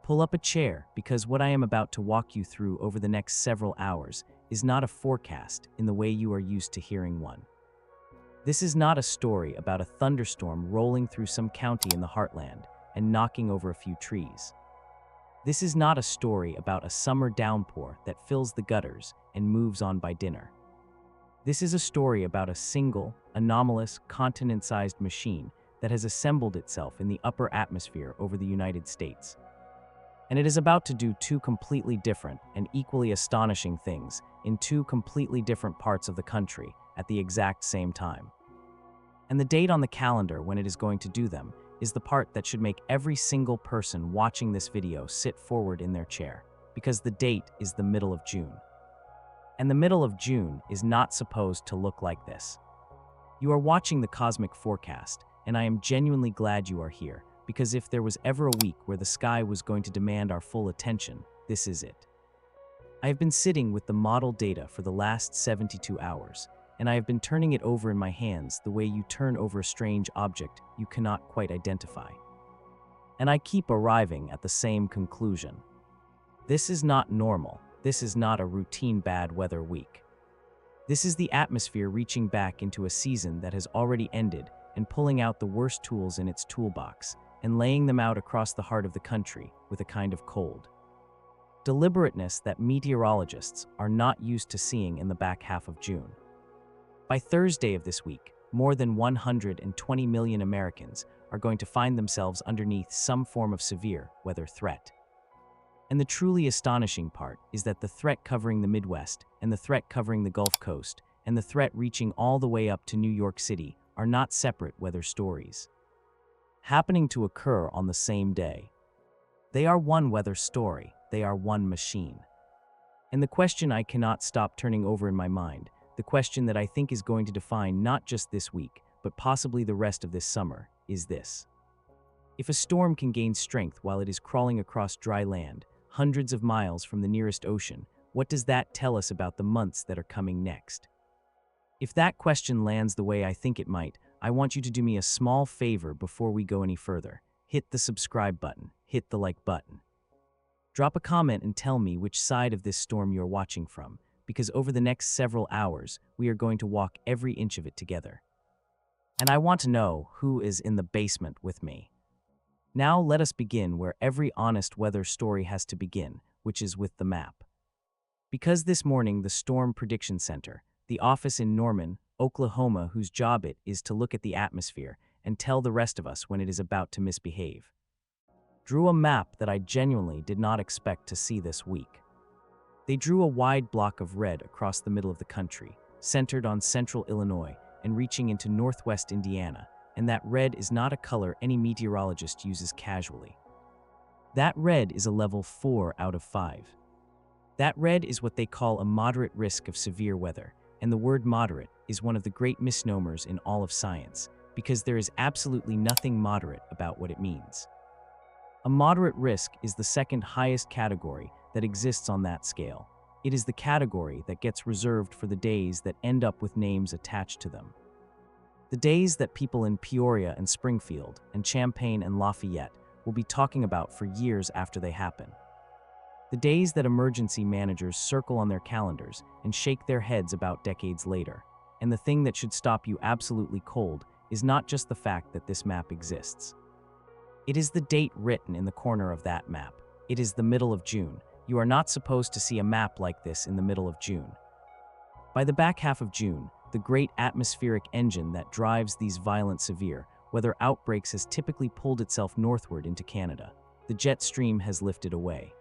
Pull up a chair because what I am about to walk you through over the next several hours is not a forecast in the way you are used to hearing one. This is not a story about a thunderstorm rolling through some county in the heartland and knocking over a few trees. This is not a story about a summer downpour that fills the gutters and moves on by dinner. This is a story about a single, anomalous, continent-sized machine that has assembled itself in the upper atmosphere over the United States. And it is about to do two completely different and equally astonishing things in two completely different parts of the country at the exact same time. And the date on the calendar when it is going to do them is the part that should make every single person watching this video sit forward in their chair, because the date is the middle of June. And the middle of June is not supposed to look like this. You are watching the cosmic forecast, and I am genuinely glad you are here, because if there was ever a week where the sky was going to demand our full attention, this is it. I have been sitting with the model data for the last 72 hours, and I have been turning it over in my hands the way you turn over a strange object you cannot quite identify. And I keep arriving at the same conclusion. This is not normal. This is not a routine bad weather week. This is the atmosphere reaching back into a season that has already ended and pulling out the worst tools in its toolbox and laying them out across the heart of the country with a kind of cold deliberateness that meteorologists are not used to seeing in the back half of June. By Thursday of this week, more than 120 million Americans are going to find themselves underneath some form of severe weather threat. And the truly astonishing part is that the threat covering the Midwest and the threat covering the Gulf Coast and the threat reaching all the way up to New York City are not separate weather stories happening to occur on the same day. They are one weather story. They are one machine. And the question I cannot stop turning over in my mind, the question that I think is going to define not just this week, but possibly the rest of this summer, is this. If a storm can gain strength while it is crawling across dry land, hundreds of miles from the nearest ocean, what does that tell us about the months that are coming next? If that question lands the way I think it might, I want you to do me a small favor before we go any further. Hit the subscribe button, hit the like button. Drop a comment and tell me which side of this storm you're watching from, because over the next several hours, we are going to walk every inch of it together. And I want to know who is in the basement with me. Now let us begin where every honest weather story has to begin, which is with the map. Because this morning the Storm Prediction Center, the office in Norman, Oklahoma, whose job it is to look at the atmosphere and tell the rest of us when it is about to misbehave, drew a map that I genuinely did not expect to see this week. They drew a wide block of red across the middle of the country, centered on central Illinois and reaching into northwest Indiana, and that red is not a color any meteorologist uses casually. That red is a level 4 out of 5. That red is what they call a moderate risk of severe weather, and the word moderate is one of the great misnomers in all of science, because there is absolutely nothing moderate about what it means. A moderate risk is the second highest category that exists on that scale. It is the category that gets reserved for the days that end up with names attached to them. The days that people in Peoria and Springfield and Champaign and Lafayette will be talking about for years after they happen. The days that emergency managers circle on their calendars and shake their heads about decades later. And the thing that should stop you absolutely cold is not just the fact that this map exists. It is the date written in the corner of that map. It is the middle of June. You are not supposed to see a map like this in the middle of June. By the back half of June, the great atmospheric engine that drives these violent severe weather outbreaks has typically pulled itself northward into Canada. The jet stream has lifted away.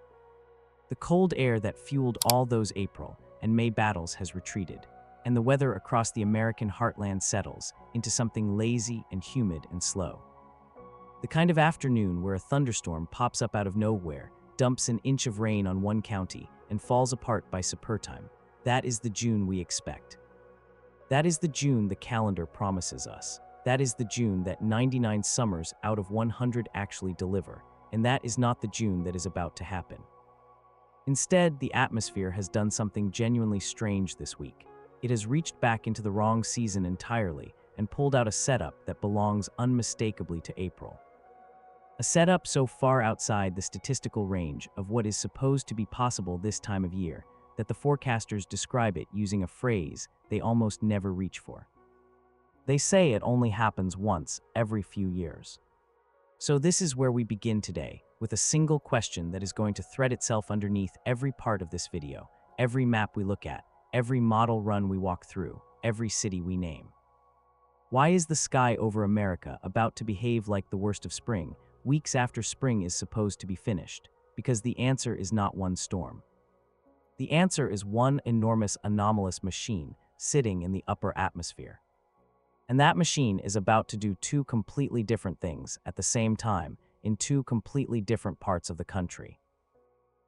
The cold air that fueled all those April and May battles has retreated, and the weather across the American heartland settles into something lazy and humid and slow. The kind of afternoon where a thunderstorm pops up out of nowhere, dumps an inch of rain on one county, and falls apart by suppertime. That is the June we expect. That is the June the calendar promises us. That is the June that 99 summers out of 100 actually deliver, and that is not the June that is about to happen. Instead, the atmosphere has done something genuinely strange this week. It has reached back into the wrong season entirely and pulled out a setup that belongs unmistakably to April. A setup so far outside the statistical range of what is supposed to be possible this time of year that the forecasters describe it using a phrase they almost never reach for. They say it only happens once every few years. So this is where we begin today, with a single question that is going to thread itself underneath every part of this video, every map we look at, every model run we walk through, every city we name. Why is the sky over America about to behave like the worst of spring, weeks after spring is supposed to be finished? Because the answer is not one storm. The answer is one enormous anomalous machine sitting in the upper atmosphere. And that machine is about to do two completely different things at the same time in two completely different parts of the country.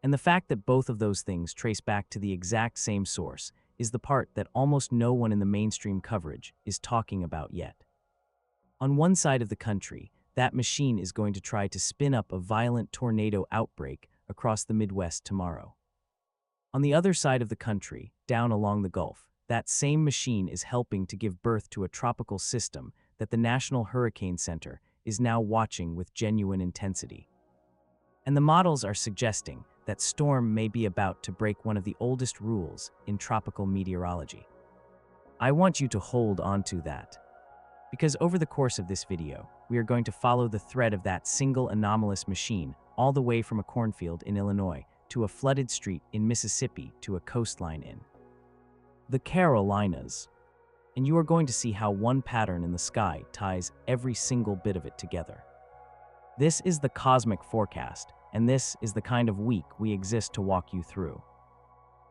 And the fact that both of those things trace back to the exact same source is the part that almost no one in the mainstream coverage is talking about yet. On one side of the country, that machine is going to try to spin up a violent tornado outbreak across the Midwest tomorrow. On the other side of the country, down along the Gulf, that same machine is helping to give birth to a tropical system that the National Hurricane Center is now watching with genuine intensity. And the models are suggesting that storm may be about to break one of the oldest rules in tropical meteorology. I want you to hold on to that, because over the course of this video, we are going to follow the thread of that single anomalous machine all the way from a cornfield in Illinois to a flooded street in Mississippi to a coastline in the Carolinas. And you are going to see how one pattern in the sky ties every single bit of it together. This is the cosmic forecast, and this is the kind of week we exist to walk you through.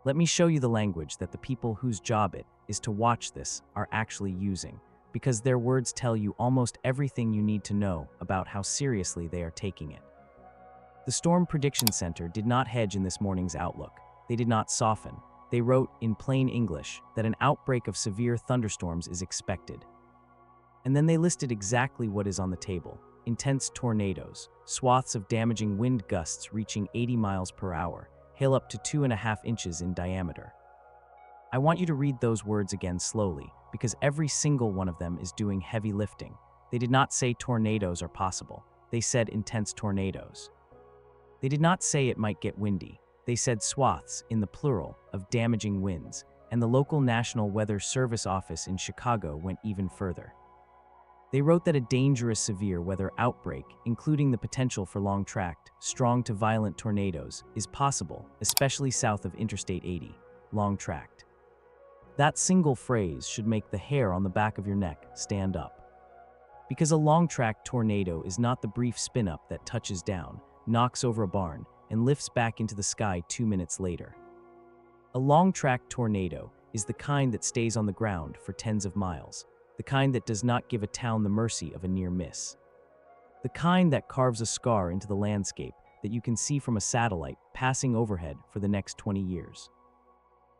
Let me show you the language that the people whose job it is to watch this are actually using, because their words tell you almost everything you need to know about how seriously they are taking it. The Storm Prediction Center did not hedge in this morning's outlook. They did not soften. They wrote in plain English that an outbreak of severe thunderstorms is expected. And then they listed exactly what is on the table: intense tornadoes, swaths of damaging wind gusts reaching 80 miles per hour, hail up to 2.5 inches in diameter. I want you to read those words again slowly, because every single one of them is doing heavy lifting. They did not say tornadoes are possible. They said intense tornadoes. They did not say it might get windy. They said swaths, in the plural, of damaging winds, and the local National Weather Service office in Chicago went even further. They wrote that a dangerous severe weather outbreak, including the potential for long-tracked, strong to violent tornadoes, is possible, especially south of Interstate 80, long-tracked. That single phrase should make the hair on the back of your neck stand up. Because a long-tracked tornado is not the brief spin-up that touches down, knocks over a barn, and lifts back into the sky 2 minutes later. A long-tracked tornado is the kind that stays on the ground for tens of miles, the kind that does not give a town the mercy of a near miss, the kind that carves a scar into the landscape that you can see from a satellite passing overhead for the next 20 years.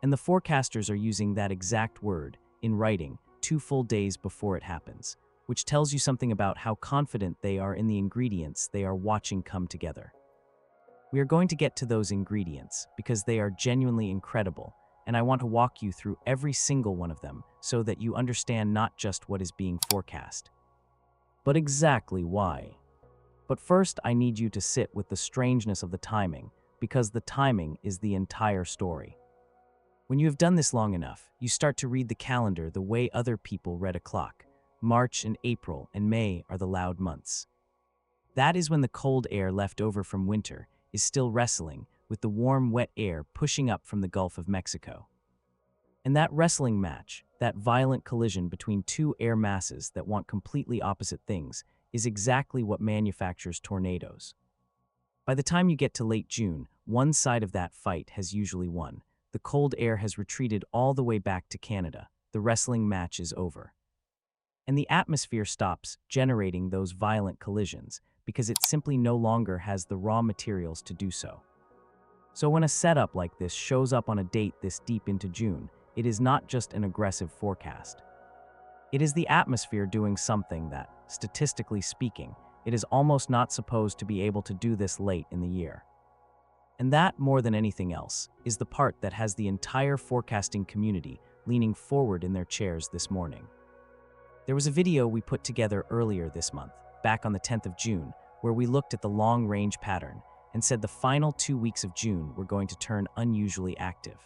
And the forecasters are using that exact word in writing 2 full days before it happens, which tells you something about how confident they are in the ingredients they are watching come together. We are going to get to those ingredients because they are genuinely incredible, and I want to walk you through every single one of them so that you understand not just what is being forecast, but exactly why. But first, I need you to sit with the strangeness of the timing, because the timing is the entire story. When you have done this long enough, you start to read the calendar the way other people read a clock. March and April and May are the loud months. That is when the cold air left over from winter is still wrestling with the warm, wet air pushing up from the Gulf of Mexico. And that wrestling match, that violent collision between two air masses that want completely opposite things, is exactly what manufactures tornadoes. By the time you get to late June, one side of that fight has usually won. The cold air has retreated all the way back to Canada. The wrestling match is over. And the atmosphere stops generating those violent collisions because it simply no longer has the raw materials to do so. So when a setup like this shows up on a date this deep into June, it is not just an aggressive forecast. It is the atmosphere doing something that, statistically speaking, it is almost not supposed to be able to do this late in the year. And that, more than anything else, is the part that has the entire forecasting community leaning forward in their chairs this morning. There was a video we put together earlier this month, back on the 10th of June, where we looked at the long-range pattern and said the final 2 weeks of June were going to turn unusually active.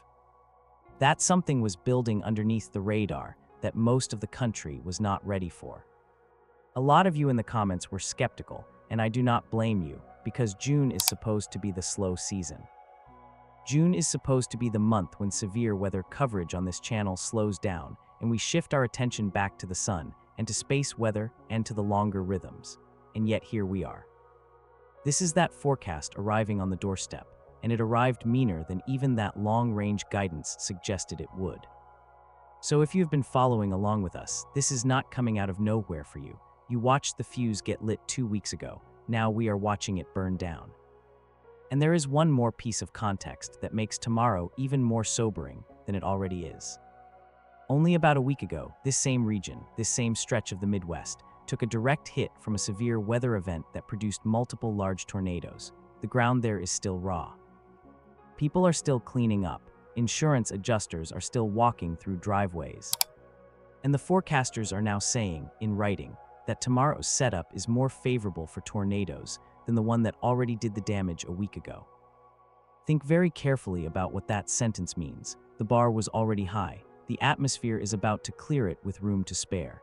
That something was building underneath the radar that most of the country was not ready for. A lot of you in the comments were skeptical, and I do not blame you, because June is supposed to be the slow season. June is supposed to be the month when severe weather coverage on this channel slows down and we shift our attention back to the sun and to space weather and to the longer rhythms. And yet here we are. This is that forecast arriving on the doorstep, and it arrived meaner than even that long-range guidance suggested it would. So if you've been following along with us, this is not coming out of nowhere for you. You watched the fuse get lit 2 weeks ago. Now we are watching it burn down. And there is one more piece of context that makes tomorrow even more sobering than it already is. Only about a week ago, this same region, this same stretch of the Midwest, took a direct hit from a severe weather event that produced multiple large tornadoes. The ground there is still raw. People are still cleaning up. Insurance adjusters are still walking through driveways. And the forecasters are now saying, in writing, that tomorrow's setup is more favorable for tornadoes than the one that already did the damage a week ago. Think very carefully about what that sentence means. The bar was already high. The atmosphere is about to clear it with room to spare.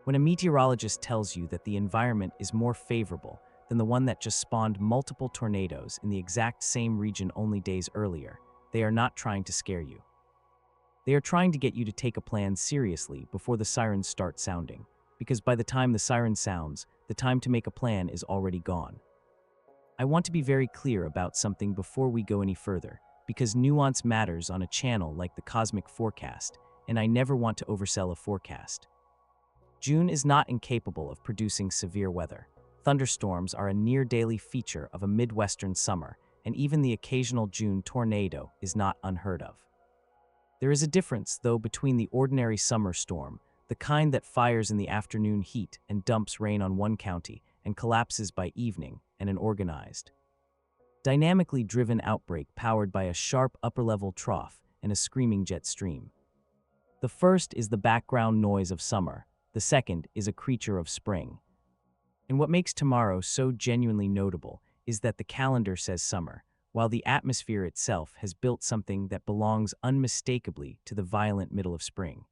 When a meteorologist tells you that the environment is more favorable than the one that just spawned multiple tornadoes in the exact same region only days earlier, they are not trying to scare you. They are trying to get you to take a plan seriously before the sirens start sounding, because by the time the siren sounds, the time to make a plan is already gone. I want to be very clear about something before we go any further, because nuance matters on a channel like the Cosmic Forecast, and I never want to oversell a forecast. June is not incapable of producing severe weather. Thunderstorms are a near-daily feature of a Midwestern summer, and even the occasional June tornado is not unheard of. There is a difference, though, between the ordinary summer storm, the kind that fires in the afternoon heat and dumps rain on one county and collapses by evening, and an organized, dynamically driven outbreak powered by a sharp upper-level trough and a screaming jet stream. The first is the background noise of summer. The second is a creature of spring. And what makes tomorrow so genuinely notable is that the calendar says summer, while the atmosphere itself has built something that belongs unmistakably to the violent middle of spring.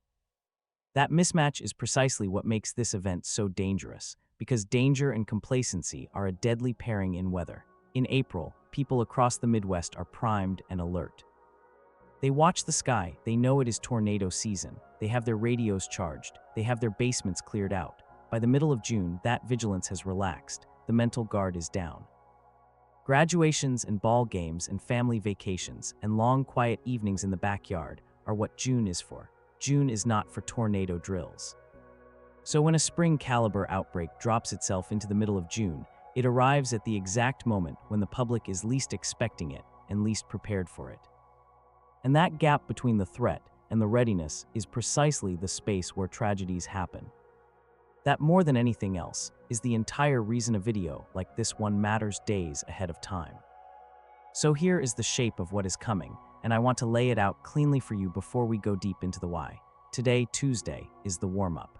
That mismatch is precisely what makes this event so dangerous, because danger and complacency are a deadly pairing in weather. In April, people across the Midwest are primed and alert. They watch the sky, they know it is tornado season, they have their radios charged, they have their basements cleared out. By the middle of June, that vigilance has relaxed, the mental guard is down. Graduations and ball games and family vacations and long quiet evenings in the backyard are what June is for. June is not for tornado drills. So when a spring caliber outbreak drops itself into the middle of June, it arrives at the exact moment when the public is least expecting it and least prepared for it. And that gap between the threat and the readiness is precisely the space where tragedies happen. That, more than anything else, is the entire reason a video like this one matters days ahead of time. So here is the shape of what is coming, and I want to lay it out cleanly for you before we go deep into the why. Today, Tuesday, is the warm-up.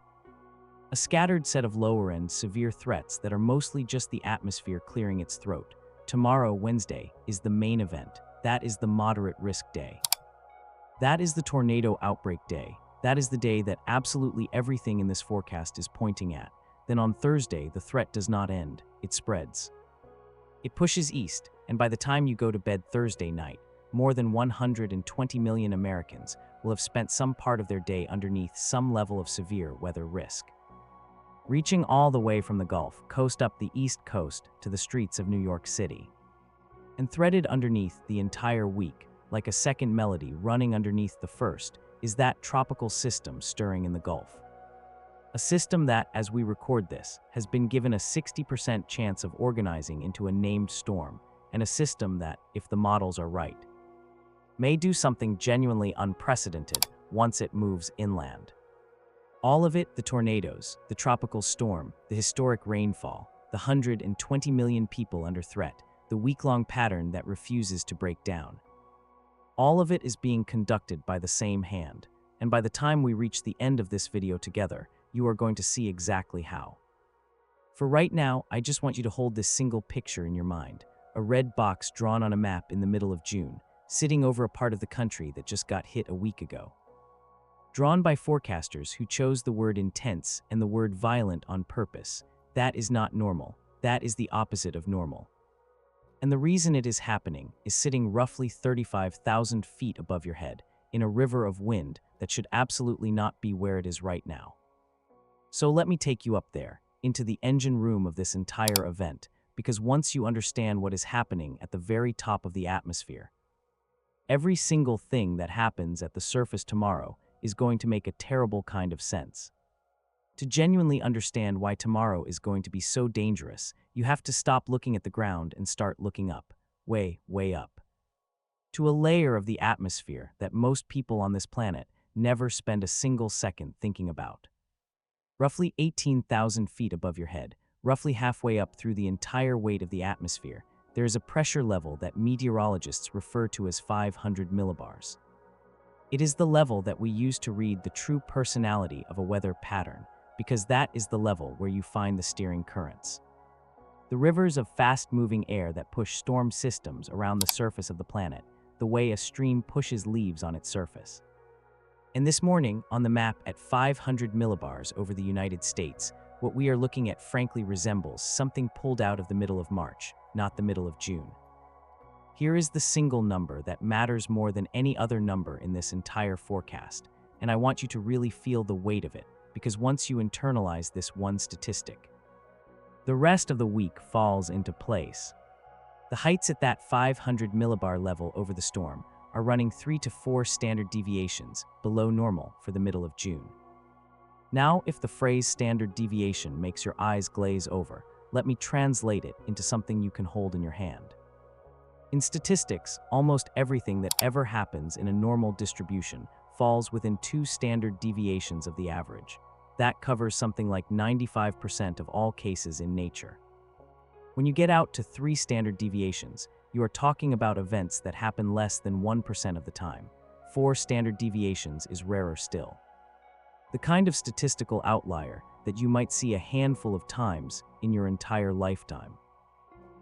A scattered set of lower-end severe threats that are mostly just the atmosphere clearing its throat. Tomorrow, Wednesday, is the main event. That is the moderate risk day. That is the tornado outbreak day. That is the day that absolutely everything in this forecast is pointing at. Then on Thursday, the threat does not end, it spreads. It pushes east, and by the time you go to bed Thursday night, more than 120 million Americans will have spent some part of their day underneath some level of severe weather risk. Reaching all the way from the Gulf Coast up the East Coast to the streets of New York City. And threaded underneath the entire week, like a second melody running underneath the first, is that tropical system stirring in the Gulf. A system that, as we record this, has been given a 60% chance of organizing into a named storm, and a system that, if the models are right, may do something genuinely unprecedented once it moves inland. All of it, the tornadoes, the tropical storm, the historic rainfall, the 120 million people under threat, the week-long pattern that refuses to break down. All of it is being conducted by the same hand, and by the time we reach the end of this video together, you are going to see exactly how. For right now, I just want you to hold this single picture in your mind, a red box drawn on a map in the middle of June, sitting over a part of the country that just got hit a week ago. Drawn by forecasters who chose the word intense and the word violent on purpose. That is not normal. That is the opposite of normal. And the reason it is happening is sitting roughly 35,000 feet above your head, in a river of wind that should absolutely not be where it is right now. So let me take you up there, into the engine room of this entire event, because once you understand what is happening at the very top of the atmosphere, every single thing that happens at the surface tomorrow is going to make a terrible kind of sense. To genuinely understand why tomorrow is going to be so dangerous, you have to stop looking at the ground and start looking up, way, way up, to a layer of the atmosphere that most people on this planet never spend a single second thinking about. Roughly 18,000 feet above your head, roughly halfway up through the entire weight of the atmosphere, there is a pressure level that meteorologists refer to as 500 millibars. It is the level that we use to read the true personality of a weather pattern, because that is the level where you find the steering currents. The rivers of fast-moving air that push storm systems around the surface of the planet, the way a stream pushes leaves on its surface. And this morning, on the map at 500 millibars over the United States, what we are looking at frankly resembles something pulled out of the middle of March, not the middle of June. Here is the single number that matters more than any other number in this entire forecast, and I want you to really feel the weight of it, because once you internalize this one statistic, the rest of the week falls into place. The heights at that 500 millibar level over the storm are running 3 to 4 standard deviations below normal for the middle of June. Now, if the phrase standard deviation makes your eyes glaze over, let me translate it into something you can hold in your hand. In statistics, almost everything that ever happens in a normal distribution falls within 2 standard deviations of the average. That covers something like 95% of all cases in nature. When you get out to 3 standard deviations, you are talking about events that happen less than 1% of the time. 4 standard deviations is rarer still. The kind of statistical outlier that you might see a handful of times in your entire lifetime.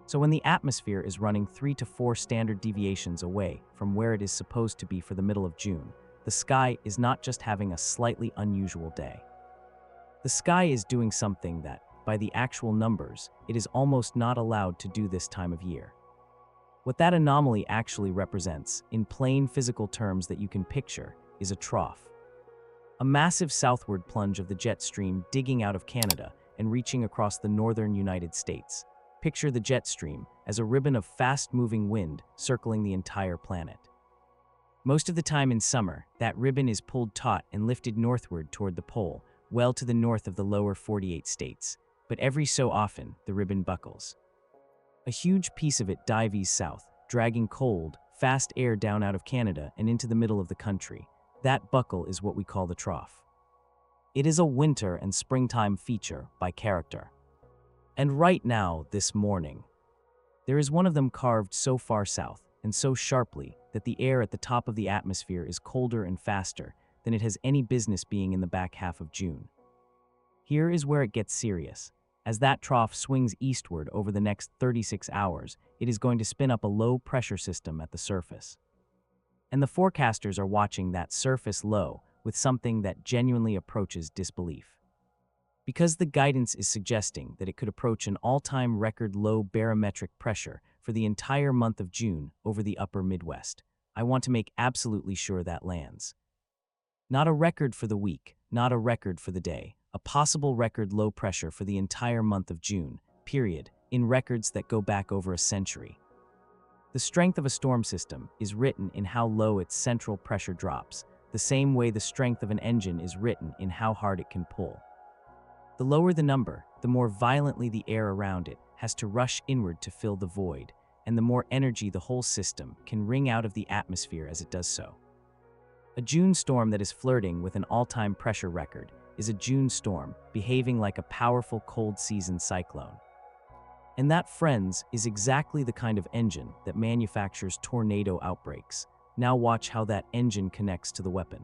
So when the atmosphere is running 3 to 4 standard deviations away from where it is supposed to be for the middle of June, the sky is not just having a slightly unusual day. The sky is doing something that, by the actual numbers, it is almost not allowed to do this time of year. What that anomaly actually represents, in plain physical terms that you can picture, is a trough. A massive southward plunge of the jet stream digging out of Canada and reaching across the northern United States. Picture the jet stream as a ribbon of fast-moving wind circling the entire planet. Most of the time in summer, that ribbon is pulled taut and lifted northward toward the pole, well to the north of the lower 48 states, but every so often, the ribbon buckles. A huge piece of it dives south, dragging cold, fast air down out of Canada and into the middle of the country. That buckle is what we call the trough. It is a winter and springtime feature by character. And right now, this morning, there is one of them carved so far south and so sharply that the air at the top of the atmosphere is colder and faster than it has any business being in the back half of June. Here is where it gets serious. As that trough swings eastward over the next 36 hours, it is going to spin up a low-pressure system at the surface. And the forecasters are watching that surface low with something that genuinely approaches disbelief. Because the guidance is suggesting that it could approach an all-time record low barometric pressure for the entire month of June over the upper Midwest, I want to make absolutely sure that lands. Not a record for the week, not a record for the day, a possible record low pressure for the entire month of June, period, in records that go back over a century. The strength of a storm system is written in how low its central pressure drops, the same way the strength of an engine is written in how hard it can pull. The lower the number, the more violently the air around it has to rush inward to fill the void, and the more energy the whole system can wring out of the atmosphere as it does so. A June storm that is flirting with an all-time pressure record is a June storm behaving like a powerful cold season cyclone. And that, friends, is exactly the kind of engine that manufactures tornado outbreaks. Now watch how that engine connects to the weapon.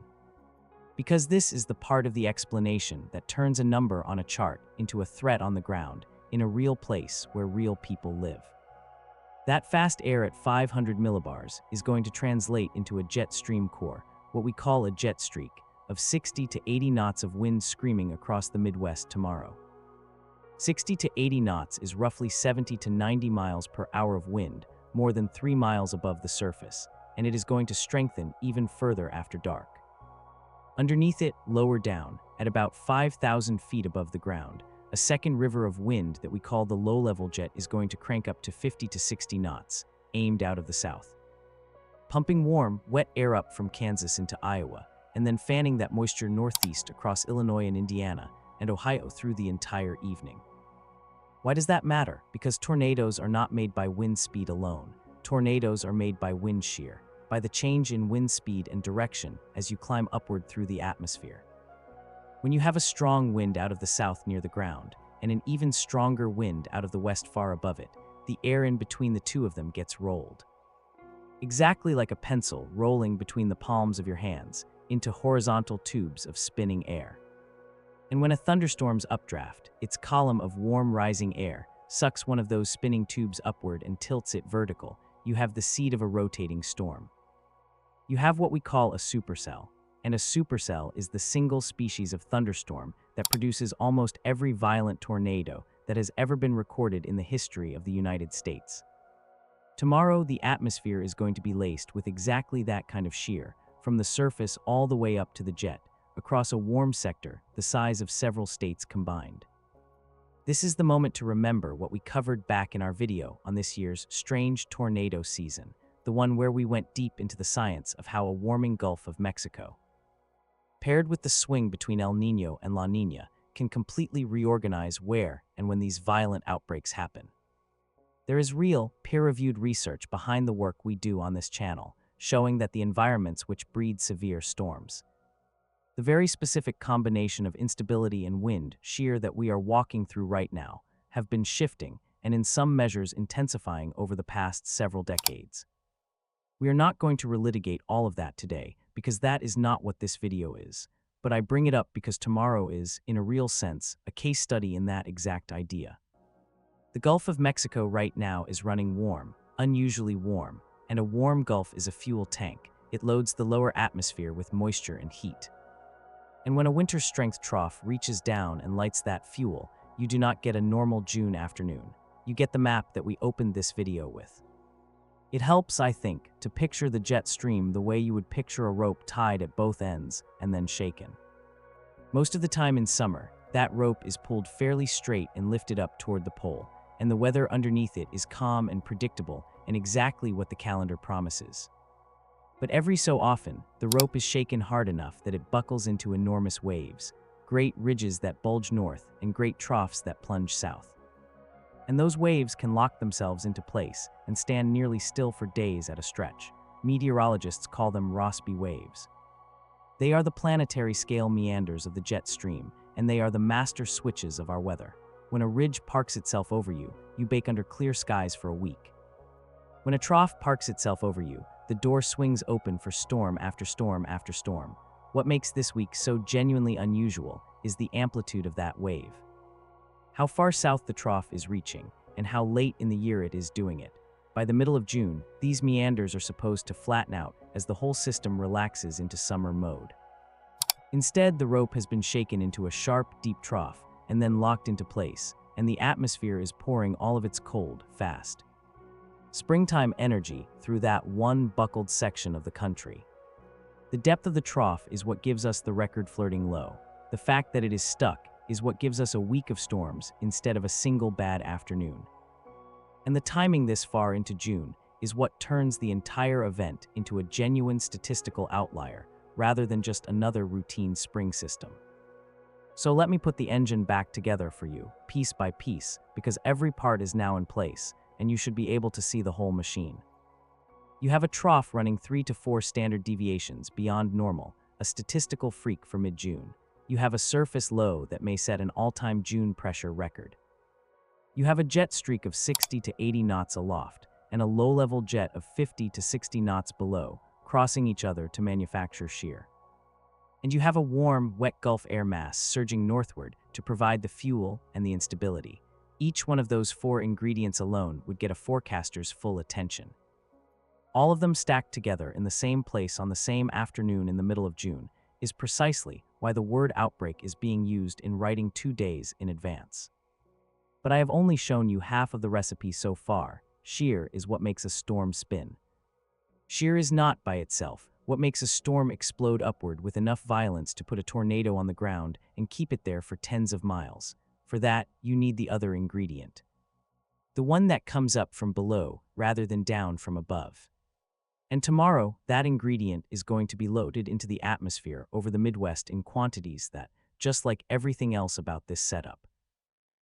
Because this is the part of the explanation that turns a number on a chart into a threat on the ground, in a real place where real people live. That fast air at 500 millibars is going to translate into a jet stream core, what we call a jet streak, of 60 to 80 knots of wind screaming across the Midwest tomorrow. 60 to 80 knots is roughly 70 to 90 miles per hour of wind, more than 3 miles above the surface, and it is going to strengthen even further after dark. Underneath it, lower down, at about 5,000 feet above the ground, a second river of wind that we call the low-level jet is going to crank up to 50 to 60 knots, aimed out of the south. Pumping warm, wet air up from Kansas into Iowa, and then fanning that moisture northeast across Illinois and Indiana and Ohio through the entire evening. Why does that matter? Because tornadoes are not made by wind speed alone. Tornadoes are made by wind shear, by the change in wind speed and direction as you climb upward through the atmosphere. When you have a strong wind out of the south near the ground, and an even stronger wind out of the west far above it, the air in between the two of them gets rolled. Exactly like a pencil rolling between the palms of your hands into horizontal tubes of spinning air. And when a thunderstorm's updraft, its column of warm rising air, sucks one of those spinning tubes upward and tilts it vertical, you have the seed of a rotating storm. You have what we call a supercell. And a supercell is the single species of thunderstorm that produces almost every violent tornado that has ever been recorded in the history of the United States. Tomorrow, the atmosphere is going to be laced with exactly that kind of shear, from the surface all the way up to the jet, across a warm sector the size of several states combined. This is the moment to remember what we covered back in our video on this year's strange tornado season, the one where we went deep into the science of how a warming Gulf of Mexico, paired with the swing between El Niño and La Niña, can completely reorganize where and when these violent outbreaks happen. There is real, peer-reviewed research behind the work we do on this channel, showing that the environments which breed severe storms, the very specific combination of instability and wind shear that we are walking through right now, have been shifting and in some measures intensifying over the past several decades. We are not going to relitigate all of that today, because that is not what this video is, but I bring it up because tomorrow is, in a real sense, a case study in that exact idea. The Gulf of Mexico right now is running warm, unusually warm, and a warm Gulf is a fuel tank. It loads the lower atmosphere with moisture and heat. And when a winter strength trough reaches down and lights that fuel, you do not get a normal June afternoon. You get the map that we opened this video with. It helps, I think, to picture the jet stream the way you would picture a rope tied at both ends and then shaken. Most of the time in summer, that rope is pulled fairly straight and lifted up toward the pole, and the weather underneath it is calm and predictable and exactly what the calendar promises. But every so often, the rope is shaken hard enough that it buckles into enormous waves, great ridges that bulge north and great troughs that plunge south. And those waves can lock themselves into place and stand nearly still for days at a stretch. Meteorologists call them Rossby waves. They are the planetary scale meanders of the jet stream, and they are the master switches of our weather. When a ridge parks itself over you, you bake under clear skies for a week. When a trough parks itself over you, the door swings open for storm after storm after storm. What makes this week so genuinely unusual is the amplitude of that wave. How far south the trough is reaching, and how late in the year it is doing it. By the middle of June, these meanders are supposed to flatten out as the whole system relaxes into summer mode. Instead, the rope has been shaken into a sharp, deep trough and then locked into place, and the atmosphere is pouring all of its cold, fast springtime energy through that one buckled section of the country. The depth of the trough is what gives us the record-flirting low. The fact that it is stuck is what gives us a week of storms instead of a single bad afternoon. And the timing this far into June is what turns the entire event into a genuine statistical outlier rather than just another routine spring system. So let me put the engine back together for you, piece by piece, because every part is now in place, and you should be able to see the whole machine. You have a trough running 3 to 4 standard deviations beyond normal, a statistical freak for mid-June. You have a surface low that may set an all-time June pressure record. You have a jet streak of 60 to 80 knots aloft, and a low-level jet of 50 to 60 knots below, crossing each other to manufacture shear. And you have a warm, wet Gulf air mass surging northward to provide the fuel and the instability. Each one of those four ingredients alone would get a forecaster's full attention. All of them stacked together in the same place on the same afternoon in the middle of June is precisely why the word outbreak is being used in writing 2 days in advance. But I have only shown you half of the recipe so far. Shear is what makes a storm spin. Shear is not, by itself, what makes a storm explode upward with enough violence to put a tornado on the ground and keep it there for tens of miles. For that, you need the other ingredient. The one that comes up from below rather than down from above. And tomorrow, that ingredient is going to be loaded into the atmosphere over the Midwest in quantities that, just like everything else about this setup,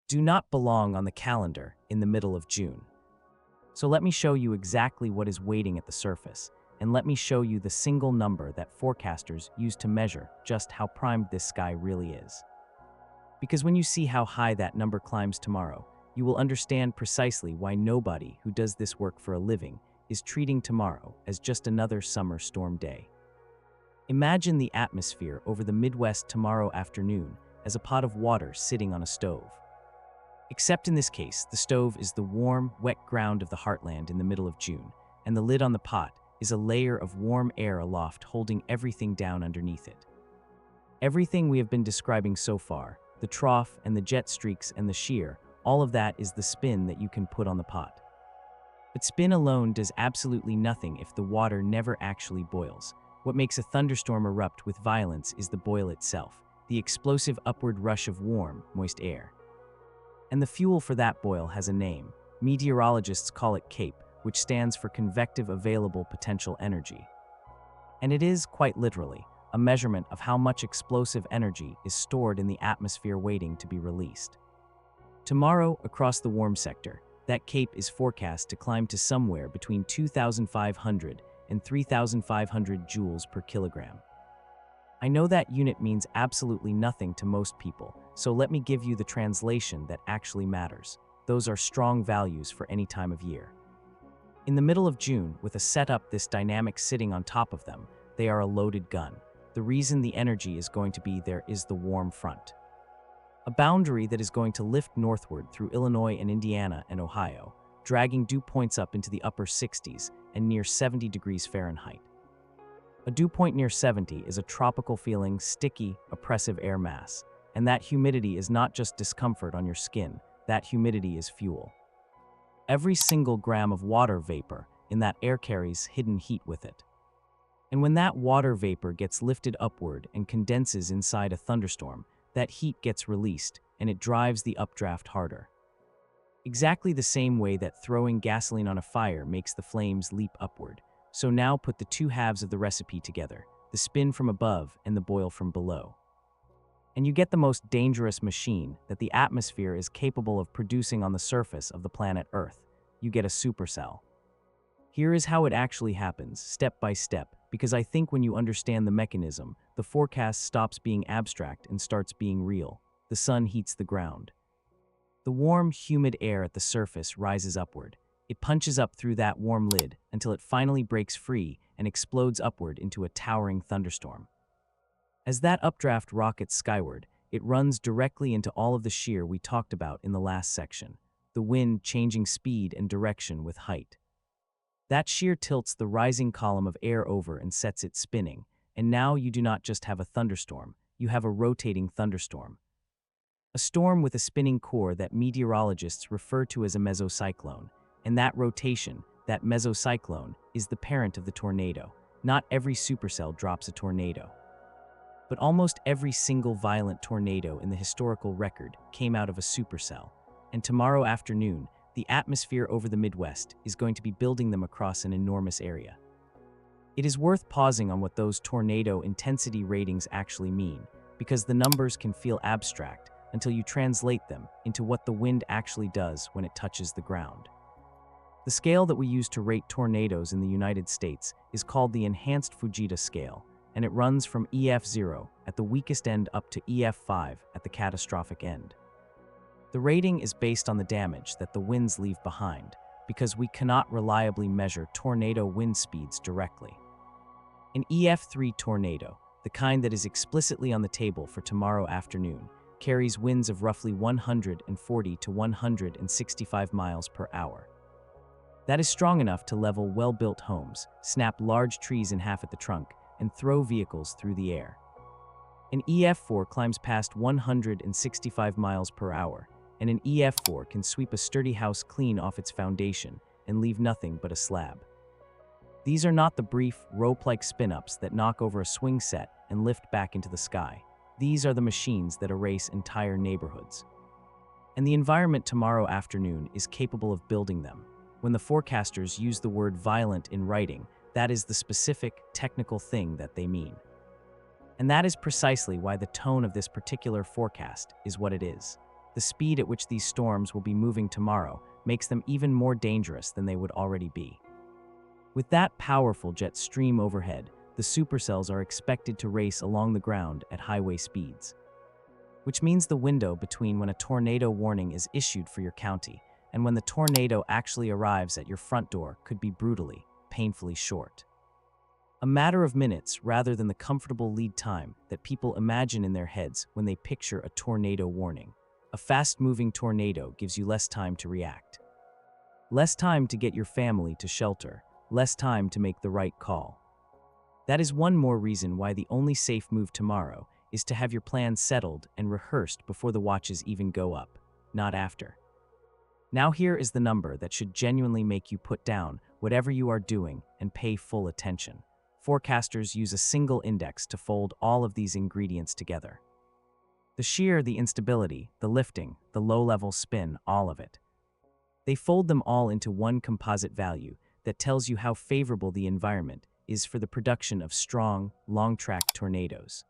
do not belong on the calendar in the middle of June. So let me show you exactly what is waiting at the surface, and let me show you the single number that forecasters use to measure just how primed this sky really is. Because when you see how high that number climbs tomorrow, you will understand precisely why nobody who does this work for a living is treating tomorrow as just another summer storm day. Imagine the atmosphere over the Midwest tomorrow afternoon as a pot of water sitting on a stove. Except in this case, the stove is the warm, wet ground of the heartland in the middle of June, and the lid on the pot is a layer of warm air aloft holding everything down underneath it. Everything we have been describing so far, the trough and the jet streaks and the shear, all of that is the spin that you can put on the pot. But spin alone does absolutely nothing if the water never actually boils. What makes a thunderstorm erupt with violence is the boil itself, the explosive upward rush of warm, moist air. And the fuel for that boil has a name. Meteorologists call it CAPE, which stands for Convective Available Potential Energy. And it is, quite literally, a measurement of how much explosive energy is stored in the atmosphere waiting to be released. Tomorrow, across the warm sector, that CAPE is forecast to climb to somewhere between 2,500 and 3,500 joules per kilogram. I know that unit means absolutely nothing to most people, so let me give you the translation that actually matters. Those are strong values for any time of year. In the middle of June, with a setup this dynamic sitting on top of them, they are a loaded gun. The reason the energy is going to be there is the warm front. A boundary that is going to lift northward through Illinois and Indiana and Ohio, dragging dew points up into the upper 60s and near 70 degrees Fahrenheit. A dew point near 70 is a tropical feeling, sticky, oppressive air mass, and that humidity is not just discomfort on your skin, that humidity is fuel. Every single gram of water vapor in that air carries hidden heat with it. And when that water vapor gets lifted upward and condenses inside a thunderstorm, that heat gets released and it drives the updraft harder. Exactly the same way that throwing gasoline on a fire makes the flames leap upward. So now put the two halves of the recipe together, the spin from above and the boil from below. And you get the most dangerous machine that the atmosphere is capable of producing on the surface of the planet Earth. You get a supercell. Here is how it actually happens, step by step, because I think when you understand the mechanism, the forecast stops being abstract and starts being real. The sun heats the ground. The warm, humid air at the surface rises upward. It punches up through that warm lid until it finally breaks free and explodes upward into a towering thunderstorm. As that updraft rockets skyward, it runs directly into all of the shear we talked about in the last section, the wind changing speed and direction with height. That shear tilts the rising column of air over and sets it spinning, and now you do not just have a thunderstorm, you have a rotating thunderstorm. A storm with a spinning core that meteorologists refer to as a mesocyclone, and that rotation, that mesocyclone, is the parent of the tornado. Not every supercell drops a tornado. But almost every single violent tornado in the historical record came out of a supercell, and tomorrow afternoon, the atmosphere over the Midwest is going to be building them across an enormous area. It is worth pausing on what those tornado intensity ratings actually mean, because the numbers can feel abstract until you translate them into what the wind actually does when it touches the ground. The scale that we use to rate tornadoes in the United States is called the Enhanced Fujita Scale, and it runs from EF0 at the weakest end up to EF5 at the catastrophic end. The rating is based on the damage that the winds leave behind, because we cannot reliably measure tornado wind speeds directly. An EF3 tornado, the kind that is explicitly on the table for tomorrow afternoon, carries winds of roughly 140 to 165 miles per hour. That is strong enough to level well-built homes, snap large trees in half at the trunk, and throw vehicles through the air. An EF4 climbs past 165 miles per hour, and an EF4 can sweep a sturdy house clean off its foundation and leave nothing but a slab. These are not the brief, rope-like spin-ups that knock over a swing set and lift back into the sky. These are the machines that erase entire neighborhoods. And the environment tomorrow afternoon is capable of building them. When the forecasters use the word violent in writing, that is the specific, technical thing that they mean. And that is precisely why the tone of this particular forecast is what it is. The speed at which these storms will be moving tomorrow makes them even more dangerous than they would already be. With that powerful jet stream overhead, the supercells are expected to race along the ground at highway speeds. Which means the window between when a tornado warning is issued for your county and when the tornado actually arrives at your front door could be brutally, painfully short. A matter of minutes rather than the comfortable lead time that people imagine in their heads when they picture a tornado warning. A fast-moving tornado gives you less time to react. Less time to get your family to shelter, less time to make the right call. That is one more reason why the only safe move tomorrow is to have your plans settled and rehearsed before the watches even go up, not after. Now here is the number that should genuinely make you put down whatever you are doing and pay full attention. Forecasters use a single index to fold all of these ingredients together. The shear, the instability, the lifting, the low-level spin, all of it. They fold them all into one composite value that tells you how favorable the environment is for the production of strong, long-track tornadoes.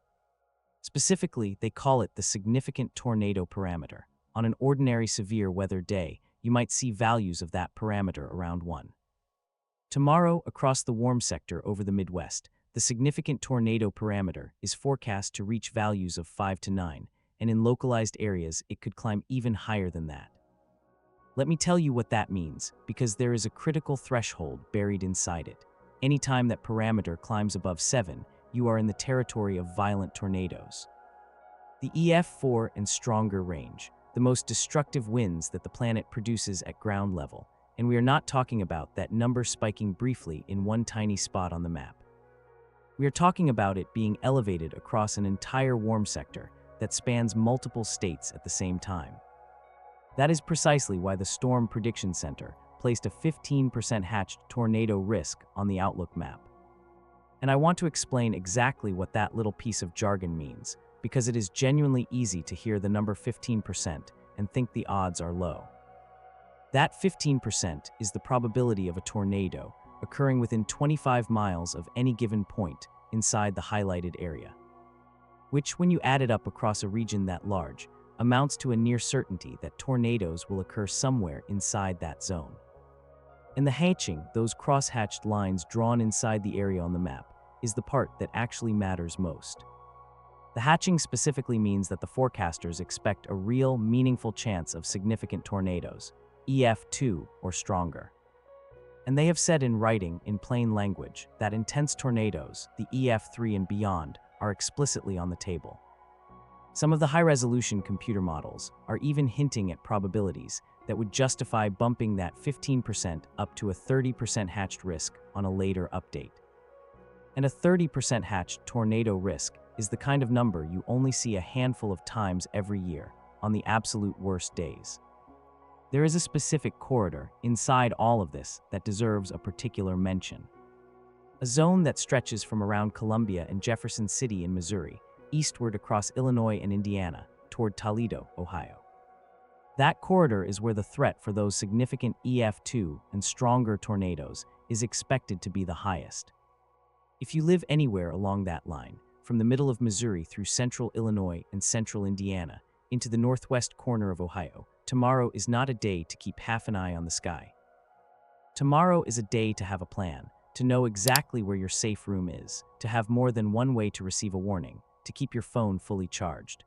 Specifically, they call it the significant tornado parameter. On an ordinary severe weather day, you might see values of that parameter around 1. Tomorrow, across the warm sector over the Midwest, the significant tornado parameter is forecast to reach values of 5 to 9, and in localized areas, it could climb even higher than that. Let me tell you what that means, because there is a critical threshold buried inside it. Anytime that parameter climbs above 7, you are in the territory of violent tornadoes. The EF4 and stronger range, the most destructive winds that the planet produces at ground level, and we are not talking about that number spiking briefly in one tiny spot on the map. We are talking about it being elevated across an entire warm sector that spans multiple states at the same time. That is precisely why the Storm Prediction Center placed a 15% hatched tornado risk on the Outlook map. And I want to explain exactly what that little piece of jargon means, because it is genuinely easy to hear the number 15% and think the odds are low. That 15% is the probability of a tornado occurring within 25 miles of any given point inside the highlighted area, which, when you add it up across a region that large, amounts to a near certainty that tornadoes will occur somewhere inside that zone. And the hatching, those cross-hatched lines drawn inside the area on the map, is the part that actually matters most. The hatching specifically means that the forecasters expect a real, meaningful chance of significant tornadoes, EF2 or stronger. And they have said in writing, in plain language, that intense tornadoes, the EF3 and beyond, are explicitly on the table. Some of the high-resolution computer models are even hinting at probabilities that would justify bumping that 15% up to a 30% hatched risk on a later update. And a 30% hatched tornado risk is the kind of number you only see a handful of times every year, on the absolute worst days. There is a specific corridor inside all of this that deserves a particular mention. A zone that stretches from around Columbia and Jefferson City in Missouri, eastward across Illinois and Indiana, toward Toledo, Ohio. That corridor is where the threat for those significant EF2 and stronger tornadoes is expected to be the highest. If you live anywhere along that line, from the middle of Missouri through central Illinois and central Indiana, into the northwest corner of Ohio, tomorrow is not a day to keep half an eye on the sky. Tomorrow is a day to have a plan, to know exactly where your safe room is, to have more than one way to receive a warning, to keep your phone fully charged.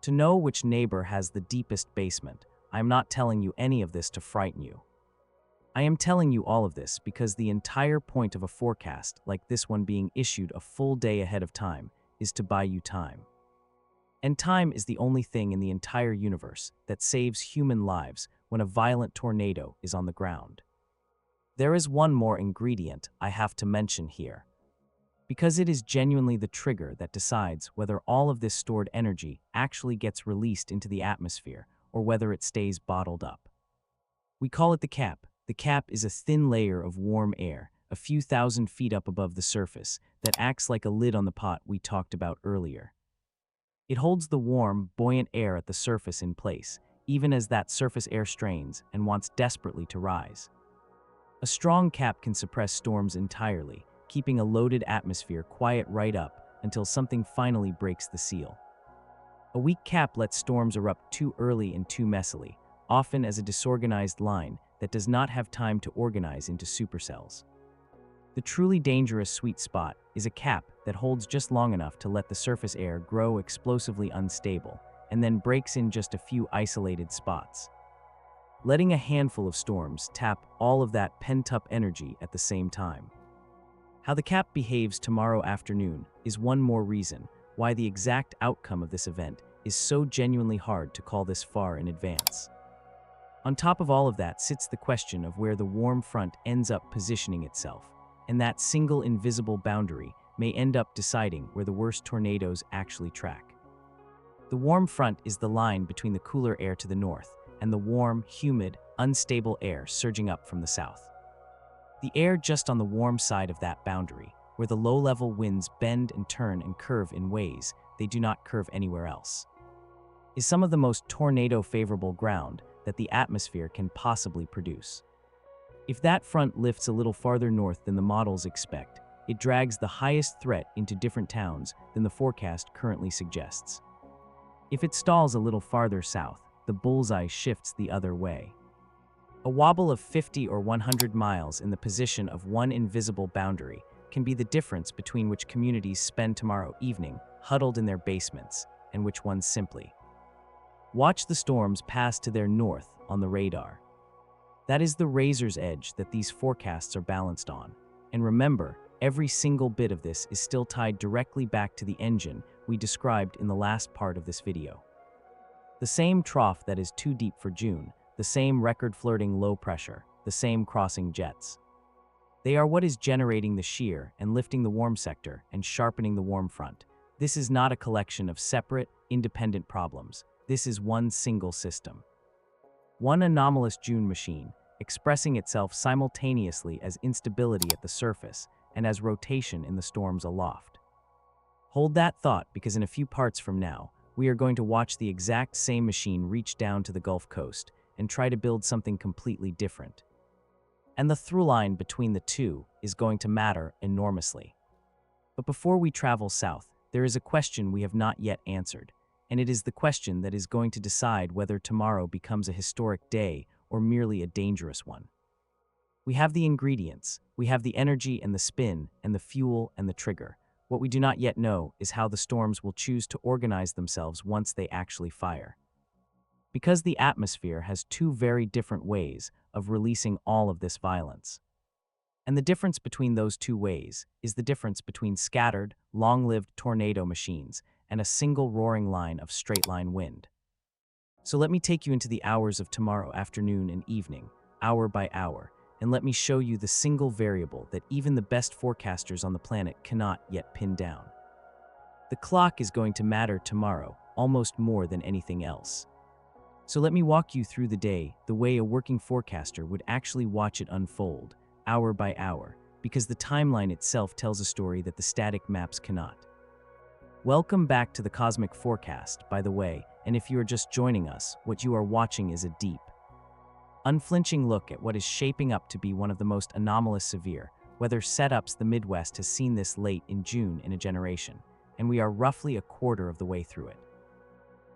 To know which neighbor has the deepest basement. I am not telling you any of this to frighten you. I am telling you all of this because the entire point of a forecast like this one being issued a full day ahead of time is to buy you time. And time is the only thing in the entire universe that saves human lives when a violent tornado is on the ground. There is one more ingredient I have to mention here, because it is genuinely the trigger that decides whether all of this stored energy actually gets released into the atmosphere or whether it stays bottled up. We call it the cap. The cap is a thin layer of warm air, a few thousand feet up above the surface, that acts like a lid on the pot we talked about earlier. It holds the warm, buoyant air at the surface in place, even as that surface air strains and wants desperately to rise. A strong cap can suppress storms entirely, keeping a loaded atmosphere quiet right up until something finally breaks the seal. A weak cap lets storms erupt too early and too messily, often as a disorganized line that does not have time to organize into supercells. The truly dangerous sweet spot is a cap that holds just long enough to let the surface air grow explosively unstable and then breaks in just a few isolated spots, letting a handful of storms tap all of that pent-up energy at the same time. How the cap behaves tomorrow afternoon is one more reason why the exact outcome of this event is so genuinely hard to call this far in advance. On top of all of that sits the question of where the warm front ends up positioning itself, and that single invisible boundary may end up deciding where the worst tornadoes actually track. The warm front is the line between the cooler air to the north and the warm, humid, unstable air surging up from the south. The air just on the warm side of that boundary, where the low-level winds bend and turn and curve in ways they do not curve anywhere else, is some of the most tornado-favorable ground that the atmosphere can possibly produce. If that front lifts a little farther north than the models expect, it drags the highest threat into different towns than the forecast currently suggests. If it stalls a little farther south, the bullseye shifts the other way. A wobble of 50 or 100 miles in the position of one invisible boundary can be the difference between which communities spend tomorrow evening huddled in their basements and which ones simply watch the storms pass to their north on the radar. That is the razor's edge that these forecasts are balanced on. And remember, every single bit of this is still tied directly back to the engine we described in the last part of this video. The same trough that is too deep for June, the same record-flirting low pressure, the same crossing jets. They are what is generating the shear and lifting the warm sector and sharpening the warm front. This is not a collection of separate, independent problems. This is one single system. One anomalous June machine, expressing itself simultaneously as instability at the surface and as rotation in the storms aloft. Hold that thought, because in a few parts from now, we are going to watch the exact same machine reach down to the Gulf Coast and try to build something completely different. And the through line between the two is going to matter enormously. But before we travel south, there is a question we have not yet answered, and it is the question that is going to decide whether tomorrow becomes a historic day or merely a dangerous one. We have the ingredients, we have the energy and the spin and the fuel and the trigger. What we do not yet know is how the storms will choose to organize themselves once they actually fire. Because the atmosphere has two very different ways of releasing all of this violence. And the difference between those two ways is the difference between scattered, long-lived tornado machines and a single roaring line of straight-line wind. So let me take you into the hours of tomorrow afternoon and evening, hour by hour, and let me show you the single variable that even the best forecasters on the planet cannot yet pin down. The clock is going to matter tomorrow, almost more than anything else. So let me walk you through the day the way a working forecaster would actually watch it unfold, hour by hour, because the timeline itself tells a story that the static maps cannot. Welcome back to the Cosmic Forecast, by the way, and if you are just joining us, what you are watching is a deep, unflinching look at what is shaping up to be one of the most anomalous severe weather setups the Midwest has seen this late in June in a generation, and we are roughly a quarter of the way through it.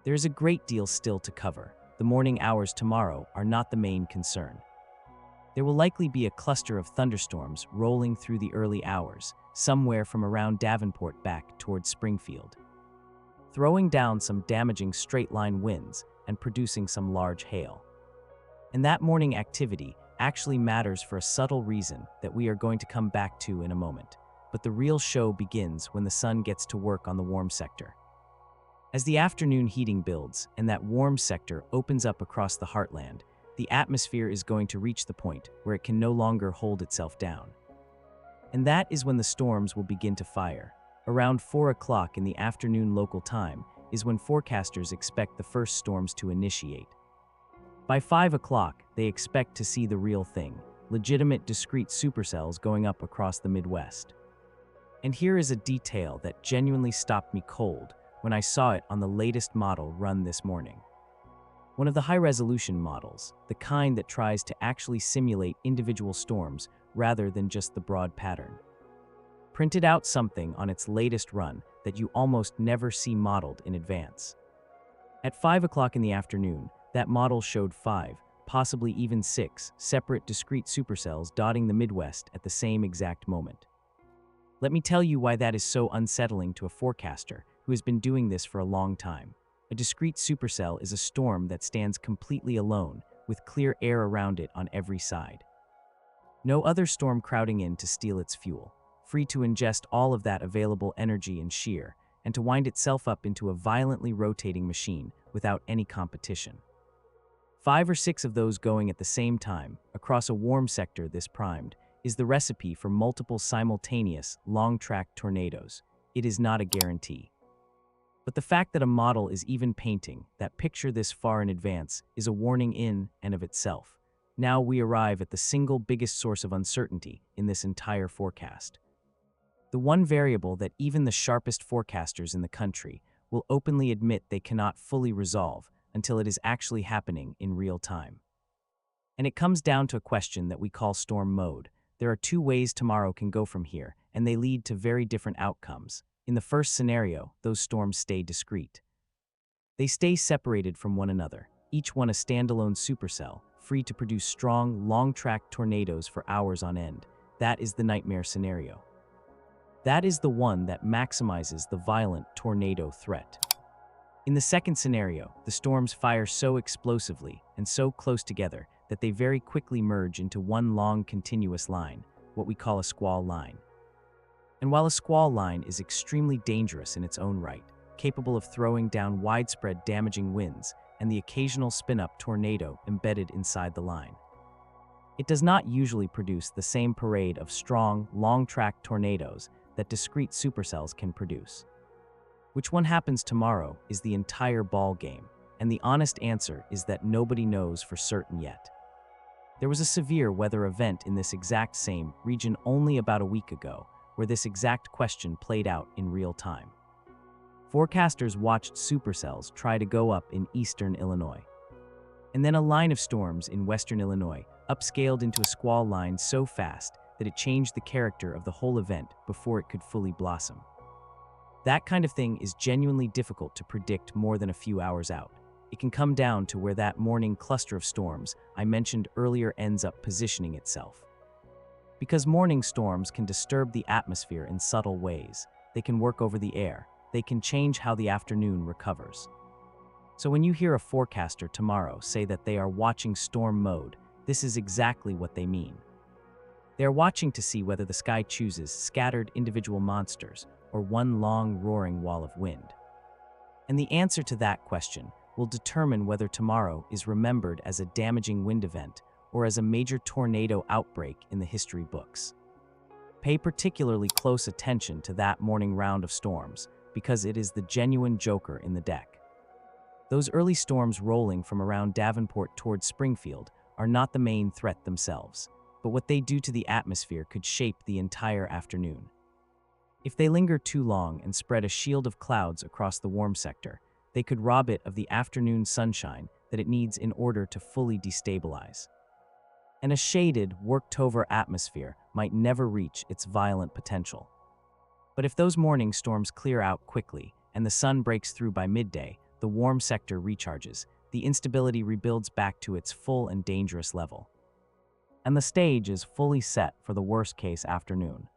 There is a great deal still to cover. The morning hours tomorrow are not the main concern. There will likely be a cluster of thunderstorms rolling through the early hours, somewhere from around Davenport back towards Springfield, throwing down some damaging straight-line winds and producing some large hail. And that morning activity actually matters for a subtle reason that we are going to come back to in a moment. But the real show begins when the sun gets to work on the warm sector. As the afternoon heating builds and that warm sector opens up across the heartland, the atmosphere is going to reach the point where it can no longer hold itself down. And that is when the storms will begin to fire. Around 4 o'clock in the afternoon local time is when forecasters expect the first storms to initiate. By 5 o'clock, they expect to see the real thing, legitimate discrete supercells going up across the Midwest. And here is a detail that genuinely stopped me cold when I saw it on the latest model run this morning. One of the high-resolution models, the kind that tries to actually simulate individual storms rather than just the broad pattern, printed out something on its latest run that you almost never see modeled in advance. At 5 o'clock in the afternoon, that model showed 5, possibly even 6, separate discrete supercells dotting the Midwest at the same exact moment. Let me tell you why that is so unsettling to a forecaster who has been doing this for a long time. A discrete supercell is a storm that stands completely alone, with clear air around it on every side. No other storm crowding in to steal its fuel, free to ingest all of that available energy and shear, and to wind itself up into a violently rotating machine without any competition. 5 or 6 of those going at the same time, across a warm sector this primed, is the recipe for multiple simultaneous, long-track tornadoes. It is not a guarantee. But the fact that a model is even painting that picture this far in advance is a warning in and of itself. Now we arrive at the single biggest source of uncertainty in this entire forecast. The one variable that even the sharpest forecasters in the country will openly admit they cannot fully resolve until it is actually happening in real time. And it comes down to a question that we call storm mode. There are 2 ways tomorrow can go from here, and they lead to very different outcomes. In the first scenario, those storms stay discrete. They stay separated from one another, each one a standalone supercell, free to produce strong, long-track tornadoes for hours on end. That is the nightmare scenario. That is the one that maximizes the violent tornado threat. In the second scenario, the storms fire so explosively and so close together that they very quickly merge into one long continuous line, what we call a squall line. And while a squall line is extremely dangerous in its own right, capable of throwing down widespread damaging winds and the occasional spin-up tornado embedded inside the line, it does not usually produce the same parade of strong, long-track tornadoes that discrete supercells can produce. Which one happens tomorrow is the entire ball game, and the honest answer is that nobody knows for certain yet. There was a severe weather event in this exact same region only about a week ago, where this exact question played out in real time. Forecasters watched supercells try to go up in eastern Illinois. And then a line of storms in western Illinois upscaled into a squall line so fast that it changed the character of the whole event before it could fully blossom. That kind of thing is genuinely difficult to predict more than a few hours out. It can come down to where that morning cluster of storms I mentioned earlier ends up positioning itself. Because morning storms can disturb the atmosphere in subtle ways, they can work over the air, they can change how the afternoon recovers. So when you hear a forecaster tomorrow say that they are watching storm mode, this is exactly what they mean. They are watching to see whether the sky chooses scattered individual monsters or one long roaring wall of wind. And the answer to that question will determine whether tomorrow is remembered as a damaging wind event or as a major tornado outbreak in the history books. Pay particularly close attention to that morning round of storms because it is the genuine joker in the deck. Those early storms rolling from around Davenport towards Springfield are not the main threat themselves, but what they do to the atmosphere could shape the entire afternoon. If they linger too long and spread a shield of clouds across the warm sector, they could rob it of the afternoon sunshine that it needs in order to fully destabilize. And a shaded, worked-over atmosphere might never reach its violent potential. But if those morning storms clear out quickly and the sun breaks through by midday, the warm sector recharges, the instability rebuilds back to its full and dangerous level. And the stage is fully set for the worst-case afternoon.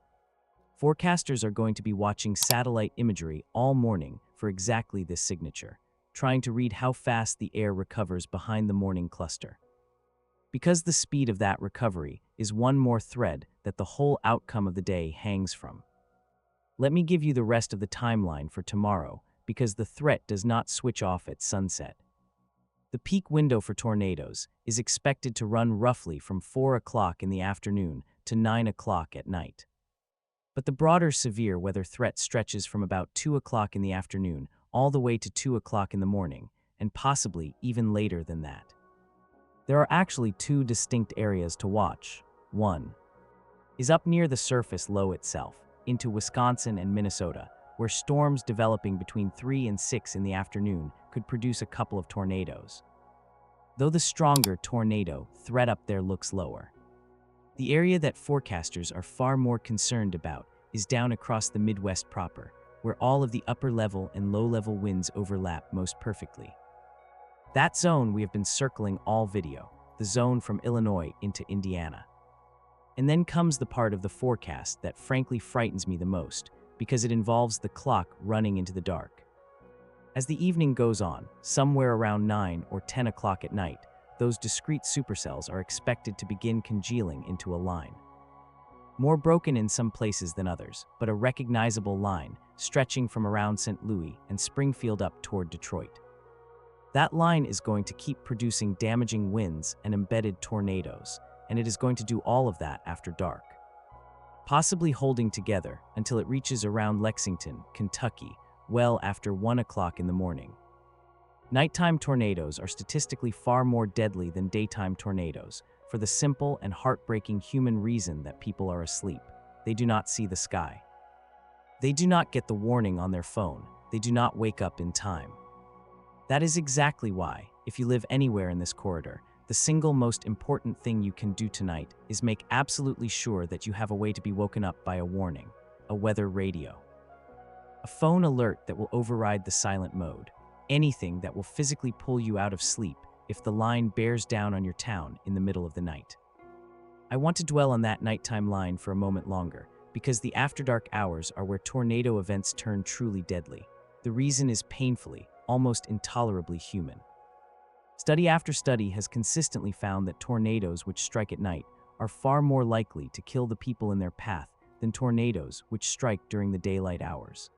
Forecasters are going to be watching satellite imagery all morning for exactly this signature, trying to read how fast the air recovers behind the morning cluster. Because the speed of that recovery is one more thread that the whole outcome of the day hangs from. Let me give you the rest of the timeline for tomorrow, because the threat does not switch off at sunset. The peak window for tornadoes is expected to run roughly from 4 o'clock in the afternoon to 9 o'clock at night. But the broader severe weather threat stretches from about 2 o'clock in the afternoon all the way to 2 o'clock in the morning, and possibly even later than that. There are actually two distinct areas to watch. One is up near the surface low itself, into Wisconsin and Minnesota, where storms developing between 3 and 6 in the afternoon could produce a couple of tornadoes. Though the stronger tornado threat up there looks lower. The area that forecasters are far more concerned about is down across the Midwest proper, where all of the upper-level and low-level winds overlap most perfectly. That zone we have been circling all video, the zone from Illinois into Indiana. And then comes the part of the forecast that frankly frightens me the most, because it involves the clock running into the dark. As the evening goes on, somewhere around 9 or 10 o'clock at night, those discrete supercells are expected to begin congealing into a line. More broken in some places than others, but a recognizable line stretching from around St. Louis and Springfield up toward Detroit. That line is going to keep producing damaging winds and embedded tornadoes, and it is going to do all of that after dark, possibly holding together until it reaches around Lexington, Kentucky, well after 1 o'clock in the morning. Nighttime tornadoes are statistically far more deadly than daytime tornadoes, for the simple and heartbreaking human reason that people are asleep. They do not see the sky. They do not get the warning on their phone. They do not wake up in time. That is exactly why, if you live anywhere in this corridor, the single most important thing you can do tonight is make absolutely sure that you have a way to be woken up by a warning, a weather radio. A phone alert that will override the silent mode. Anything that will physically pull you out of sleep if the line bears down on your town in the middle of the night. I want to dwell on that nighttime line for a moment longer, because the after-dark hours are where tornado events turn truly deadly. The reason is painfully, almost intolerably human. Study after study has consistently found that tornadoes which strike at night are far more likely to kill the people in their path than tornadoes which strike during the daylight hours.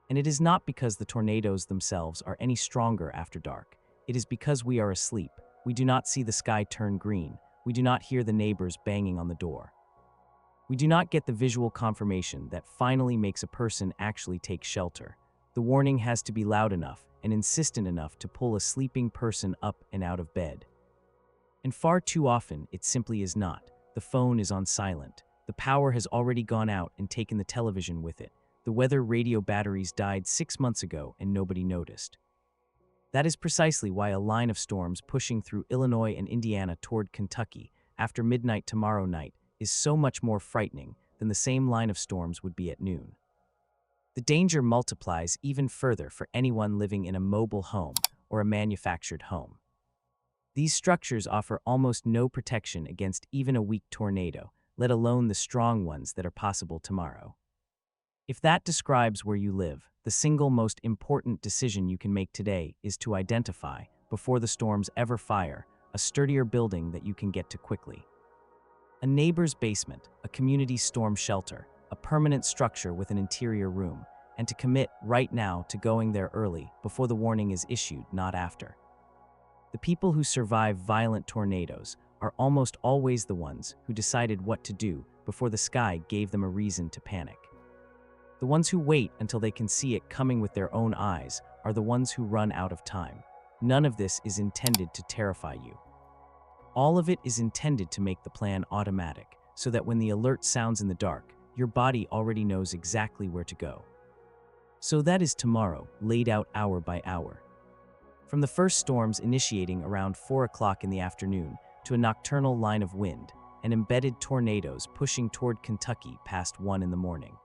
And it is not because the tornadoes themselves are any stronger after dark. It is because we are asleep. We do not see the sky turn green. We do not hear the neighbors banging on the door. We do not get the visual confirmation that finally makes a person actually take shelter. The warning has to be loud enough and insistent enough to pull a sleeping person up and out of bed. And far too often, it simply is not. The phone is on silent. The power has already gone out and taken the television with it. The weather radio batteries died 6 months ago and nobody noticed. That is precisely why a line of storms pushing through Illinois and Indiana toward Kentucky after midnight tomorrow night is so much more frightening than the same line of storms would be at noon. The danger multiplies even further for anyone living in a mobile home or a manufactured home. These structures offer almost no protection against even a weak tornado, let alone the strong ones that are possible tomorrow. If that describes where you live, the single most important decision you can make today is to identify, before the storms ever fire, a sturdier building that you can get to quickly. A neighbor's basement, a community storm shelter, a permanent structure with an interior room, and to commit right now to going there early, before the warning is issued, not after. The people who survive violent tornadoes are almost always the ones who decided what to do before the sky gave them a reason to panic. The ones who wait until they can see it coming with their own eyes are the ones who run out of time. None of this is intended to terrify you. All of it is intended to make the plan automatic, so that when the alert sounds in the dark, your body already knows exactly where to go. So that is tomorrow, laid out hour by hour. From the first storms initiating around 4 o'clock in the afternoon to a nocturnal line of wind and embedded tornadoes pushing toward Kentucky past 1 in the morning.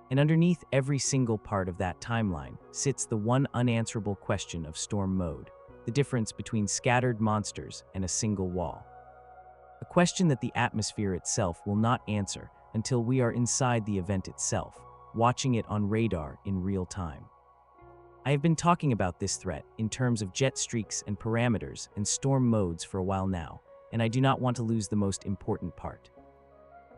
And underneath every single part of that timeline sits the one unanswerable question of storm mode, the difference between scattered monsters and a single wall. A question that the atmosphere itself will not answer until we are inside the event itself, watching it on radar in real time. I have been talking about this threat in terms of jet streaks and parameters and storm modes for a while now, and I do not want to lose the most important part,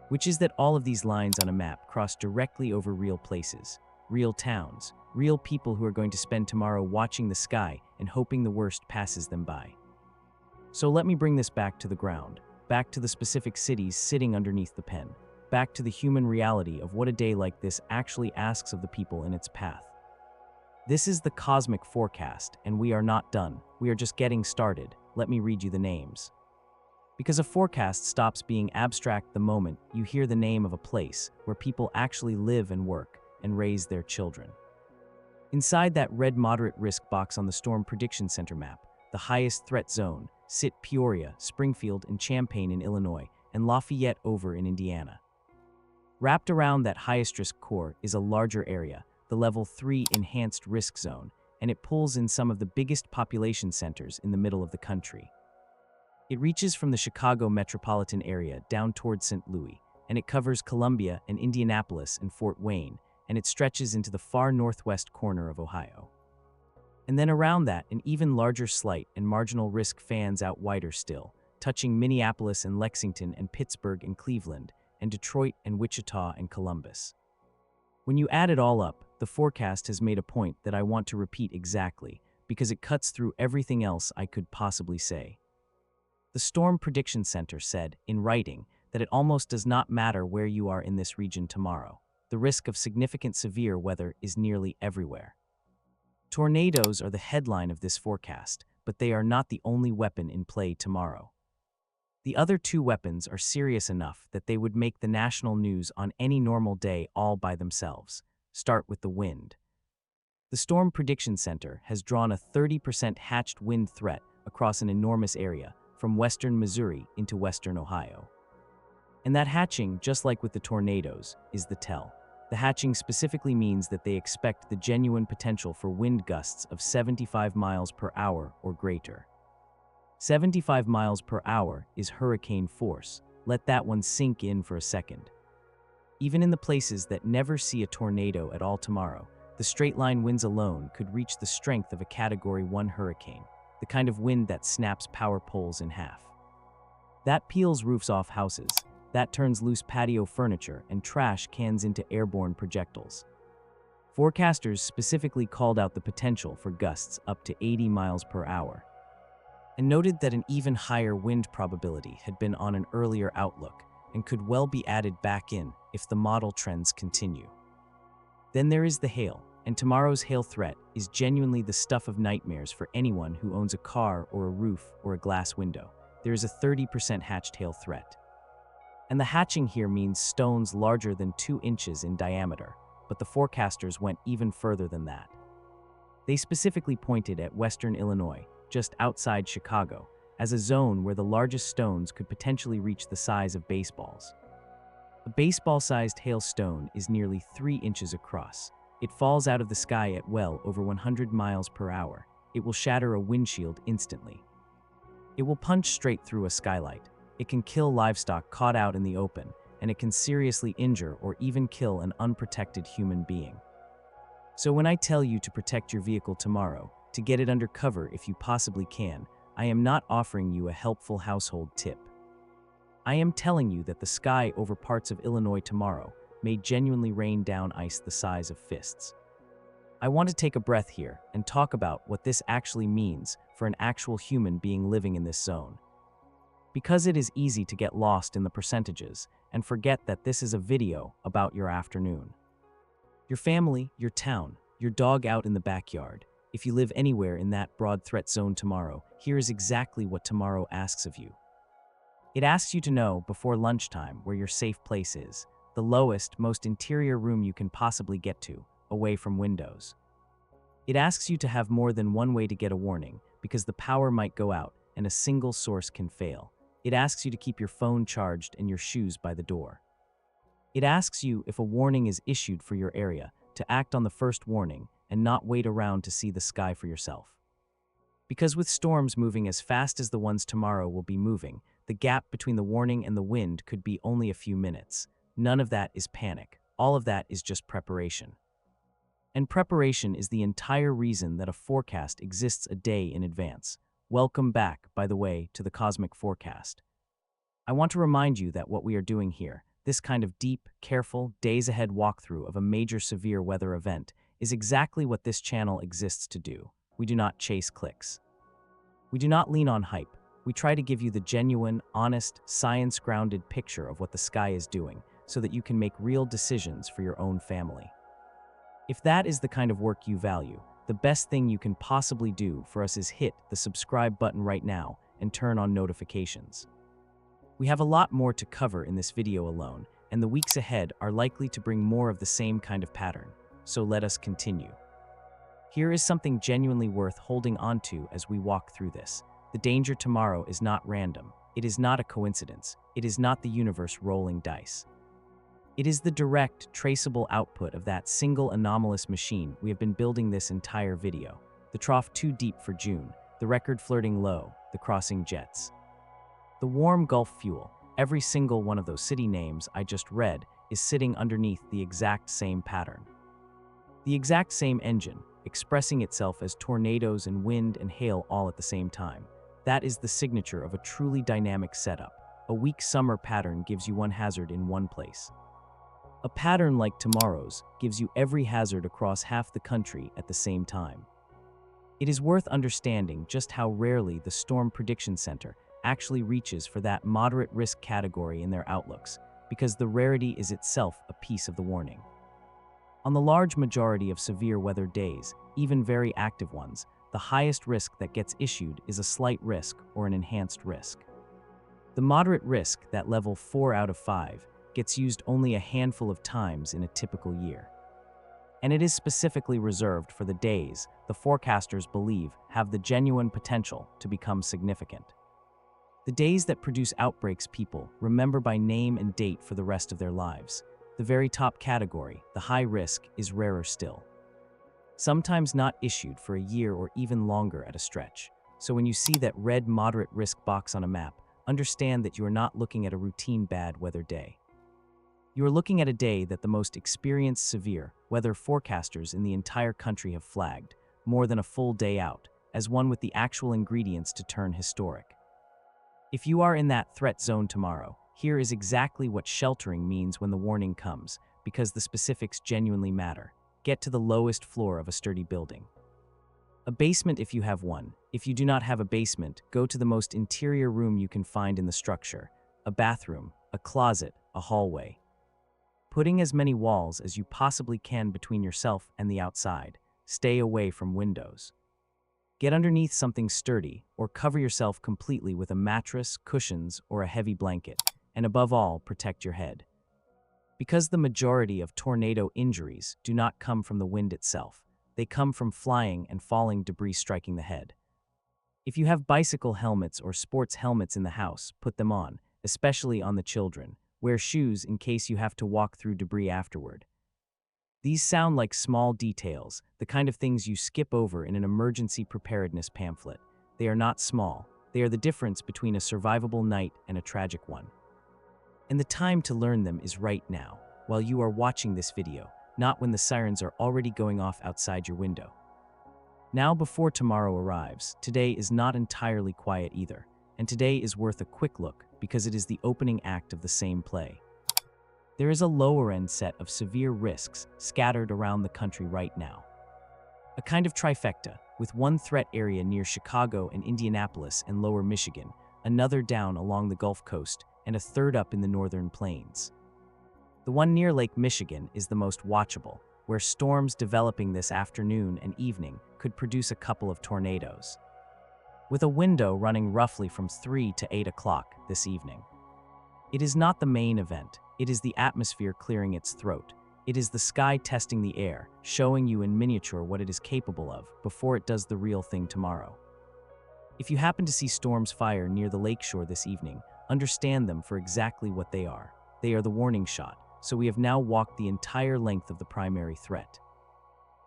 which is that all of these lines on a map cross directly over real places, real towns, real people who are going to spend tomorrow watching the sky and hoping the worst passes them by. So let me bring this back to the ground, back to the specific cities sitting underneath the pen, back to the human reality of what a day like this actually asks of the people in its path. This is the cosmic forecast, and we are not done. We are just getting started. Let me read you the names. Because a forecast stops being abstract the moment you hear the name of a place where people actually live and work and raise their children. Inside that red moderate risk box on the Storm Prediction Center map, the highest threat zone, sit Peoria, Springfield, and Champaign in Illinois, and Lafayette over in Indiana. Wrapped around that highest risk core is a larger area, the Level 3 Enhanced Risk Zone, and it pulls in some of the biggest population centers in the middle of the country. It reaches from the Chicago metropolitan area down toward St. Louis, and it covers Columbia and Indianapolis and Fort Wayne, and it stretches into the far northwest corner of Ohio. And then around that, an even larger slight and marginal risk fans out wider still, touching Minneapolis and Lexington and Pittsburgh and Cleveland, and Detroit and Wichita and Columbus. When you add it all up, the forecast has made a point that I want to repeat exactly, because it cuts through everything else I could possibly say. The Storm Prediction Center said, in writing, that it almost does not matter where you are in this region tomorrow. The risk of significant severe weather is nearly everywhere. Tornadoes are the headline of this forecast, but they are not the only weapon in play tomorrow. The other two weapons are serious enough that they would make the national news on any normal day all by themselves. Start with the wind. The Storm Prediction Center has drawn a 30% hatched wind threat across an enormous area, from western Missouri into western Ohio. And that hatching, just like with the tornadoes, is the tell. The hatching specifically means that they expect the genuine potential for wind gusts of 75 miles per hour or greater. 75 miles per hour is hurricane force. Let that one sink in for a second. Even in the places that never see a tornado at all tomorrow, the straight-line winds alone could reach the strength of a Category 1 hurricane, the kind of wind that snaps power poles in half. That peels roofs off houses. That turns loose patio furniture and trash cans into airborne projectiles. Forecasters specifically called out the potential for gusts up to 80 miles per hour, and noted that an even higher wind probability had been on an earlier outlook and could well be added back in if the model trends continue. Then there is the hail, and tomorrow's hail threat is genuinely the stuff of nightmares for anyone who owns a car or a roof or a glass window. There is a 30% hatched hail threat. And the hatching here means stones larger than 2 inches in diameter, but the forecasters went even further than that. They specifically pointed at western Illinois, just outside Chicago, as a zone where the largest stones could potentially reach the size of baseballs. A baseball-sized hailstone is nearly 3 inches across. It falls out of the sky at well over 100 miles per hour. It will shatter a windshield instantly. It will punch straight through a skylight. It can kill livestock caught out in the open, and it can seriously injure or even kill an unprotected human being. So when I tell you to protect your vehicle tomorrow, to get it under cover if you possibly can, I am not offering you a helpful household tip. I am telling you that the sky over parts of Illinois tomorrow may genuinely rain down ice the size of fists. I want to take a breath here and talk about what this actually means for an actual human being living in this zone. Because it is easy to get lost in the percentages and forget that this is a video about your afternoon. Your family, your town, your dog out in the backyard. If you live anywhere in that broad threat zone tomorrow, here is exactly what tomorrow asks of you. It asks you to know before lunchtime where your safe place is, the lowest, most interior room you can possibly get to, away from windows. It asks you to have more than one way to get a warning, because the power might go out and a single source can fail. It asks you to keep your phone charged and your shoes by the door. It asks you, if a warning is issued for your area, to act on the first warning and not wait around to see the sky for yourself. Because with storms moving as fast as the ones tomorrow will be moving, the gap between the warning and the wind could be only a few minutes. None of that is panic. All of that is just preparation. And preparation is the entire reason that a forecast exists a day in advance. Welcome back, by the way, to the Cosmic Forecast. I want to remind you that what we are doing here, this kind of deep, careful, days-ahead walkthrough of a major severe weather event, is exactly what this channel exists to do. We do not chase clicks. We do not lean on hype. We try to give you the genuine, honest, science-grounded picture of what the sky is doing so that you can make real decisions for your own family. If that is the kind of work you value, the best thing you can possibly do for us is hit the subscribe button right now and turn on notifications. We have a lot more to cover in this video alone, and the weeks ahead are likely to bring more of the same kind of pattern. So let us continue. Here is something genuinely worth holding onto as we walk through this. The danger tomorrow is not random. It is not a coincidence. It is not the universe rolling dice. It is the direct, traceable output of that single anomalous machine we have been building this entire video. The trough too deep for June, the record flirting low, the crossing jets. The warm Gulf fuel, every single one of those city names I just read, is sitting underneath the exact same pattern. The exact same engine, expressing itself as tornadoes and wind and hail all at the same time. That is the signature of a truly dynamic setup. A weak summer pattern gives you one hazard in one place. A pattern like tomorrow's gives you every hazard across half the country at the same time. It is worth understanding just how rarely the Storm Prediction Center actually reaches for that moderate risk category in their outlooks, because the rarity is itself a piece of the warning. On the large majority of severe weather days, even very active ones, the highest risk that gets issued is a slight risk or an enhanced risk. The moderate risk, that level 4 out of 5, gets used only a handful of times in a typical year. And it is specifically reserved for the days the forecasters believe have the genuine potential to become significant. The days that produce outbreaks people remember by name and date for the rest of their lives. The very top category, the high risk, is rarer still. Sometimes not issued for a year or even longer at a stretch. So when you see that red moderate risk box on a map, understand that you are not looking at a routine bad weather day. You are looking at a day that the most experienced severe weather forecasters in the entire country have flagged, more than a full day out, as one with the actual ingredients to turn historic. If you are in that threat zone tomorrow, here is exactly what sheltering means when the warning comes, because the specifics genuinely matter. Get to the lowest floor of a sturdy building. A basement if you have one. If you do not have a basement, go to the most interior room you can find in the structure. A bathroom, a closet, a hallway. Putting as many walls as you possibly can between yourself and the outside. Stay away from windows. Get underneath something sturdy, or cover yourself completely with a mattress, cushions, or a heavy blanket, and above all, protect your head. Because the majority of tornado injuries do not come from the wind itself, they come from flying and falling debris striking the head. If you have bicycle helmets or sports helmets in the house, put them on, especially on the children. Wear shoes in case you have to walk through debris afterward. These sound like small details, the kind of things you skip over in an emergency preparedness pamphlet. They are not small. They are the difference between a survivable night and a tragic one. And the time to learn them is right now, while you are watching this video, not when the sirens are already going off outside your window. Now before tomorrow arrives, today is not entirely quiet either, and today is worth a quick look because it is the opening act of the same play. There is a lower-end set of severe risks scattered around the country right now. A kind of trifecta, with one threat area near Chicago and Indianapolis and lower Michigan, another down along the Gulf Coast, and a third up in the northern plains. The one near Lake Michigan is the most watchable, where storms developing this afternoon and evening could produce a couple of tornadoes, with a window running roughly from 3 to 8 o'clock this evening. It is not the main event. It is the atmosphere clearing its throat. It is the sky testing the air, showing you in miniature what it is capable of before it does the real thing tomorrow. If you happen to see storms fire near the lakeshore this evening, understand them for exactly what they are. They are the warning shot, so we have now walked the entire length of the primary threat.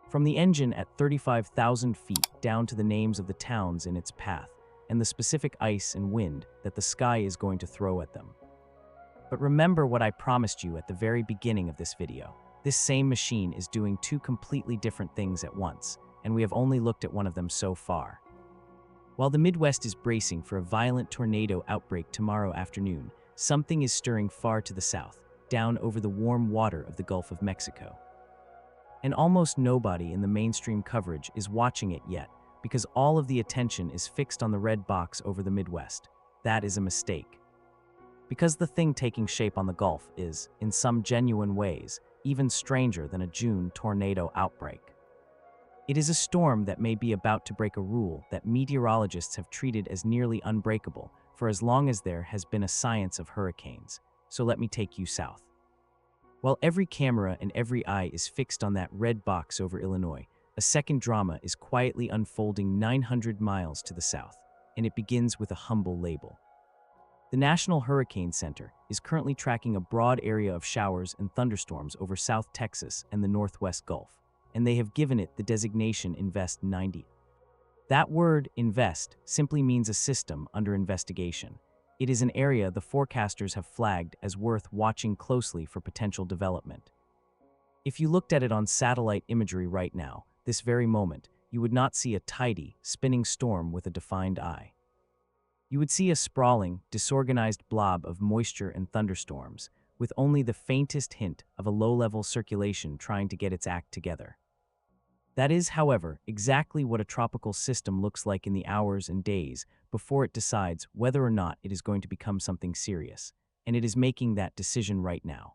From the engine at 35,000 feet down to the names of the towns in its path, and the specific ice and wind that the sky is going to throw at them. But remember what I promised you at the very beginning of this video. This same machine is doing two completely different things at once, and we have only looked at one of them so far. While the Midwest is bracing for a violent tornado outbreak tomorrow afternoon, something is stirring far to the south, down over the warm water of the Gulf of Mexico. And almost nobody in the mainstream coverage is watching it yet because all of the attention is fixed on the red box over the Midwest. That is a mistake. Because the thing taking shape on the Gulf is, in some genuine ways, even stranger than a June tornado outbreak. It is a storm that may be about to break a rule that meteorologists have treated as nearly unbreakable for as long as there has been a science of hurricanes. So let me take you south. While every camera and every eye is fixed on that red box over Illinois, a second drama is quietly unfolding 900 miles to the south, and it begins with a humble label. The National Hurricane Center is currently tracking a broad area of showers and thunderstorms over South Texas and the Northwest Gulf, and they have given it the designation Invest 90. That word, invest, simply means a system under investigation. It is an area the forecasters have flagged as worth watching closely for potential development. If you looked at it on satellite imagery right now, this very moment, you would not see a tidy, spinning storm with a defined eye. You would see a sprawling, disorganized blob of moisture and thunderstorms, with only the faintest hint of a low-level circulation trying to get its act together. That is, however, exactly what a tropical system looks like in the hours and days before it decides whether or not it is going to become something serious, and it is making that decision right now.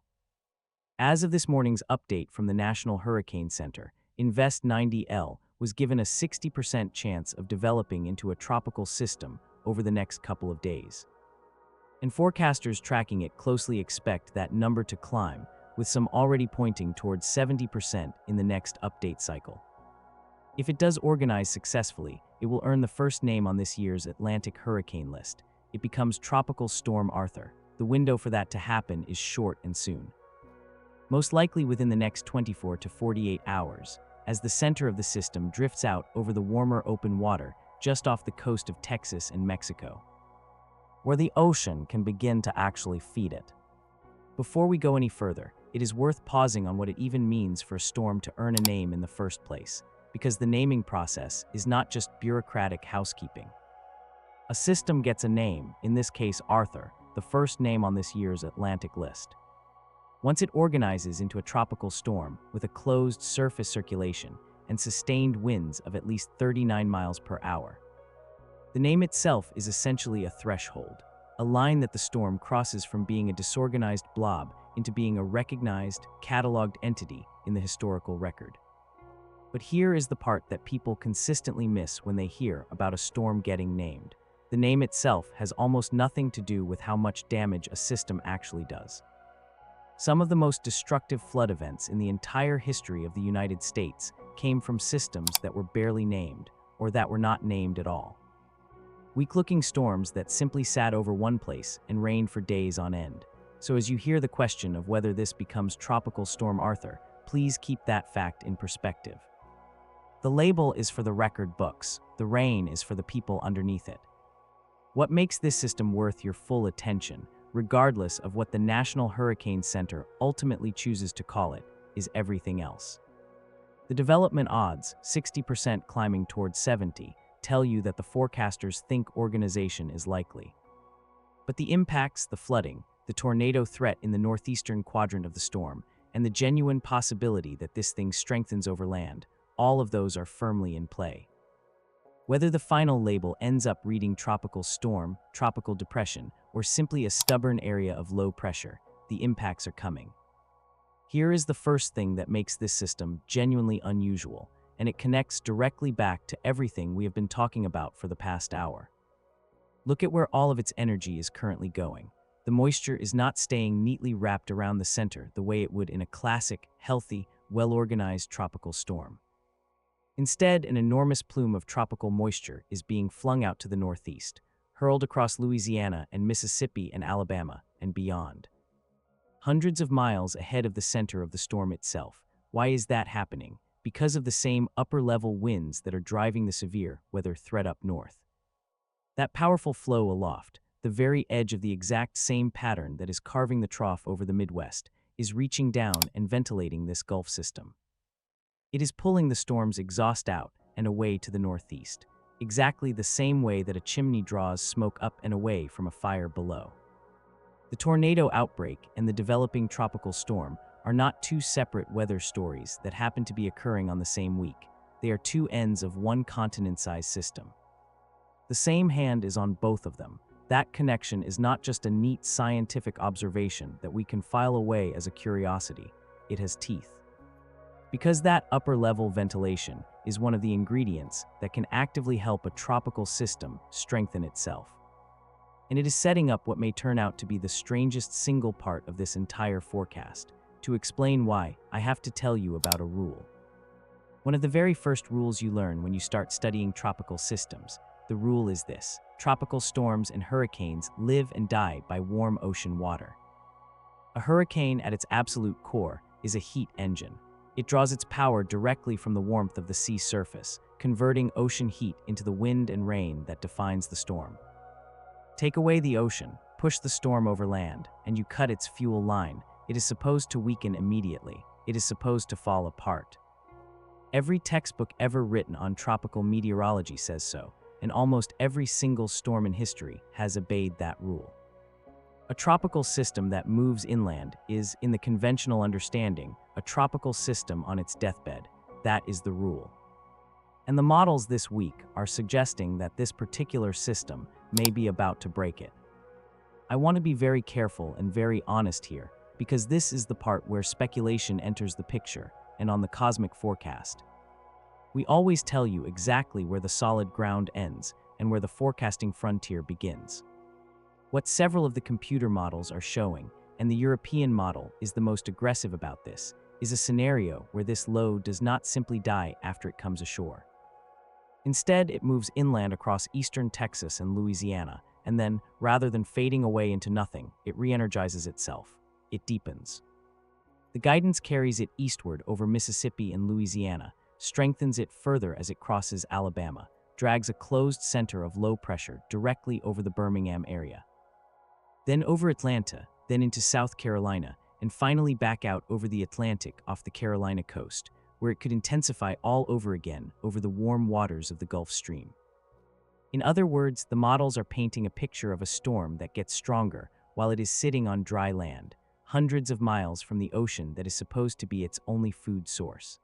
As of this morning's update from the National Hurricane Center, Invest 90L was given a 60% chance of developing into a tropical system over the next couple of days. And forecasters tracking it closely expect that number to climb, with some already pointing towards 70% in the next update cycle. If it does organize successfully, it will earn the first name on this year's Atlantic hurricane list. It becomes Tropical Storm Arthur. The window for that to happen is short and soon. Most likely within the next 24 to 48 hours, as the center of the system drifts out over the warmer open water just off the coast of Texas and Mexico, where the ocean can begin to actually feed it. Before we go any further, it is worth pausing on what it even means for a storm to earn a name in the first place, because the naming process is not just bureaucratic housekeeping. A system gets a name, in this case Arthur, the first name on this year's Atlantic list. Once it organizes into a tropical storm with a closed surface circulation and sustained winds of at least 39 miles per hour. The name itself is essentially a threshold, a line that the storm crosses from being a disorganized blob into being a recognized, cataloged entity in the historical record. But here is the part that people consistently miss when they hear about a storm getting named. The name itself has almost nothing to do with how much damage a system actually does. Some of the most destructive flood events in the entire history of the United States came from systems that were barely named, or that were not named at all. Weak-looking storms that simply sat over one place and rained for days on end. So as you hear the question of whether this becomes Tropical Storm Arthur, please keep that fact in perspective. The label is for the record books, the rain is for the people underneath it. What makes this system worth your full attention, regardless of what the National Hurricane Center ultimately chooses to call it, is everything else. The development odds, 60% climbing towards 70, tell you that the forecasters think organization is likely. But the impacts, the flooding, the tornado threat in the northeastern quadrant of the storm, and the genuine possibility that this thing strengthens over land, all of those are firmly in play. Whether the final label ends up reading tropical storm, tropical depression, or simply a stubborn area of low pressure, the impacts are coming. Here is the first thing that makes this system genuinely unusual, and it connects directly back to everything we have been talking about for the past hour. Look at where all of its energy is currently going. The moisture is not staying neatly wrapped around the center the way it would in a classic, healthy, well-organized tropical storm. Instead, an enormous plume of tropical moisture is being flung out to the northeast, hurled across Louisiana and Mississippi and Alabama and beyond. Hundreds of miles ahead of the center of the storm itself. Why is that happening? Because of the same upper-level winds that are driving the severe weather threat up north. That powerful flow aloft, the very edge of the exact same pattern that is carving the trough over the Midwest, is reaching down and ventilating this Gulf system. It is pulling the storm's exhaust out and away to the northeast, exactly the same way that a chimney draws smoke up and away from a fire below. The tornado outbreak and the developing tropical storm are are not two separate weather stories that happen to be occurring on the same week. They are two ends of one continent-sized system. The same hand is on both of them. That connection is not just a neat scientific observation that we can file away as a curiosity. It has teeth. Because that upper-level ventilation is one of the ingredients that can actively help a tropical system strengthen itself. And it is setting up what may turn out to be the strangest single part of this entire forecast. To explain why, I have to tell you about a rule. One of the very first rules you learn when you start studying tropical systems. The rule is this: tropical storms and hurricanes live and die by warm ocean water. A hurricane at its absolute core is a heat engine. It draws its power directly from the warmth of the sea surface, converting ocean heat into the wind and rain that defines the storm. Take away the ocean, push the storm over land, and you cut its fuel line. It is supposed to weaken immediately. It is supposed to fall apart. Every textbook ever written on tropical meteorology says so, and almost every single storm in history has obeyed that rule. A tropical system that moves inland is, in the conventional understanding, a tropical system on its deathbed. That is the rule. And the models this week are suggesting that this particular system may be about to break it. I want to be very careful and very honest here, because this is the part where speculation enters the picture, and on the cosmic forecast. We always tell you exactly where the solid ground ends and where the forecasting frontier begins. What several of the computer models are showing, and the European model is the most aggressive about this, is a scenario where this low does not simply die after it comes ashore. Instead, it moves inland across eastern Texas and Louisiana, and then, rather than fading away into nothing, it re-energizes itself. It deepens. The guidance carries it eastward over Mississippi and Louisiana, strengthens it further as it crosses Alabama, drags a closed center of low pressure directly over the Birmingham area. Then over Atlanta, then into South Carolina, and finally back out over the Atlantic off the Carolina coast, where it could intensify all over again over the warm waters of the Gulf Stream. In other words, the models are painting a picture of a storm that gets stronger while it is sitting on dry land, hundreds of miles from the ocean that is supposed to be its only food source.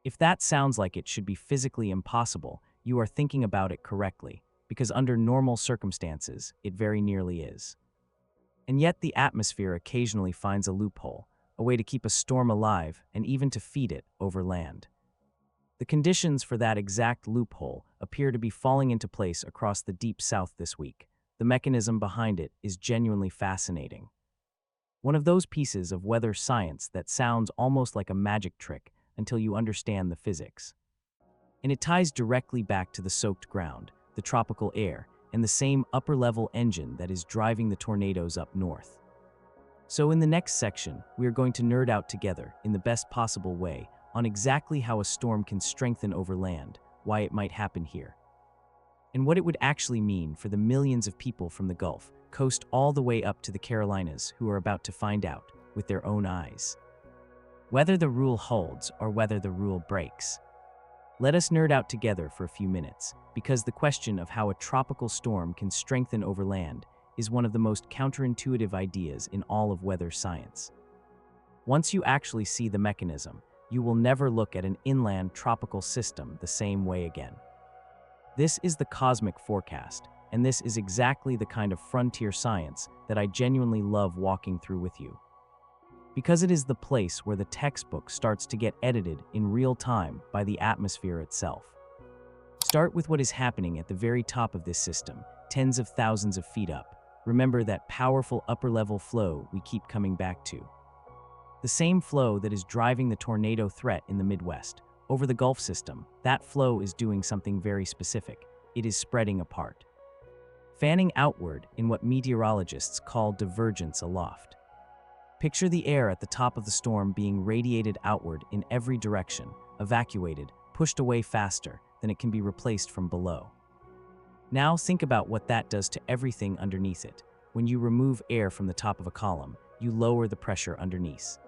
If that sounds like it should be physically impossible, you are thinking about it correctly, because under normal circumstances, it very nearly is. And yet the atmosphere occasionally finds a loophole, a way to keep a storm alive and even to feed it over land. The conditions for that exact loophole appear to be falling into place across the deep south this week. The mechanism behind it is genuinely fascinating. One of those pieces of weather science that sounds almost like a magic trick until you understand the physics. And it ties directly back to the soaked ground, the tropical air, and the same upper-level engine that is driving the tornadoes up north. So in the next section, we are going to nerd out together in the best possible way on exactly how a storm can strengthen over land, why it might happen here, and what it would actually mean for the millions of people from the Gulf Coast all the way up to the Carolinas who are about to find out with their own eyes. Whether the rule holds or whether the rule breaks. Let us nerd out together for a few minutes, because the question of how a tropical storm can strengthen over land is one of the most counterintuitive ideas in all of weather science. Once you actually see the mechanism, you will never look at an inland tropical system the same way again. This is the cosmic forecast, and this is exactly the kind of frontier science that I genuinely love walking through with you. Because it is the place where the textbook starts to get edited in real time by the atmosphere itself. Start with what is happening at the very top of this system, tens of thousands of feet up. Remember that powerful upper-level flow we keep coming back to. The same flow that is driving the tornado threat in the Midwest. Over the Gulf system, that flow is doing something very specific. It is spreading apart. Fanning outward in what meteorologists call divergence aloft. Picture the air at the top of the storm being radiated outward in every direction, evacuated, pushed away faster than it can be replaced from below. Now think about what that does to everything underneath it. When you remove air from the top of a column, you lower the pressure underneath.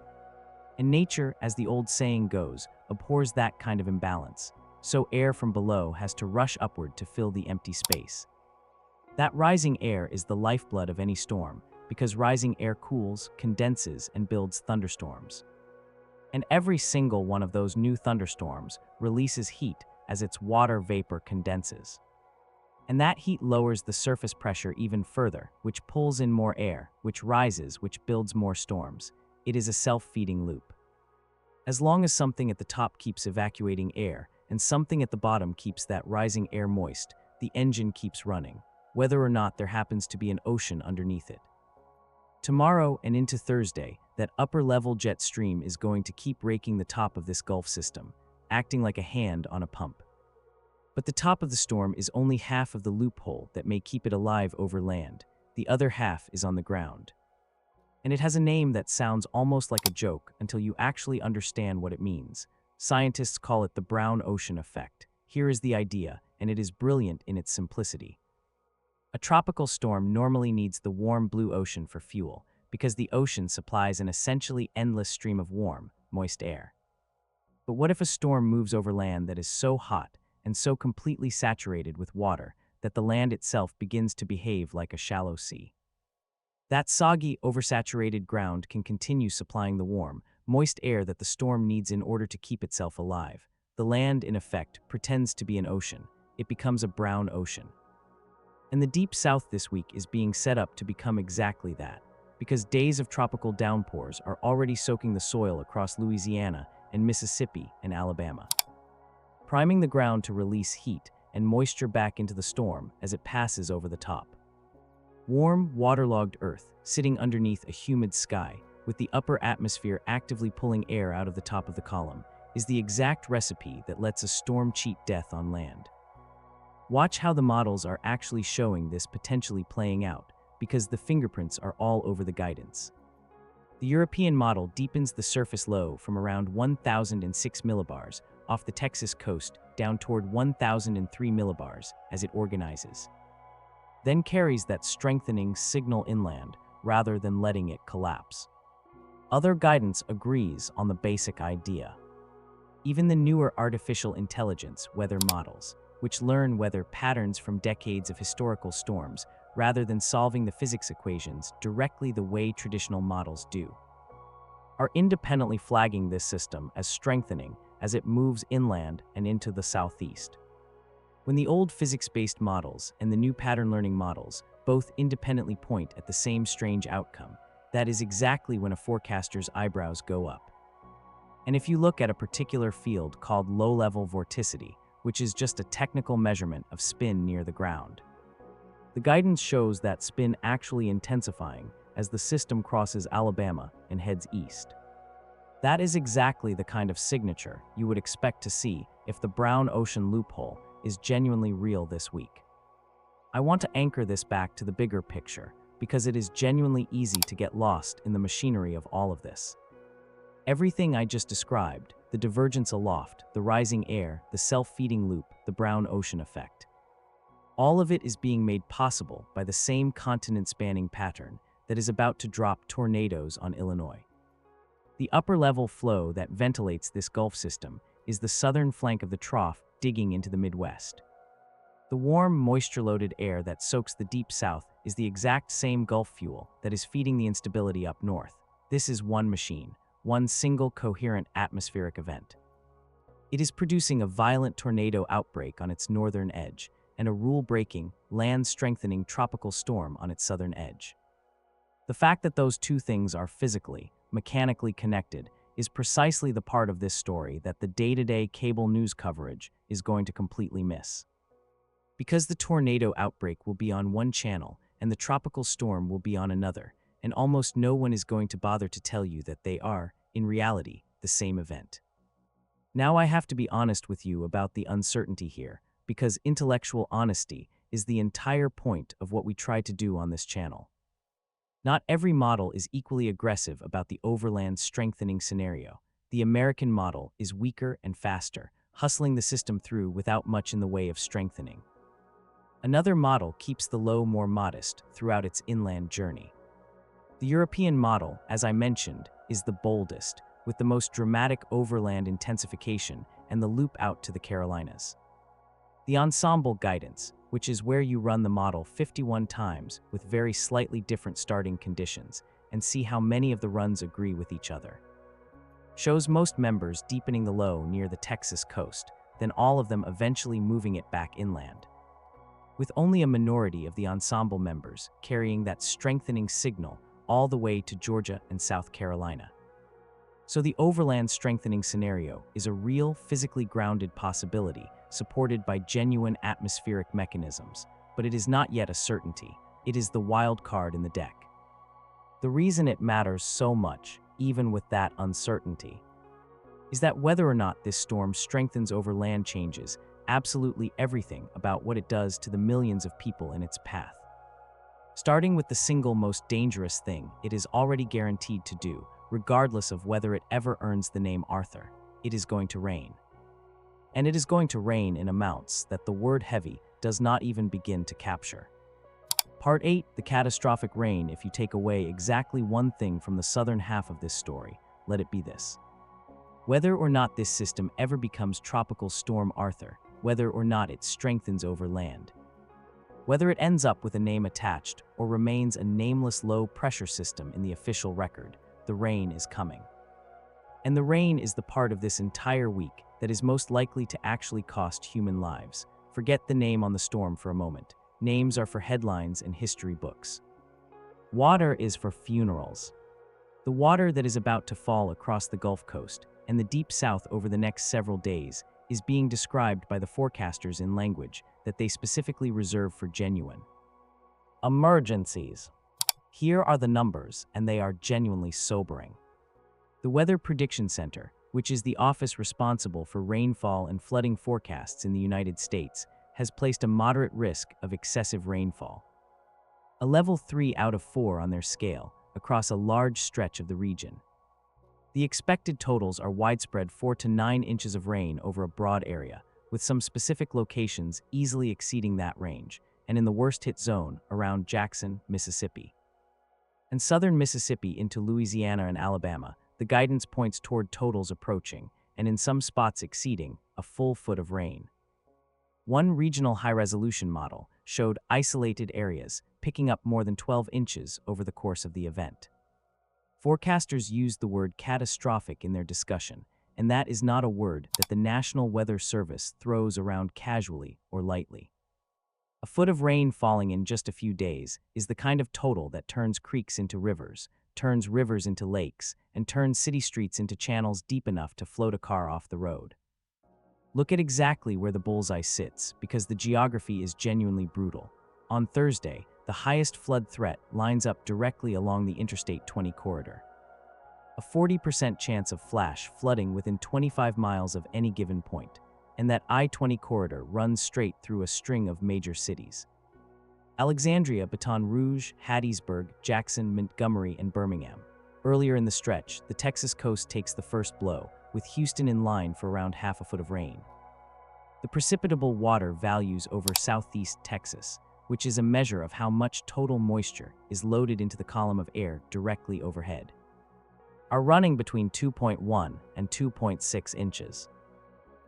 And nature, as the old saying goes, abhors that kind of imbalance. So air from below has to rush upward to fill the empty space. That rising air is the lifeblood of any storm, because rising air cools, condenses, and builds thunderstorms. And every single one of those new thunderstorms releases heat as its water vapor condenses. And that heat lowers the surface pressure even further, which pulls in more air, which rises, which builds more storms. It is a self-feeding loop. As long as something at the top keeps evacuating air and something at the bottom keeps that rising air moist, the engine keeps running, whether or not there happens to be an ocean underneath it. Tomorrow and into Thursday, that upper-level jet stream is going to keep raking the top of this Gulf system, acting like a hand on a pump. But the top of the storm is only half of the loophole that may keep it alive over land. The other half is on the ground. And it has a name that sounds almost like a joke until you actually understand what it means. Scientists call it the brown ocean effect. Here is the idea, and it is brilliant in its simplicity. A tropical storm normally needs the warm blue ocean for fuel, because the ocean supplies an essentially endless stream of warm, moist air. But what if a storm moves over land that is so hot and so completely saturated with water that the land itself begins to behave like a shallow sea? That soggy, oversaturated ground can continue supplying the warm, moist air that the storm needs in order to keep itself alive. The land, in effect, pretends to be an ocean. It becomes a brown ocean. And the deep south this week is being set up to become exactly that, because days of tropical downpours are already soaking the soil across Louisiana and Mississippi and Alabama, priming the ground to release heat and moisture back into the storm as it passes over the top. Warm, waterlogged earth sitting underneath a humid sky, with the upper atmosphere actively pulling air out of the top of the column, is the exact recipe that lets a storm cheat death on land. Watch how the models are actually showing this potentially playing out, because the fingerprints are all over the guidance. The European model deepens the surface low from around 1,006 millibars off the Texas coast down toward 1,003 millibars as it organizes, then carries that strengthening signal inland rather than letting it collapse. Other guidance agrees on the basic idea. Even the newer artificial intelligence weather models, which learn weather patterns from decades of historical storms rather than solving the physics equations directly the way traditional models do, are independently flagging this system as strengthening as it moves inland and into the southeast. When the old physics-based models and the new pattern learning models both independently point at the same strange outcome, that is exactly when a forecaster's eyebrows go up. And if you look at a particular field called low-level vorticity, which is just a technical measurement of spin near the ground, the guidance shows that spin actually intensifying as the system crosses Alabama and heads east. That is exactly the kind of signature you would expect to see if the brown ocean loophole is genuinely real this week. I want to anchor this back to the bigger picture because it is genuinely easy to get lost in the machinery of all of this. Everything I just described, the divergence aloft, the rising air, the self-feeding loop, the brown ocean effect, all of it is being made possible by the same continent-spanning pattern that is about to drop tornadoes on Illinois. The upper-level flow that ventilates this Gulf system is the southern flank of the trough digging into the Midwest. The warm, moisture-loaded air that soaks the deep south is the exact same Gulf fuel that is feeding the instability up north. This is one machine, one single coherent atmospheric event. It is producing a violent tornado outbreak on its northern edge and a rule-breaking, land-strengthening tropical storm on its southern edge. The fact that those two things are physically, mechanically connected is precisely the part of this story that the day-to-day cable news coverage is going to completely miss. Because the tornado outbreak will be on one channel and the tropical storm will be on another, and almost no one is going to bother to tell you that they are, in reality, the same event. Now I have to be honest with you about the uncertainty here, because intellectual honesty is the entire point of what we try to do on this channel. Not every model is equally aggressive about the overland strengthening scenario. The American model is weaker and faster, hustling the system through without much in the way of strengthening. Another model keeps the low more modest throughout its inland journey. The European model, as I mentioned, is the boldest, with the most dramatic overland intensification and the loop out to the Carolinas. The ensemble guidance, which is where you run the model 51 times with very slightly different starting conditions and see how many of the runs agree with each other. Shows most members deepening the low near the Texas coast, then all of them eventually moving it back inland, with only a minority of the ensemble members carrying that strengthening signal all the way to Georgia and South Carolina. So the overland strengthening scenario is a real, physically grounded possibility supported by genuine atmospheric mechanisms, but it is not yet a certainty. It is the wild card in the deck. The reason it matters so much, even with that uncertainty, is that whether or not this storm strengthens over land changes absolutely everything about what it does to the millions of people in its path. Starting with the single most dangerous thing it is already guaranteed to do, regardless of whether it ever earns the name Arthur, it is going to rain. And it is going to rain in amounts that the word heavy does not even begin to capture. Part 8, the catastrophic rain. If you take away exactly one thing from the southern half of this story, let it be this. Whether or not this system ever becomes Tropical Storm Arthur, whether or not it strengthens over land, whether it ends up with a name attached or remains a nameless low-pressure system in the official record, the rain is coming. And the rain is the part of this entire week that is most likely to actually cost human lives. Forget the name on the storm for a moment. Names are for headlines and history books. Water is for funerals. The water that is about to fall across the Gulf Coast and the Deep South over the next several days is being described by the forecasters in language that they specifically reserve for genuine emergencies. Here are the numbers, and they are genuinely sobering. The Weather Prediction Center, which is the office responsible for rainfall and flooding forecasts in the United States, has placed a moderate risk of excessive rainfall, a level 3 out of 4 on their scale, across a large stretch of the region. The expected totals are widespread 4 to 9 inches of rain over a broad area, with some specific locations easily exceeding that range, and in the worst-hit zone around Jackson, Mississippi. And southern Mississippi into Louisiana and Alabama, the guidance points toward totals approaching, and in some spots exceeding, a full foot of rain. One regional high-resolution model showed isolated areas picking up more than 12 inches over the course of the event. Forecasters used the word catastrophic in their discussion, and that is not a word that the National Weather Service throws around casually or lightly. A foot of rain falling in just a few days is the kind of total that turns creeks into rivers, turns rivers into lakes, and turns city streets into channels deep enough to float a car off the road. Look at exactly where the bullseye sits, because the geography is genuinely brutal. On Thursday, the highest flood threat lines up directly along the Interstate 20 corridor. A 40% chance of flash flooding within 25 miles of any given point, and that I-20 corridor runs straight through a string of major cities. Alexandria, Baton Rouge, Hattiesburg, Jackson, Montgomery, and Birmingham. Earlier in the stretch, the Texas coast takes the first blow, with Houston in line for around half a foot of rain. The precipitable water values over southeast Texas, which is a measure of how much total moisture is loaded into the column of air directly overhead, are running between 2.1 and 2.6 inches.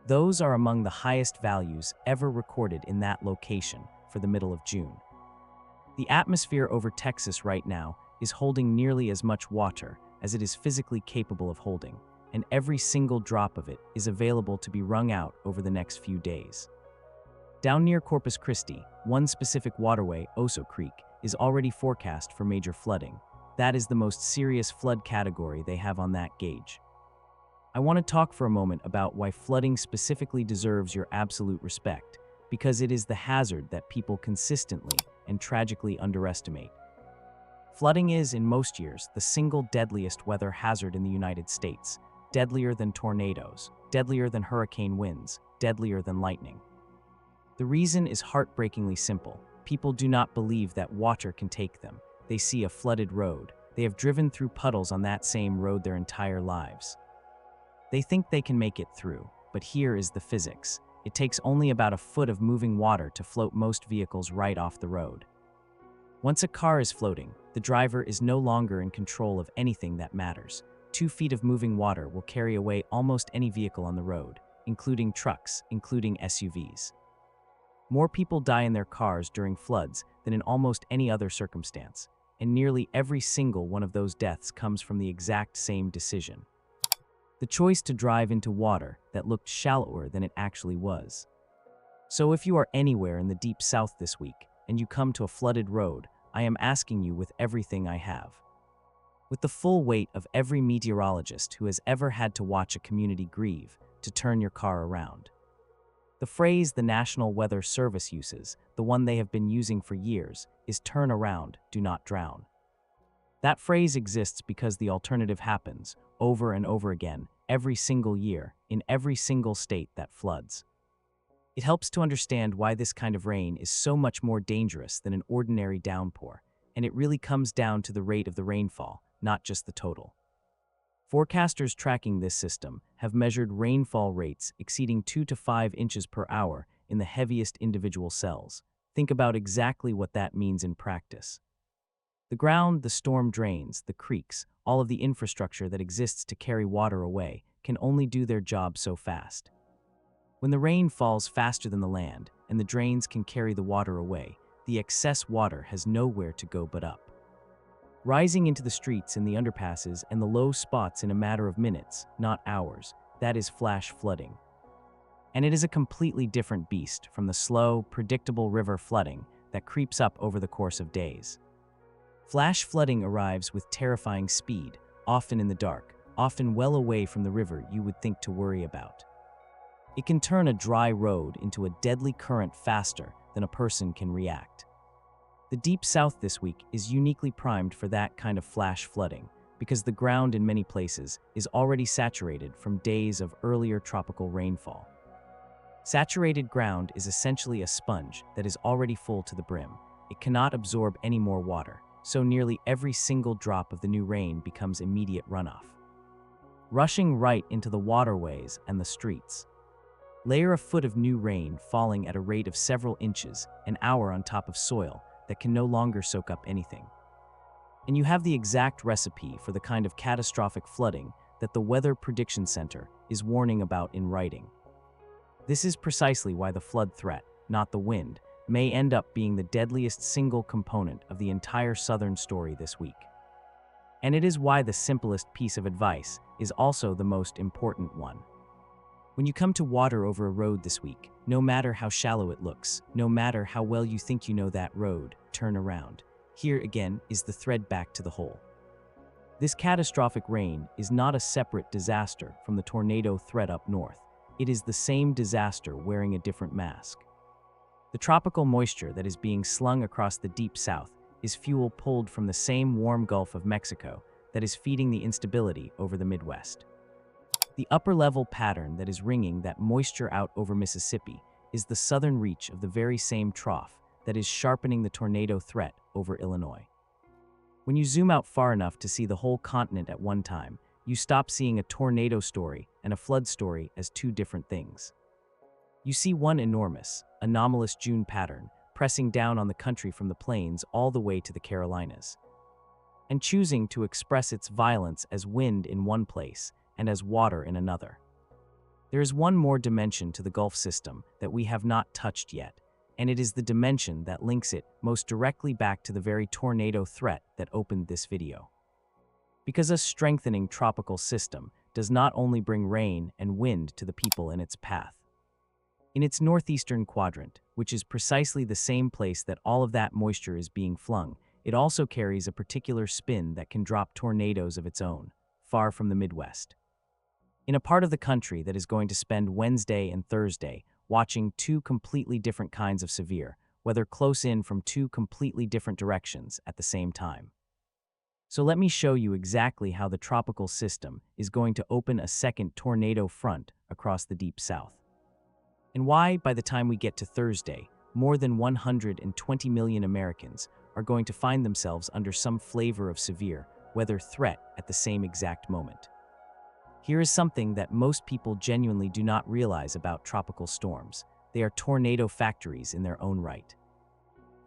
Those are among the highest values ever recorded in that location for the middle of June. The atmosphere over Texas right now is holding nearly as much water as it is physically capable of holding, and every single drop of it is available to be wrung out over the next few days. Down near Corpus Christi, one specific waterway, Oso Creek, is already forecast for major flooding. That is the most serious flood category they have on that gauge. I want to talk for a moment about why flooding specifically deserves your absolute respect, because it is the hazard that people consistently and tragically underestimate. Flooding is, in most years, the single deadliest weather hazard in the United States, deadlier than tornadoes, deadlier than hurricane winds, deadlier than lightning. The reason is heartbreakingly simple. People do not believe that water can take them. They see a flooded road. They have driven through puddles on that same road their entire lives. They think they can make it through, but here is the physics. It takes only about a foot of moving water to float most vehicles right off the road. Once a car is floating, the driver is no longer in control of anything that matters. 2 feet of moving water will carry away almost any vehicle on the road, including trucks, including SUVs. More people die in their cars during floods than in almost any other circumstance, and nearly every single one of those deaths comes from the exact same decision. The choice to drive into water that looked shallower than it actually was. So if you are anywhere in the deep south this week and you come to a flooded road, I am asking you with everything I have. With the full weight of every meteorologist who has ever had to watch a community grieve, to turn your car around. The phrase the National Weather Service uses, the one they have been using for years, is turn around, do not drown. That phrase exists because the alternative happens, over and over again, every single year, in every single state that floods. It helps to understand why this kind of rain is so much more dangerous than an ordinary downpour, and it really comes down to the rate of the rainfall, not just the total. Forecasters tracking this system have measured rainfall rates exceeding 2 to 5 inches per hour in the heaviest individual cells. Think about exactly what that means in practice. The ground the storm drains, the creeks, all of the infrastructure that exists to carry water away, can only do their job so fast. When the rain falls faster than the land and the drains can carry the water away, the excess water has nowhere to go but up, rising into the streets and the underpasses and the low spots in a matter of minutes, not hours. That is flash flooding. And it is a completely different beast from the slow, predictable river flooding that creeps up over the course of days. Flash flooding arrives with terrifying speed, often in the dark, often well away from the river you would think to worry about. It can turn a dry road into a deadly current faster than a person can react. The Deep South this week is uniquely primed for that kind of flash flooding because the ground in many places is already saturated from days of earlier tropical rainfall. Saturated ground is essentially a sponge that is already full to the brim. It cannot absorb any more water, so nearly every single drop of the new rain becomes immediate runoff, rushing right into the waterways and the streets. Layer a foot of new rain falling at a rate of several inches an hour on top of soil that can no longer soak up anything. And you have the exact recipe for the kind of catastrophic flooding that the Weather Prediction Center is warning about in writing. This is precisely why the flood threat, not the wind, may end up being the deadliest single component of the entire southern story this week. And it is why the simplest piece of advice is also the most important one. When you come to water over a road this week, no matter how shallow it looks, no matter how well you think you know that road, turn around. Here again is the thread back to the hole. This catastrophic rain is not a separate disaster from the tornado threat up north. It is the same disaster wearing a different mask. The tropical moisture that is being slung across the Deep South is fuel pulled from the same warm Gulf of Mexico that is feeding the instability over the Midwest. The upper-level pattern that is wringing that moisture out over Mississippi is the southern reach of the very same trough that is sharpening the tornado threat over Illinois. When you zoom out far enough to see the whole continent at one time, you stop seeing a tornado story and a flood story as two different things. You see one enormous, anomalous June pattern pressing down on the country from the plains all the way to the Carolinas, and choosing to express its violence as wind in one place and as water in another. There is one more dimension to the Gulf system that we have not touched yet, and it is the dimension that links it most directly back to the very tornado threat that opened this video. Because a strengthening tropical system does not only bring rain and wind to the people in its path. In its northeastern quadrant, which is precisely the same place that all of that moisture is being flung, it also carries a particular spin that can drop tornadoes of its own, far from the Midwest. In a part of the country that is going to spend Wednesday and Thursday watching two completely different kinds of severe, weather close in from two completely different directions at the same time. So let me show you exactly how the tropical system is going to open a second tornado front across the Deep South. And why, by the time we get to Thursday, more than 120 million Americans are going to find themselves under some flavor of severe weather threat at the same exact moment. Here is something that most people genuinely do not realize about tropical storms. They are tornado factories in their own right.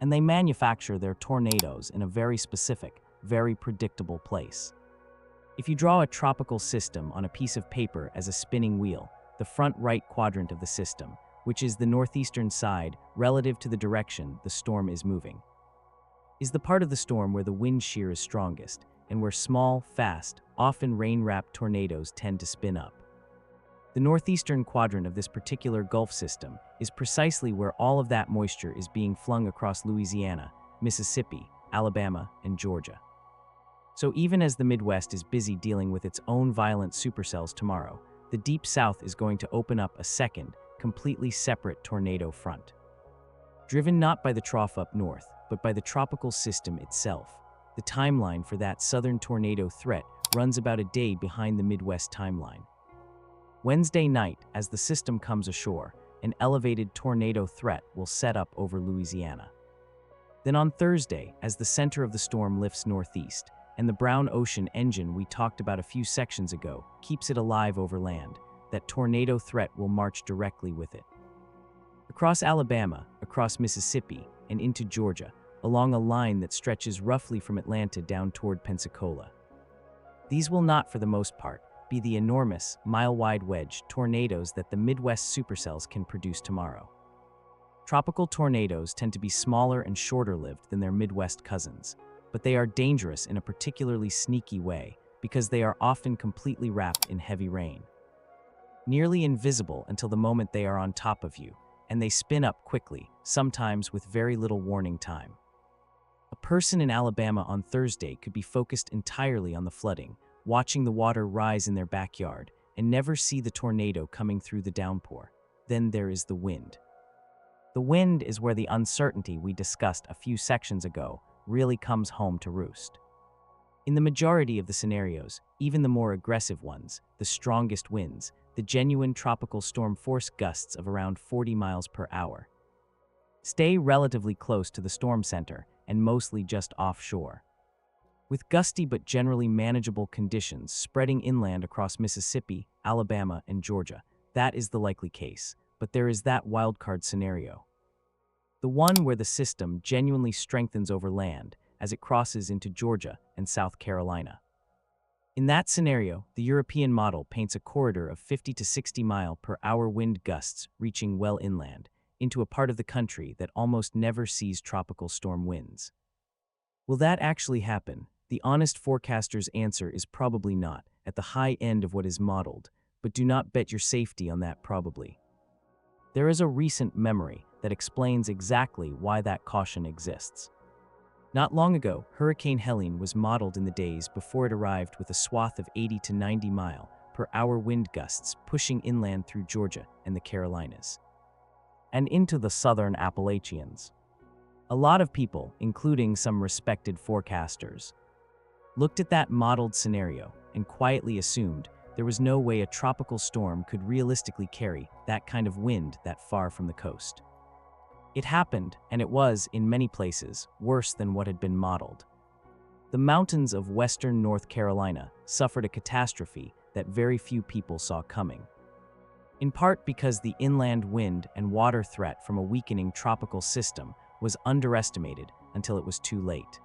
And they manufacture their tornadoes in a very specific, very predictable place. If you draw a tropical system on a piece of paper as a spinning wheel, the front right quadrant of the system, which is the northeastern side relative to the direction the storm is moving, is the part of the storm where the wind shear is strongest and where small, fast, often rain-wrapped tornadoes tend to spin up. The northeastern quadrant of this particular Gulf system is precisely where all of that moisture is being flung across Louisiana, Mississippi, Alabama, and Georgia. So even as the Midwest is busy dealing with its own violent supercells tomorrow, the Deep South is going to open up a second, completely separate tornado front. Driven not by the trough up north, but by the tropical system itself, the timeline for that southern tornado threat runs about a day behind the Midwest timeline. Wednesday night, as the system comes ashore, an elevated tornado threat will set up over Louisiana. Then on Thursday, as the center of the storm lifts northeast, and the brown ocean engine we talked about a few sections ago keeps it alive over land, that tornado threat will march directly with it. Across Alabama, across Mississippi, and into Georgia, along a line that stretches roughly from Atlanta down toward Pensacola. These will not, for the most part, be the enormous, mile-wide wedge tornadoes that the Midwest supercells can produce tomorrow. Tropical tornadoes tend to be smaller and shorter-lived than their Midwest cousins, but they are dangerous in a particularly sneaky way because they are often completely wrapped in heavy rain. Nearly invisible until the moment they are on top of you, and they spin up quickly, sometimes with very little warning time. A person in Alabama on Thursday could be focused entirely on the flooding, watching the water rise in their backyard, and never see the tornado coming through the downpour. Then there is the wind. The wind is where the uncertainty we discussed a few sections ago really comes home to roost. In the majority of the scenarios, even the more aggressive ones, the strongest winds, the genuine tropical storm force gusts of around 40 miles per hour, stay relatively close to the storm center and mostly just offshore. With gusty but generally manageable conditions spreading inland across Mississippi, Alabama, and Georgia, that is the likely case, but there is that wildcard scenario. The one where the system genuinely strengthens over land as it crosses into Georgia and South Carolina. In that scenario, the European model paints a corridor of 50 to 60 mile per hour wind gusts reaching well inland, into a part of the country that almost never sees tropical storm winds. Will that actually happen? The honest forecaster's answer is probably not, at the high end of what is modeled, but do not bet your safety on that probably. There is a recent memory that explains exactly why that caution exists. Not long ago, Hurricane Helene was modeled in the days before it arrived with a swath of 80 to 90 mile per hour wind gusts pushing inland through Georgia and the Carolinas, and into the southern Appalachians. A lot of people, including some respected forecasters, looked at that modeled scenario and quietly assumed there was no way a tropical storm could realistically carry that kind of wind that far from the coast. It happened, and it was, in many places, worse than what had been modeled. The mountains of western North Carolina suffered a catastrophe that very few people saw coming, in part because the inland wind and water threat from a weakening tropical system was underestimated until it was too late.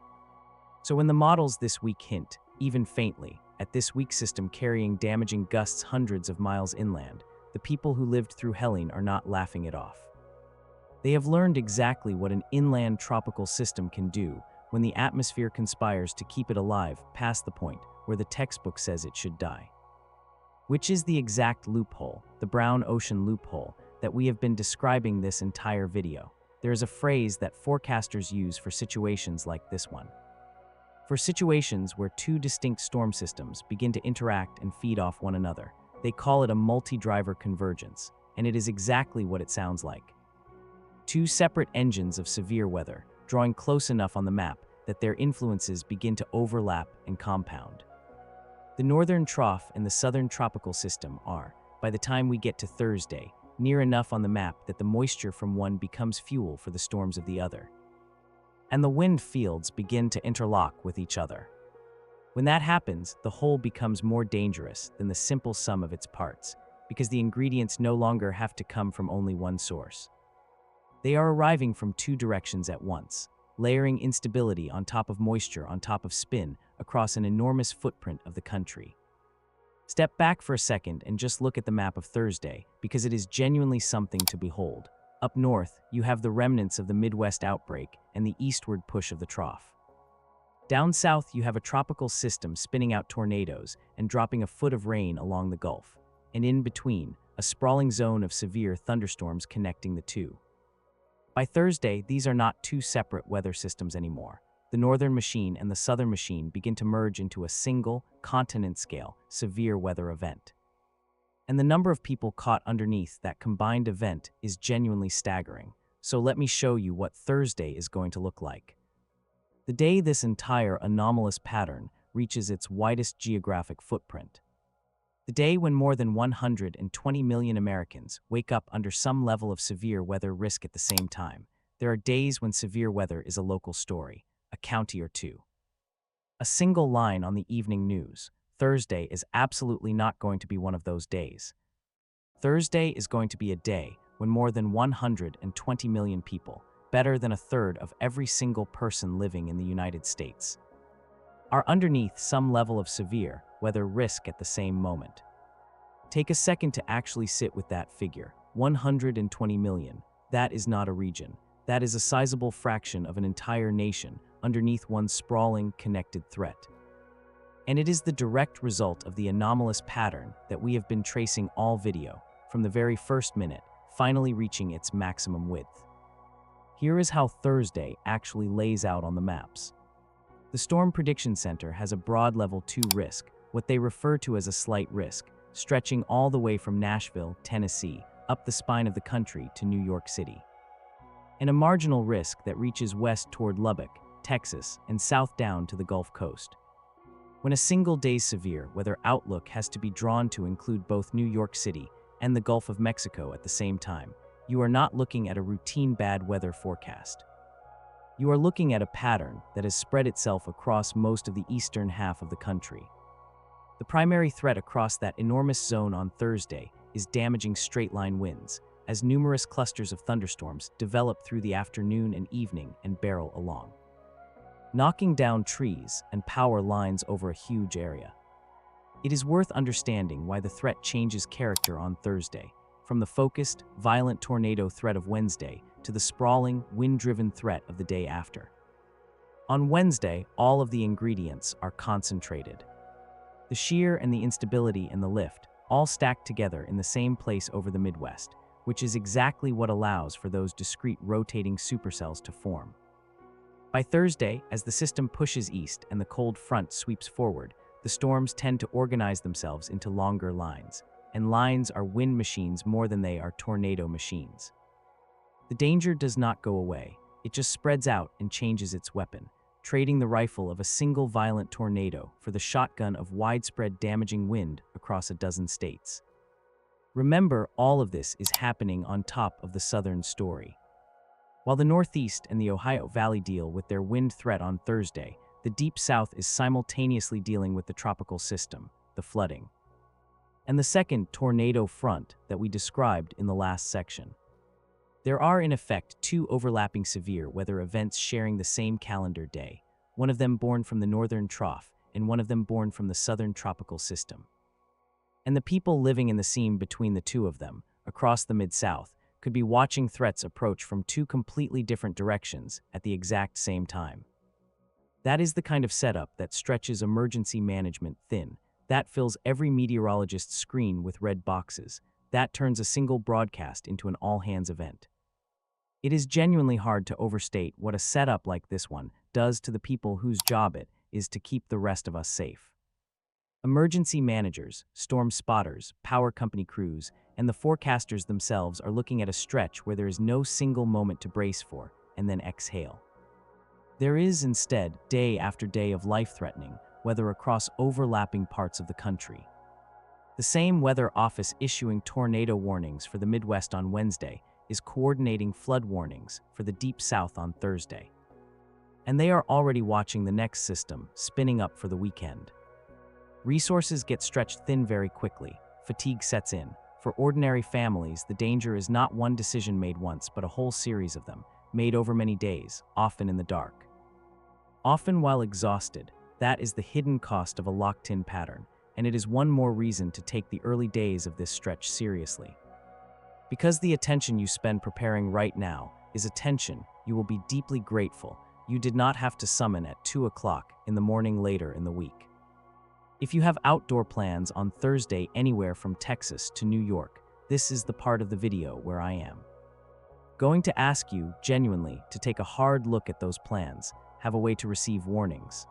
So when the models this week hint, even faintly, at this weak system carrying damaging gusts hundreds of miles inland, the people who lived through Helene are not laughing it off. They have learned exactly what an inland tropical system can do when the atmosphere conspires to keep it alive past the point where the textbook says it should die. Which is the exact loophole, the brown ocean loophole, that we have been describing this entire video. There is a phrase that forecasters use for situations like this one. For situations where two distinct storm systems begin to interact and feed off one another, they call it a multi-driver convergence, and it is exactly what it sounds like. Two separate engines of severe weather, drawing close enough on the map that their influences begin to overlap and compound. The northern trough and the southern tropical system are, by the time we get to Thursday, near enough on the map that the moisture from one becomes fuel for the storms of the other, and the wind fields begin to interlock with each other. When that happens, the whole becomes more dangerous than the simple sum of its parts, because the ingredients no longer have to come from only one source. They are arriving from two directions at once, layering instability on top of moisture on top of spin across an enormous footprint of the country. Step back for a second and just look at the map of Thursday, because it is genuinely something to behold. Up north, you have the remnants of the Midwest outbreak and the eastward push of the trough. Down south, you have a tropical system spinning out tornadoes and dropping a foot of rain along the Gulf, and in between, a sprawling zone of severe thunderstorms connecting the two. By Thursday, these are not two separate weather systems anymore. The northern machine and the southern machine begin to merge into a single, continent-scale, severe weather event. And the number of people caught underneath that combined event is genuinely staggering. So let me show you what Thursday is going to look like. The day this entire anomalous pattern reaches its widest geographic footprint. The day when more than 120 million Americans wake up under some level of severe weather risk at the same time. There are days when severe weather is a local story, a county or two. A single line on the evening news. Thursday is absolutely not going to be one of those days. Thursday is going to be a day when more than 120 million people, better than a third of every single person living in the United States, are underneath some level of severe weather risk at the same moment. Take a second to actually sit with that figure. 120 million. That is not a region. That is a sizable fraction of an entire nation underneath one sprawling, connected threat. And it is the direct result of the anomalous pattern that we have been tracing all video, from the very first minute, finally reaching its maximum width. Here is how Thursday actually lays out on the maps. The Storm Prediction Center has a broad level 2 risk, what they refer to as a slight risk, stretching all the way from Nashville, Tennessee, up the spine of the country to New York City, and a marginal risk that reaches west toward Lubbock, Texas, and south down to the Gulf Coast. When a single day's severe weather outlook has to be drawn to include both New York City and the Gulf of Mexico at the same time, you are not looking at a routine bad weather forecast. You are looking at a pattern that has spread itself across most of the eastern half of the country. The primary threat across that enormous zone on Thursday is damaging straight-line winds, as numerous clusters of thunderstorms develop through the afternoon and evening and barrel along, knocking down trees and power lines over a huge area. It is worth understanding why the threat changes character on Thursday, from the focused, violent tornado threat of Wednesday to the sprawling, wind-driven threat of the day after. On Wednesday, all of the ingredients are concentrated. The shear and the instability and the lift, all stacked together in the same place over the Midwest, which is exactly what allows for those discrete rotating supercells to form. By Thursday, as the system pushes east and the cold front sweeps forward, the storms tend to organize themselves into longer lines, and lines are wind machines more than they are tornado machines. The danger does not go away, it just spreads out and changes its weapon, trading the rifle of a single violent tornado for the shotgun of widespread damaging wind across a dozen states. Remember, all of this is happening on top of the southern story. While the Northeast and the Ohio Valley deal with their wind threat on Thursday, the Deep South is simultaneously dealing with the tropical system, the flooding, and the second tornado front that we described in the last section. There are in effect two overlapping severe weather events sharing the same calendar day, one of them born from the northern trough and one of them born from the southern tropical system. And the people living in the seam between the two of them, across the Mid-South, could be watching threats approach from two completely different directions at the exact same time. That is the kind of setup that stretches emergency management thin, that fills every meteorologist's screen with red boxes, that turns a single broadcast into an all-hands event. It is genuinely hard to overstate what a setup like this one does to the people whose job it is to keep the rest of us safe. Emergency managers, storm spotters, power company crews, and the forecasters themselves are looking at a stretch where there is no single moment to brace for and then exhale. There is instead day after day of life-threatening weather across overlapping parts of the country. The same weather office issuing tornado warnings for the Midwest on Wednesday is coordinating flood warnings for the Deep South on Thursday. And they are already watching the next system spinning up for the weekend. Resources get stretched thin very quickly. Fatigue sets in. For ordinary families, the danger is not one decision made once, but a whole series of them, made over many days, often in the dark. Often while exhausted, that is the hidden cost of a locked-in pattern, and it is one more reason to take the early days of this stretch seriously. Because the attention you spend preparing right now is attention you will be deeply grateful you did not have to summon at 2 o'clock in the morning later in the week. If you have outdoor plans on Thursday anywhere from Texas to New York, this is the part of the video where I am going to ask you genuinely to take a hard look at those plans, have a way to receive warnings.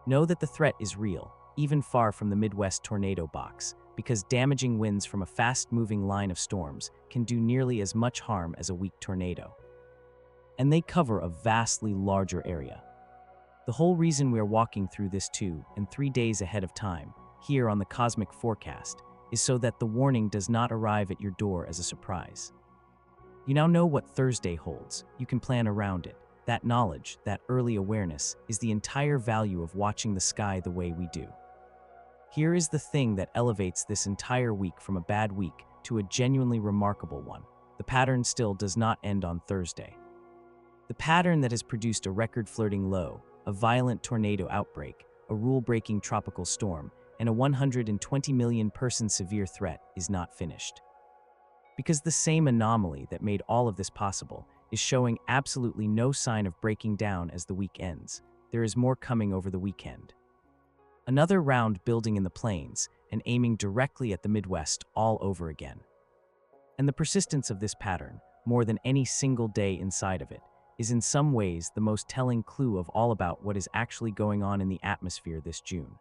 Know that the threat is real, even far from the Midwest tornado box, because damaging winds from a fast-moving line of storms can do nearly as much harm as a weak tornado. And they cover a vastly larger area. The whole reason we are walking through this 2 and 3 days ahead of time, here on the Cosmic Forecast, is so that the warning does not arrive at your door as a surprise. You now know what Thursday holds. You can plan around it. That knowledge, that early awareness, is the entire value of watching the sky the way we do. Here is the thing that elevates this entire week from a bad week to a genuinely remarkable one. The pattern still does not end on Thursday. The pattern that has produced a record-flirting low, a violent tornado outbreak, a rule-breaking tropical storm, and a 120 million person severe threat is not finished. Because the same anomaly that made all of this possible is showing absolutely no sign of breaking down as the week ends. There is more coming over the weekend. Another round building in the plains and aiming directly at the Midwest all over again. And the persistence of this pattern, more than any single day inside of it, is in some ways the most telling clue of all about what is actually going on in the atmosphere this June.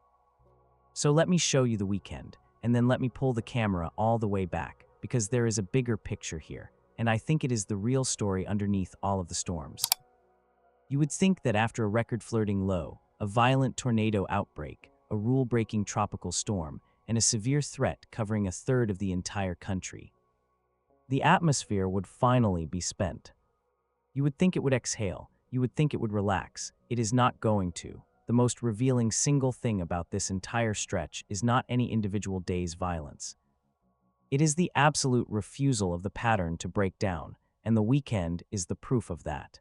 So let me show you the weekend, and then let me pull the camera all the way back, because there is a bigger picture here, and I think it is the real story underneath all of the storms. You would think that after a record-flirting low, a violent tornado outbreak, a rule-breaking tropical storm, and a severe threat covering a third of the entire country, the atmosphere would finally be spent. You would think it would exhale, you would think it would relax. It is not going to. The most revealing single thing about this entire stretch is not any individual day's violence. It is the absolute refusal of the pattern to break down, and the weekend is the proof of that.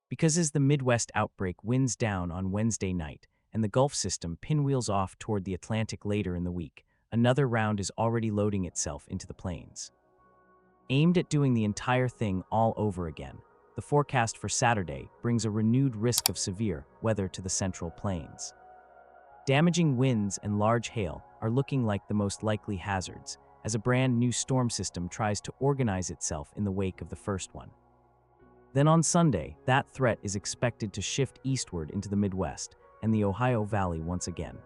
Because as the Midwest outbreak winds down on Wednesday night and the Gulf system pinwheels off toward the Atlantic later in the week, another round is already loading itself into the plains. Aimed at doing the entire thing all over again, the forecast for Saturday brings a renewed risk of severe weather to the Central Plains. Damaging winds and large hail are looking like the most likely hazards, as a brand new storm system tries to organize itself in the wake of the first one. Then on Sunday, that threat is expected to shift eastward into the Midwest and the Ohio Valley once again.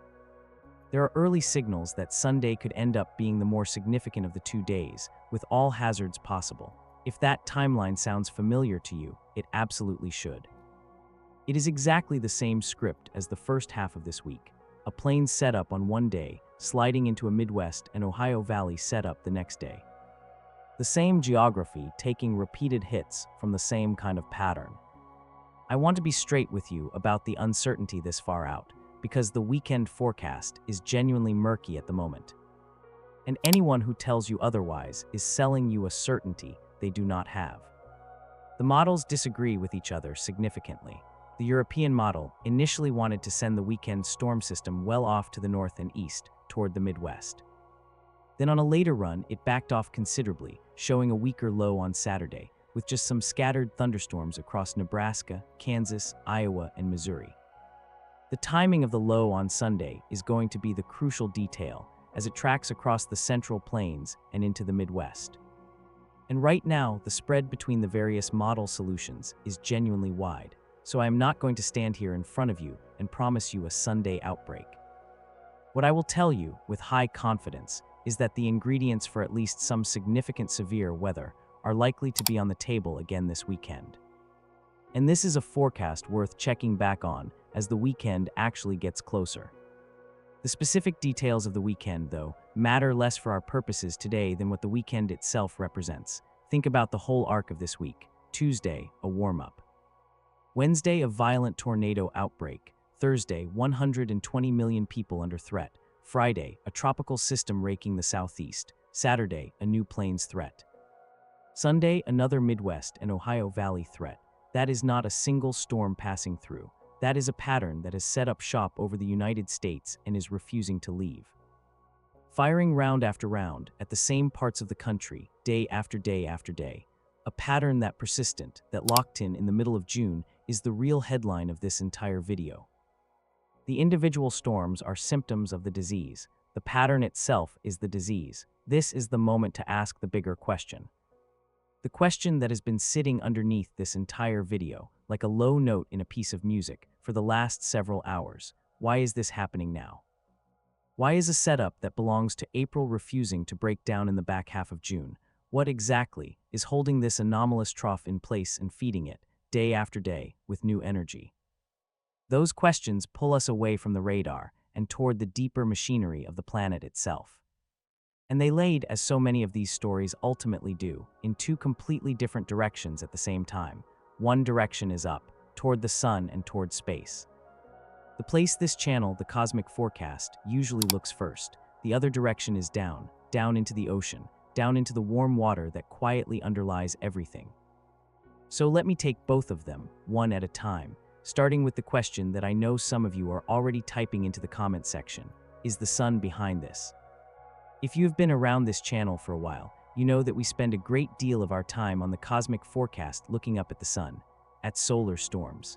There are early signals that Sunday could end up being the more significant of the 2 days, with all hazards possible. If that timeline sounds familiar to you, it absolutely should. It is exactly the same script as the first half of this week. A plane setup on one day, sliding into a Midwest and Ohio Valley setup the next day. The same geography taking repeated hits from the same kind of pattern. I want to be straight with you about the uncertainty this far out, because the weekend forecast is genuinely murky at the moment. And anyone who tells you otherwise is selling you a certainty they do not have. The models disagree with each other significantly. The European model initially wanted to send the weekend storm system well off to the north and east, toward the Midwest. Then on a later run, it backed off considerably, showing a weaker low on Saturday, with just some scattered thunderstorms across Nebraska, Kansas, Iowa, and Missouri. The timing of the low on Sunday is going to be the crucial detail as it tracks across the Central Plains and into the Midwest. And right now, the spread between the various model solutions is genuinely wide, so I am not going to stand here in front of you and promise you a Sunday outbreak. What I will tell you with high confidence is that the ingredients for at least some significant severe weather are likely to be on the table again this weekend. And this is a forecast worth checking back on as the weekend actually gets closer. The specific details of the weekend, though, matter less for our purposes today than what the weekend itself represents. Think about the whole arc of this week. Tuesday, a warm-up. Wednesday, a violent tornado outbreak. Thursday, 120 million people under threat. Friday, a tropical system raking the southeast. Saturday, a new plains threat. Sunday, another Midwest and Ohio Valley threat. That is not a single storm passing through. That is a pattern that has set up shop over the United States and is refusing to leave. firing round after round at the same parts of the country, day after day after day. A pattern that persistent, that locked in the middle of June, is the real headline of this entire video. The individual storms are symptoms of the disease. The pattern itself is the disease. This is the moment to ask the bigger question. The question that has been sitting underneath this entire video, like a low note in a piece of music, for the last several hours. Why is this happening now? Why is a setup that belongs to April refusing to break down in the back half of June? What exactly is holding this anomalous trough in place and feeding it, day after day, with new energy? Those questions pull us away from the radar and toward the deeper machinery of the planet itself. And they lead, as so many of these stories ultimately do, in two completely different directions at the same time. One direction is up, toward the sun and toward space. The place this channel, the cosmic forecast, usually looks first. The other direction is down, down into the ocean, down into the warm water that quietly underlies everything. So let me take both of them, one at a time, starting with the question that I know some of you are already typing into the comment section. Is the sun behind this? If you have been around this channel for a while, you know that we spend a great deal of our time on the cosmic forecast looking up at the sun, at solar storms,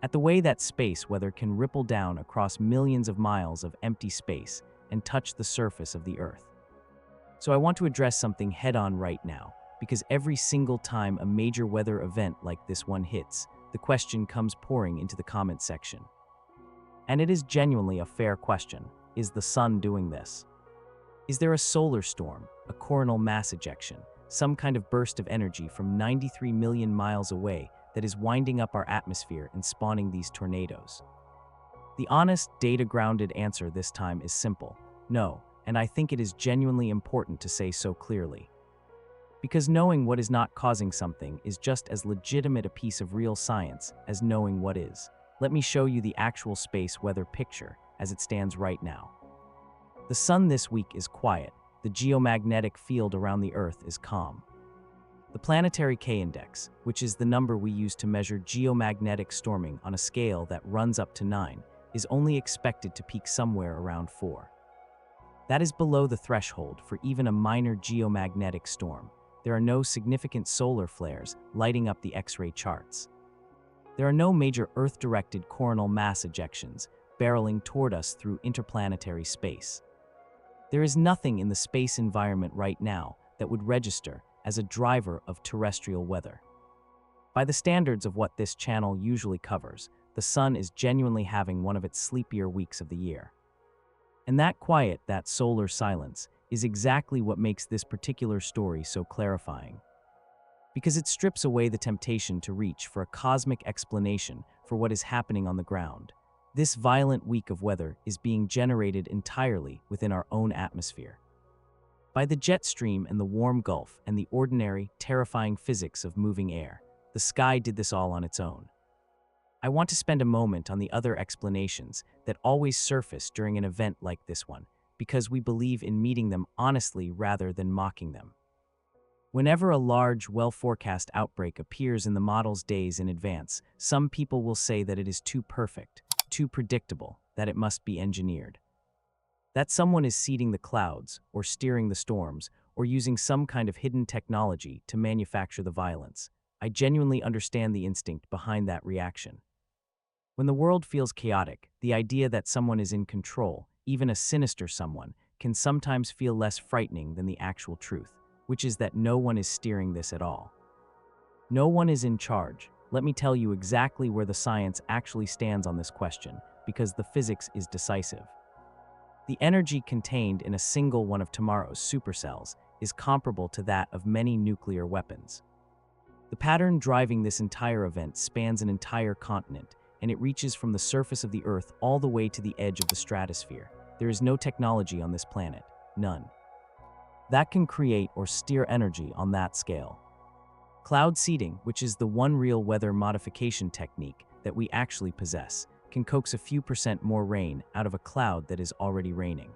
at the way that space weather can ripple down across millions of miles of empty space and touch the surface of the Earth. So I want to address something head-on right now, because every single time a major weather event like this one hits, the question comes pouring into the comment section. And it is genuinely a fair question. Is the sun doing this? Is there a solar storm, a coronal mass ejection, some kind of burst of energy from 93 million miles away that is winding up our atmosphere and spawning these tornadoes? The honest, data-grounded answer this time is simple: no, and I think it is genuinely important to say so clearly. Because knowing what is not causing something is just as legitimate a piece of real science as knowing what is. Let me show you the actual space weather picture as it stands right now. The sun this week is quiet. The geomagnetic field around the Earth is calm. The planetary K-index, which is the number we use to measure geomagnetic storming on a scale that runs up to 9, is only expected to peak somewhere around 4. That is below the threshold for even a minor geomagnetic storm. There are no significant solar flares lighting up the X-ray charts. There are no major Earth-directed coronal mass ejections barreling toward us through interplanetary space. There is nothing in the space environment right now that would register as a driver of terrestrial weather. By the standards of what this channel usually covers, the sun is genuinely having one of its sleepier weeks of the year. And that quiet, that solar silence, is exactly what makes this particular story so clarifying. Because it strips away the temptation to reach for a cosmic explanation for what is happening on the ground. This violent week of weather is being generated entirely within our own atmosphere. By the jet stream and the warm Gulf and the ordinary, terrifying physics of moving air, the sky did this all on its own. I want to spend a moment on the other explanations that always surface during an event like this one, because we believe in meeting them honestly rather than mocking them. Whenever a large, well-forecast outbreak appears in the model's days in advance, some people will say that it is too perfect, too predictable, that it must be engineered. That someone is seeding the clouds, or steering the storms, or using some kind of hidden technology to manufacture the violence. I genuinely understand the instinct behind that reaction. When the world feels chaotic, the idea that someone is in control, even a sinister someone, can sometimes feel less frightening than the actual truth, which is that no one is steering this at all. No one is in charge. Let me tell you exactly where the science actually stands on this question, because the physics is decisive. The energy contained in a single one of tomorrow's supercells is comparable to that of many nuclear weapons. The pattern driving this entire event spans an entire continent, and it reaches from the surface of the Earth all the way to the edge of the stratosphere. There is no technology on this planet, none, that can create or steer energy on that scale. Cloud seeding, which is the one real weather modification technique that we actually possess, can coax a few % more rain out of a cloud that is already raining.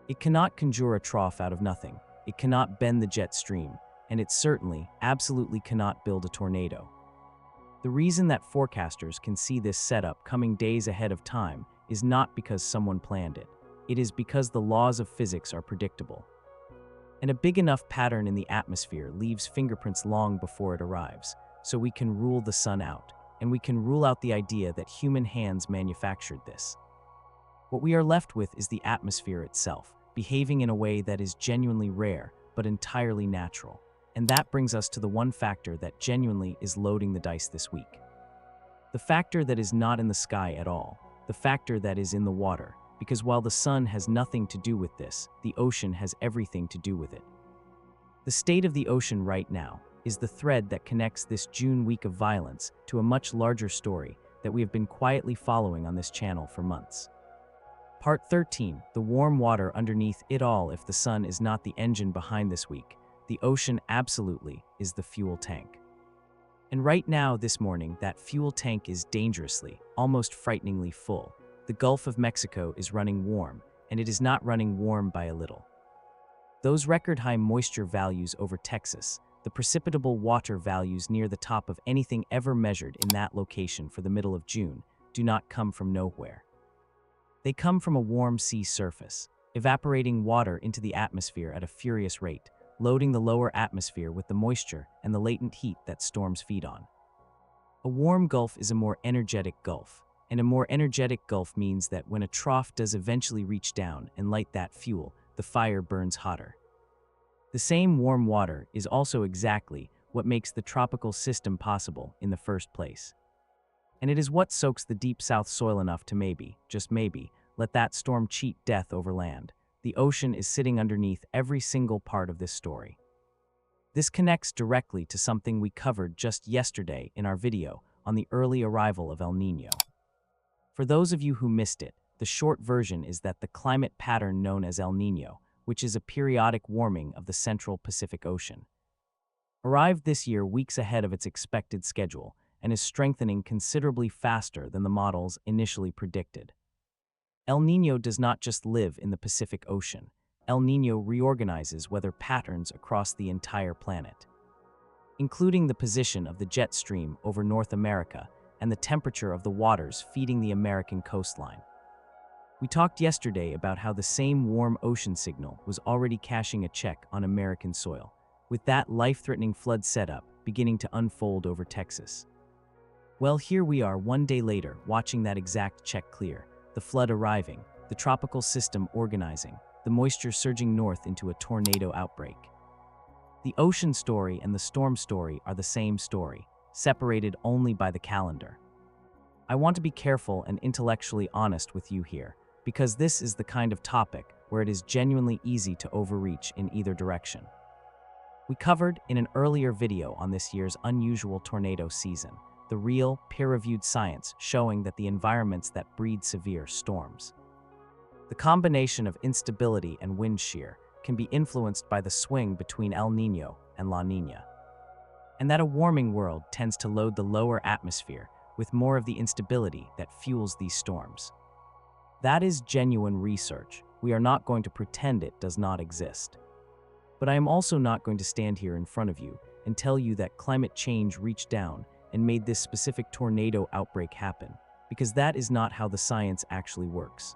It cannot conjure a trough out of nothing, it cannot bend the jet stream, and it certainly, absolutely cannot build a tornado. The reason that forecasters can see this setup coming days ahead of time is not because someone planned it. It is because the laws of physics are predictable. And a big enough pattern in the atmosphere leaves fingerprints long before it arrives, so we can rule the sun out, and we can rule out the idea that human hands manufactured this. What we are left with is the atmosphere itself, behaving in a way that is genuinely rare, but entirely natural. And that brings us to the one factor that genuinely is loading the dice this week. The factor that is not in the sky at all, the factor that is in the water, because while the sun has nothing to do with this, the ocean has everything to do with it. The state of the ocean right now is the thread that connects this June week of violence to a much larger story that we have been quietly following on this channel for months. Part 13, the warm water underneath it all. If the sun is not the engine behind this week, the ocean absolutely is the fuel tank. And right now, this morning, that fuel tank is dangerously, almost frighteningly full. The Gulf of Mexico is running warm, and it is not running warm by a little. Those record-high moisture values over Texas, the precipitable water values near the top of anything ever measured in that location for the middle of June, do not come from nowhere. They come from a warm sea surface, evaporating water into the atmosphere at a furious rate, loading the lower atmosphere with the moisture and the latent heat that storms feed on. A warm Gulf is a more energetic Gulf, and a more energetic Gulf means that when a trough does eventually reach down and light that fuel, the fire burns hotter. The same warm water is also exactly what makes the tropical system possible in the first place. And it is what soaks the deep south soil enough to maybe, just maybe, let that storm cheat death over land. The ocean is sitting underneath every single part of this story. This connects directly to something we covered just yesterday in our video on the early arrival of El Niño. For those of you who missed it, the short version is that the climate pattern known as El Niño, which is a periodic warming of the central Pacific Ocean, arrived this year weeks ahead of its expected schedule and is strengthening considerably faster than the models initially predicted. El Niño does not just live in the Pacific Ocean. El Niño reorganizes weather patterns across the entire planet, including the position of the jet stream over North America and the temperature of the waters feeding the American coastline. We talked yesterday about how the same warm ocean signal was already cashing a check on American soil, with that life-threatening flood setup beginning to unfold over Texas. Well, here we are 1 day later, watching that exact check clear, the flood arriving, the tropical system organizing, the moisture surging north into a tornado outbreak. The ocean story and the storm story are the same story, separated only by the calendar. I want to be careful and intellectually honest with you here, because this is the kind of topic where it is genuinely easy to overreach in either direction. We covered in an earlier video on this year's unusual tornado season, the real, peer-reviewed science showing that the environments that breed severe storms. The combination of instability and wind shear can be influenced by the swing between El Niño and La Niña, and that a warming world tends to load the lower atmosphere with more of the instability that fuels these storms. That is genuine research. We are not going to pretend it does not exist. But I am also not going to stand here in front of you and tell you that climate change reached down and made this specific tornado outbreak happen, because that is not how the science actually works.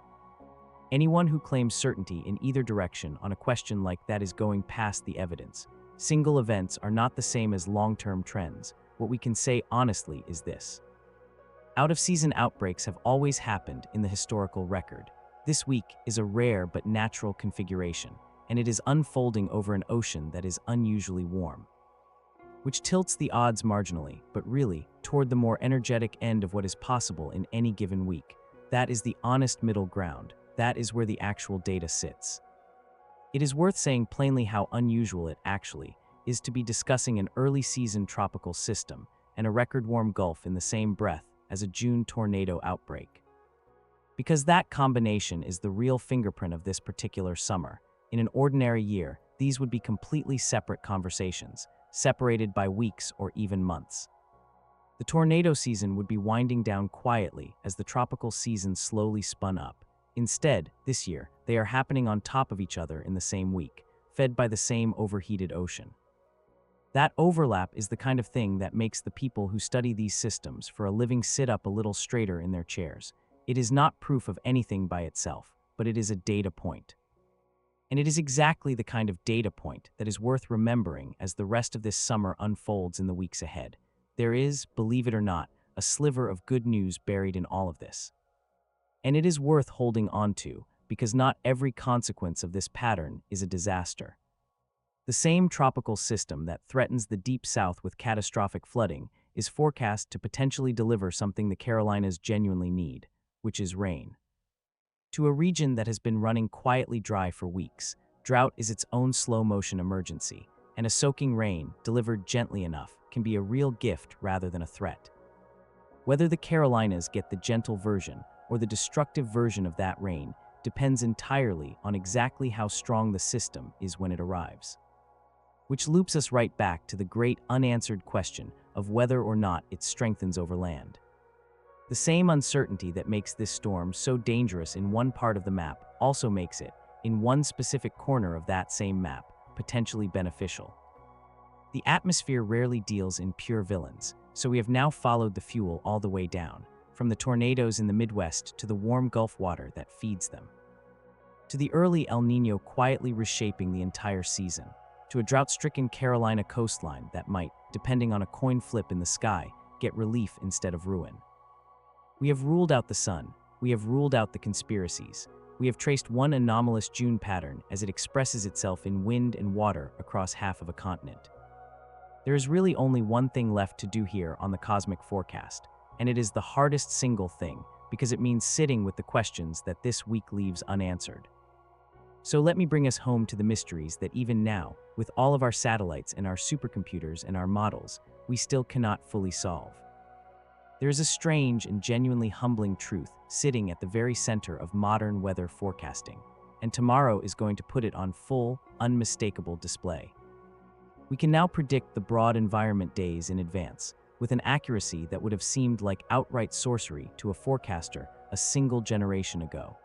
Anyone who claims certainty in either direction on a question like that is going past the evidence. Single events are not the same as long-term trends. What we can say honestly is this: out-of-season outbreaks have always happened in the historical record. This week is a rare but natural configuration, and it is unfolding over an ocean that is unusually warm, which tilts the odds marginally, but really, toward the more energetic end of what is possible in any given week. That is the honest middle ground. That is where the actual data sits. It is worth saying plainly how unusual it actually is to be discussing an early-season tropical system and a record-warm Gulf in the same breath as a June tornado outbreak. Because that combination is the real fingerprint of this particular summer. In an ordinary year, these would be completely separate conversations, separated by weeks or even months. The tornado season would be winding down quietly as the tropical season slowly spun up. Instead, this year, they are happening on top of each other in the same week, fed by the same overheated ocean. That overlap is the kind of thing that makes the people who study these systems for a living sit up a little straighter in their chairs. It is not proof of anything by itself, but it is a data point. And it is exactly the kind of data point that is worth remembering as the rest of this summer unfolds in the weeks ahead. There is, believe it or not, a sliver of good news buried in all of this. And it is worth holding on to, because not every consequence of this pattern is a disaster. The same tropical system that threatens the Deep South with catastrophic flooding is forecast to potentially deliver something the Carolinas genuinely need, which is rain. To a region that has been running quietly dry for weeks, drought is its own slow-motion emergency, and a soaking rain, delivered gently enough, can be a real gift rather than a threat. Whether the Carolinas get the gentle version or the destructive version of that rain depends entirely on exactly how strong the system is when it arrives. Which loops us right back to the great unanswered question of whether or not it strengthens over land. The same uncertainty that makes this storm so dangerous in one part of the map also makes it, in one specific corner of that same map, potentially beneficial. The atmosphere rarely deals in pure villains, so we have now followed the fuel all the way down, from the tornadoes in the Midwest to the warm Gulf water that feeds them, to the early El Niño quietly reshaping the entire season, to a drought-stricken Carolina coastline that might, depending on a coin flip in the sky, get relief instead of ruin. We have ruled out the sun, we have ruled out the conspiracies, we have traced one anomalous June pattern as it expresses itself in wind and water across half of a continent. There is really only one thing left to do here on the cosmic forecast, and it is the hardest single thing, because it means sitting with the questions that this week leaves unanswered. So let me bring us home to the mysteries that even now, with all of our satellites and our supercomputers and our models, we still cannot fully solve. There is a strange and genuinely humbling truth sitting at the very center of modern weather forecasting, and tomorrow is going to put it on full, unmistakable display. We can now predict the broad environment days in advance, with an accuracy that would have seemed like outright sorcery to a forecaster a single generation ago.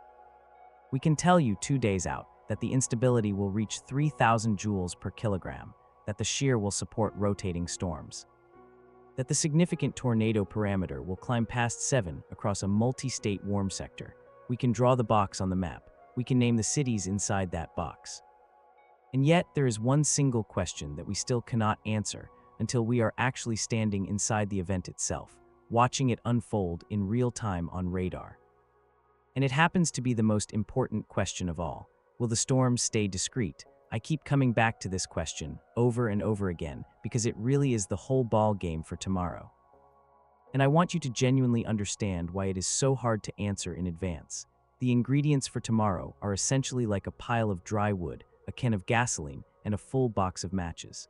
We can tell you 2 days out that the instability will reach 3,000 joules per kilogram, that the shear will support rotating storms, that the significant tornado parameter will climb past 7 across a multi-state warm sector. We can draw the box on the map. We can name the cities inside that box. And yet, there is one single question that we still cannot answer until we are actually standing inside the event itself, watching it unfold in real time on radar. And it happens to be the most important question of all. Will the storms stay discreet? I keep coming back to this question over and over again because it really is the whole ball game for tomorrow. And I want you to genuinely understand why it is so hard to answer in advance. The ingredients for tomorrow are essentially like a pile of dry wood, a can of gasoline, and a full box of matches.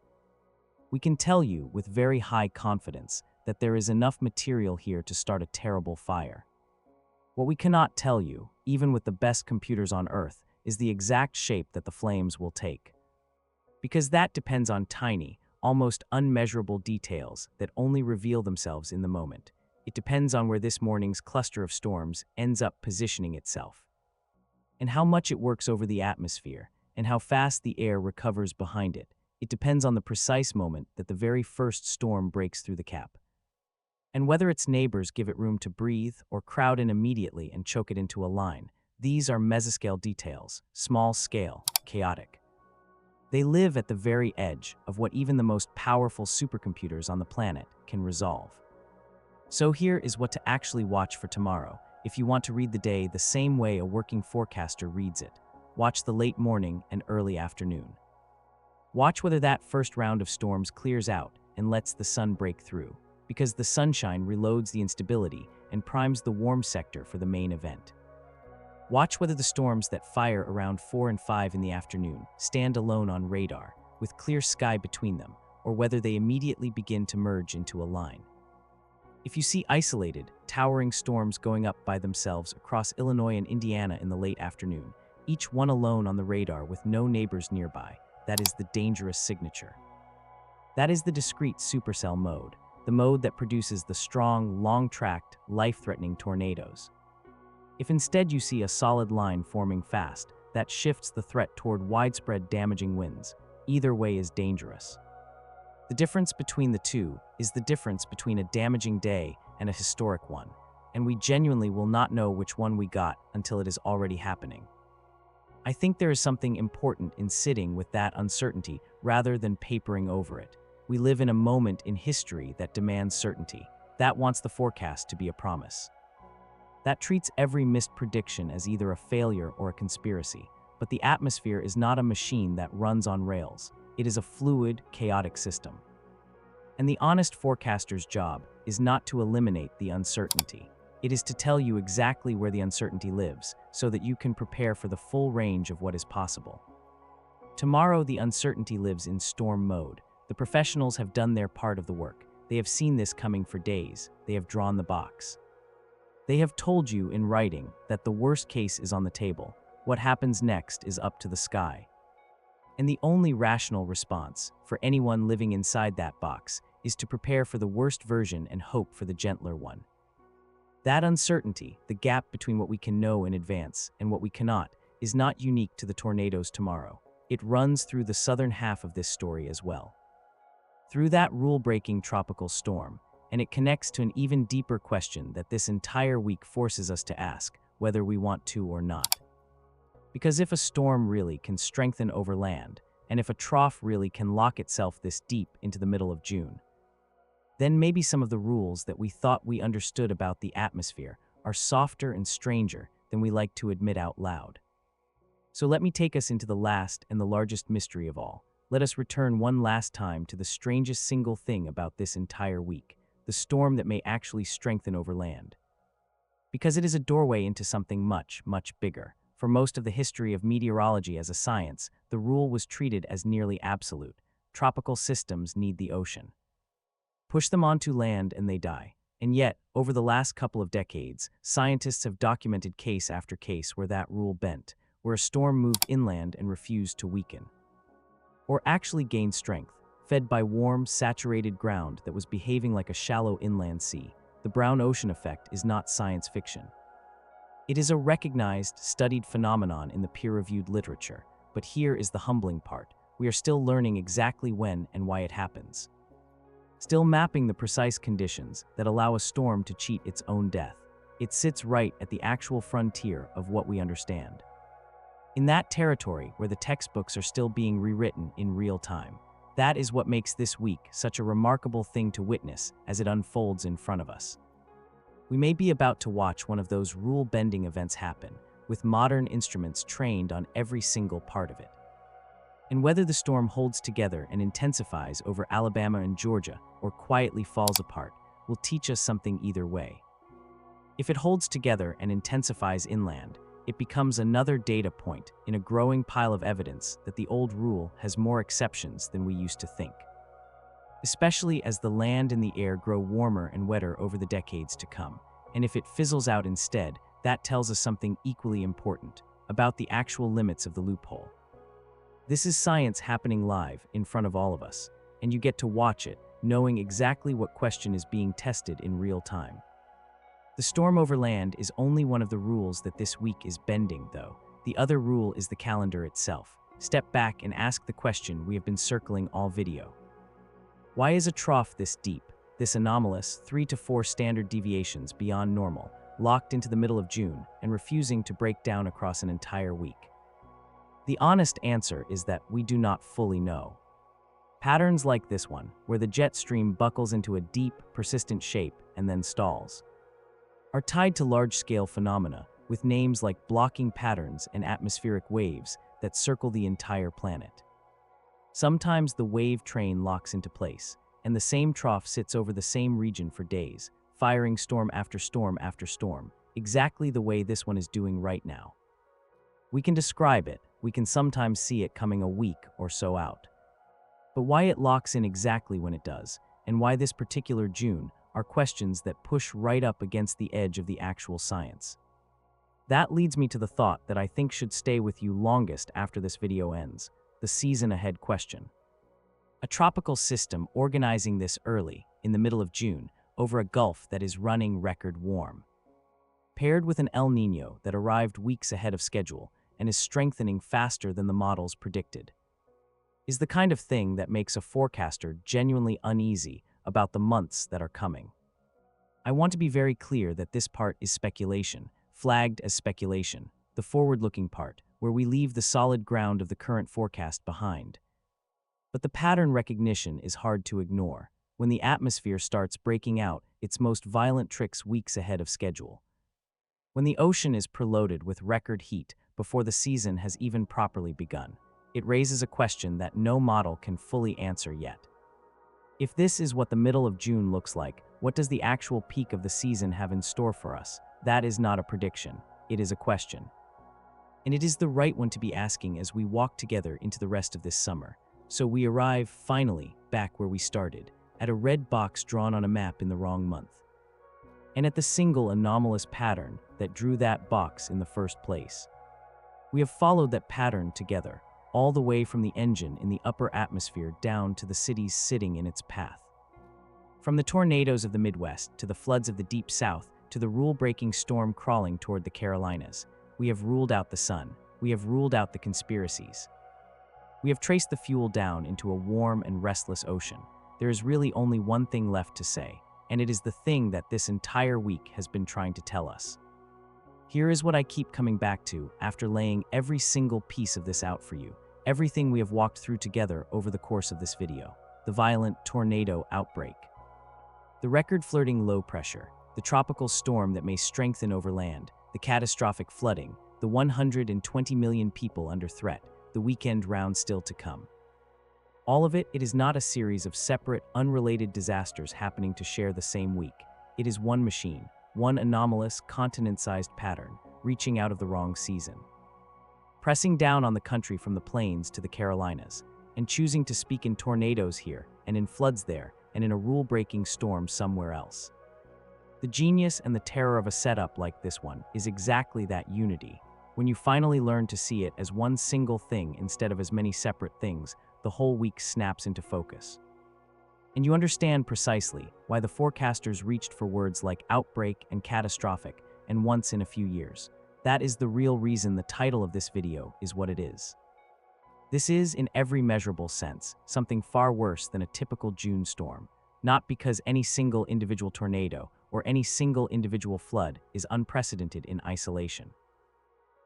We can tell you with very high confidence that there is enough material here to start a terrible fire. What we cannot tell you, even with the best computers on Earth, is the exact shape that the flames will take. Because that depends on tiny, almost unmeasurable details that only reveal themselves in the moment. It depends on where this morning's cluster of storms ends up positioning itself, and how much it works over the atmosphere, and how fast the air recovers behind it. It depends on the precise moment that the very first storm breaks through the cap, and whether its neighbors give it room to breathe or crowd in immediately and choke it into a line. These are mesoscale details, small scale, chaotic. They live at the very edge of what even the most powerful supercomputers on the planet can resolve. So here is what to actually watch for tomorrow if you want to read the day the same way a working forecaster reads it. Watch the late morning and early afternoon. Watch whether that first round of storms clears out and lets the sun break through, because the sunshine reloads the instability and primes the warm sector for the main event. Watch whether the storms that fire around 4 and 5 in the afternoon stand alone on radar, with clear sky between them, or whether they immediately begin to merge into a line. If you see isolated, towering storms going up by themselves across Illinois and Indiana in the late afternoon, each one alone on the radar with no neighbors nearby, that is the dangerous signature. That is the discrete supercell mode, the mode that produces the strong, long-tracked, life-threatening tornadoes. If instead you see a solid line forming fast, that shifts the threat toward widespread damaging winds. Either way is dangerous. The difference between the two is the difference between a damaging day and a historic one. and we genuinely will not know which one we got until it is already happening. I think there is something important in sitting with that uncertainty rather than papering over it. We live in a moment in history that demands certainty, that wants the forecast to be a promise, that treats every missed prediction as either a failure or a conspiracy. But the atmosphere is not a machine that runs on rails. It is a fluid, chaotic system. And the honest forecaster's job is not to eliminate the uncertainty. It is to tell you exactly where the uncertainty lives, so that you can prepare for the full range of what is possible. Tomorrow, the uncertainty lives in storm mode. The professionals have done their part of the work. They have seen this coming for days. They have drawn the box. They have told you in writing that the worst case is on the table. What happens next is up to the sky. And the only rational response for anyone living inside that box is to prepare for the worst version and hope for the gentler one. That uncertainty, the gap between what we can know in advance and what we cannot, is not unique to the tornadoes tomorrow. It runs through the southern half of this story as well. Through that rule-breaking tropical storm, and it connects to an even deeper question that this entire week forces us to ask, whether we want to or not. Because if a storm really can strengthen over land, and if a trough really can lock itself this deep into the middle of June, then maybe some of the rules that we thought we understood about the atmosphere are softer and stranger than we like to admit out loud. So let me take us into the last and the largest mystery of all. Let us return one last time to the strangest single thing about this entire week, the storm that may actually strengthen over land. Because it is a doorway into something much, much bigger. For most of the history of meteorology as a science, the rule was treated as nearly absolute. Tropical systems need the ocean. Push them onto land and they die. And yet, over the last couple of decades, scientists have documented case after case where that rule bent, where a storm moved inland and refused to weaken, or actually gained strength, fed by warm, saturated ground that was behaving like a shallow inland sea. The brown ocean effect is not science fiction. It is a recognized, studied phenomenon in the peer-reviewed literature, but here is the humbling part. We are still learning exactly when and why it happens. Still mapping the precise conditions that allow a storm to cheat its own death. It sits right at the actual frontier of what we understand. In that territory where the textbooks are still being rewritten in real time. That is what makes this week such a remarkable thing to witness as it unfolds in front of us. We may be about to watch one of those rule-bending events happen, with modern instruments trained on every single part of it. And whether the storm holds together and intensifies over Alabama and Georgia, or quietly falls apart, will teach us something either way. If it holds together and intensifies inland, it becomes another data point in a growing pile of evidence that the old rule has more exceptions than we used to think. Especially as the land and the air grow warmer and wetter over the decades to come. And if it fizzles out instead, that tells us something equally important about the actual limits of the loophole. This is science happening live in front of all of us, and you get to watch it, knowing exactly what question is being tested in real time. The storm over land is only one of the rules that this week is bending, though. The other rule is the calendar itself. Step back and ask the question we have been circling all video. Why is a trough this deep, this anomalous 3 to 4 standard deviations beyond normal, locked into the middle of June and refusing to break down across an entire week? The honest answer is that we do not fully know. Patterns like this one, where the jet stream buckles into a deep, persistent shape and then stalls, are tied to large-scale phenomena with names like blocking patterns and atmospheric waves that circle the entire planet. Sometimes the wave train locks into place, and the same trough sits over the same region for days, firing storm after storm after storm, exactly the way this one is doing right now. We can describe it, we can sometimes see it coming a week or so out. But why it locks in exactly when it does, and why this particular June, are questions that push right up against the edge of the actual science. That leads me to the thought that I think should stay with you longest after this video ends. The season ahead question. A tropical system organizing this early, in the middle of June, over a Gulf that is running record warm. Paired with an El Niño that arrived weeks ahead of schedule and is strengthening faster than the models predicted, is the kind of thing that makes a forecaster genuinely uneasy about the months that are coming. I want to be very clear that this part is speculation, flagged as speculation, the forward-looking part, where we leave the solid ground of the current forecast behind. But the pattern recognition is hard to ignore when the atmosphere starts breaking out its most violent tricks weeks ahead of schedule. When the ocean is preloaded with record heat before the season has even properly begun, it raises a question that no model can fully answer yet. If this is what the middle of June looks like, what does the actual peak of the season have in store for us? That is not a prediction, it is a question. And it is the right one to be asking as we walk together into the rest of this summer. So we arrive, finally, back where we started, at a red box drawn on a map in the wrong month. And at the single anomalous pattern that drew that box in the first place. We have followed that pattern together, all the way from the engine in the upper atmosphere down to the cities sitting in its path. From the tornadoes of the Midwest to the floods of the Deep South to the rule-breaking storm crawling toward the Carolinas, we have ruled out the sun, we have ruled out the conspiracies. We have traced the fuel down into a warm and restless ocean. There is really only one thing left to say, and it is the thing that this entire week has been trying to tell us. Here is what I keep coming back to after laying every single piece of this out for you, everything we have walked through together over the course of this video. The violent tornado outbreak, the record-flirting low pressure, the tropical storm that may strengthen over land, the catastrophic flooding, the 120 million people under threat, the weekend round still to come. All of it is not a series of separate, unrelated disasters happening to share the same week. It is one machine, one anomalous, continent-sized pattern, reaching out of the wrong season. Pressing down on the country from the plains to the Carolinas, and choosing to speak in tornadoes here, and in floods there, and in a rule-breaking storm somewhere else. The genius and the terror of a setup like this one is exactly that unity. When you finally learn to see it as one single thing instead of as many separate things, the whole week snaps into focus. And you understand precisely why the forecasters reached for words like outbreak and catastrophic and once in a few years. That is the real reason the title of this video is what it is. This is, in every measurable sense, something far worse than a typical June storm, not because any single individual tornado or any single individual flood is unprecedented in isolation,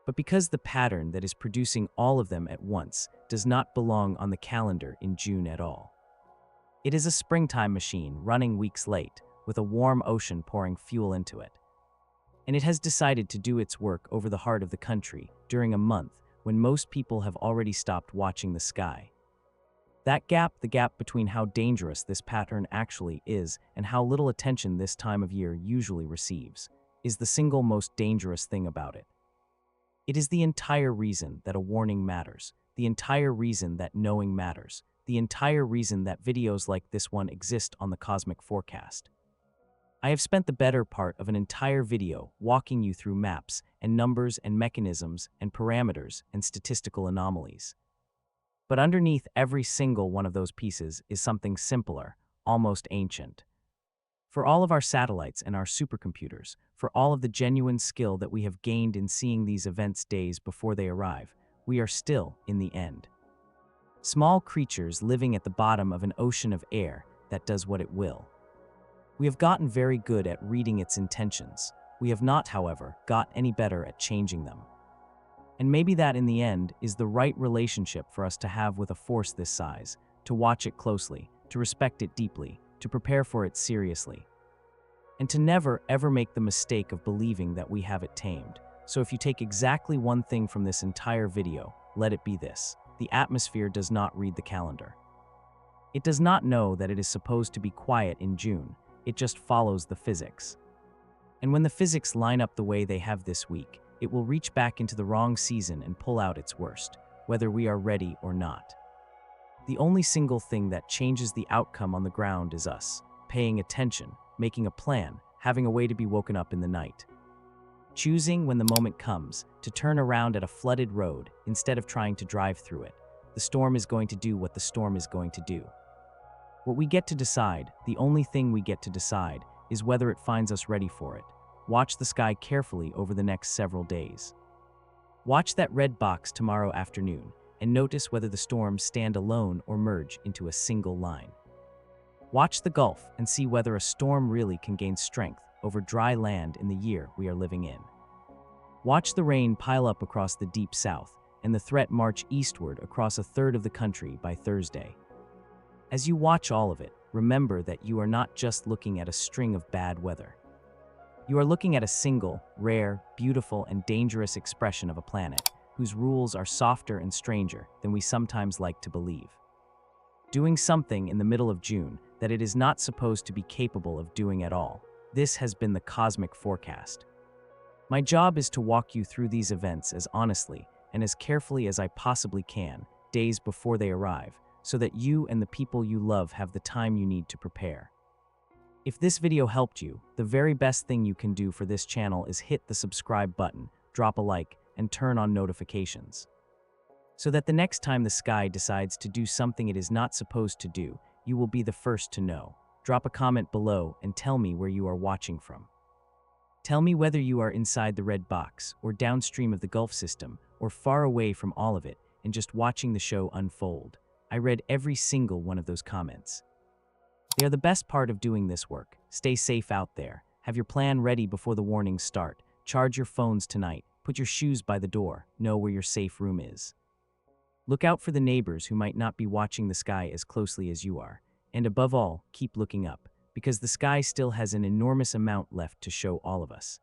but because the pattern that is producing all of them at once does not belong on the calendar in June at all. It is a springtime machine running weeks late, with a warm ocean pouring fuel into it. And it has decided to do its work over the heart of the country during a month when most people have already stopped watching the sky. That gap, the gap between how dangerous this pattern actually is and how little attention this time of year usually receives, is the single most dangerous thing about it. It is the entire reason that a warning matters, the entire reason that knowing matters, the entire reason that videos like this one exist on the Cosmic Forecast. I have spent the better part of an entire video walking you through maps and numbers and mechanisms and parameters and statistical anomalies. But underneath every single one of those pieces is something simpler, almost ancient. For all of our satellites and our supercomputers, for all of the genuine skill that we have gained in seeing these events days before they arrive, we are still, in the end, small creatures living at the bottom of an ocean of air that does what it will. We have gotten very good at reading its intentions. We have not, however, got any better at changing them. And maybe that, in the end, is the right relationship for us to have with a force this size, to watch it closely, to respect it deeply, to prepare for it seriously, and to never, ever make the mistake of believing that we have it tamed. So if you take exactly one thing from this entire video, let it be this: the atmosphere does not read the calendar. It does not know that it is supposed to be quiet in June. It just follows the physics. And when the physics line up the way they have this week, it will reach back into the wrong season and pull out its worst, whether we are ready or not. The only single thing that changes the outcome on the ground is us, paying attention, making a plan, having a way to be woken up in the night. Choosing, when the moment comes, to turn around at a flooded road instead of trying to drive through it. The storm is going to do what the storm is going to do. What we get to decide, the only thing we get to decide, is whether it finds us ready for it. Watch the sky carefully over the next several days. Watch that red box tomorrow afternoon and notice whether the storms stand alone or merge into a single line. Watch the Gulf and see whether a storm really can gain strength over dry land in the year we are living in. Watch the rain pile up across the deep south and the threat march eastward across a third of the country by Thursday. As you watch all of it, remember that you are not just looking at a string of bad weather. You are looking at a single, rare, beautiful, and dangerous expression of a planet whose rules are softer and stranger than we sometimes like to believe. Doing something in the middle of June that it is not supposed to be capable of doing at all. This has been the cosmic forecast. My job is to walk you through these events as honestly and as carefully as I possibly can, days before they arrive, so that you and the people you love have the time you need to prepare. If this video helped you, the very best thing you can do for this channel is hit the subscribe button, drop a like, and turn on notifications. So that the next time the sky decides to do something it is not supposed to do, you will be the first to know. Drop a comment below and tell me where you are watching from. Tell me whether you are inside the red box, or downstream of the Gulf system, or far away from all of it and just watching the show unfold. I read every single one of those comments. They are the best part of doing this work. Stay safe out there. Have your plan ready before the warnings start. Charge your phones tonight. Put your shoes by the door. Know where your safe room is. Look out for the neighbors who might not be watching the sky as closely as you are. And above all, keep looking up, because the sky still has an enormous amount left to show all of us.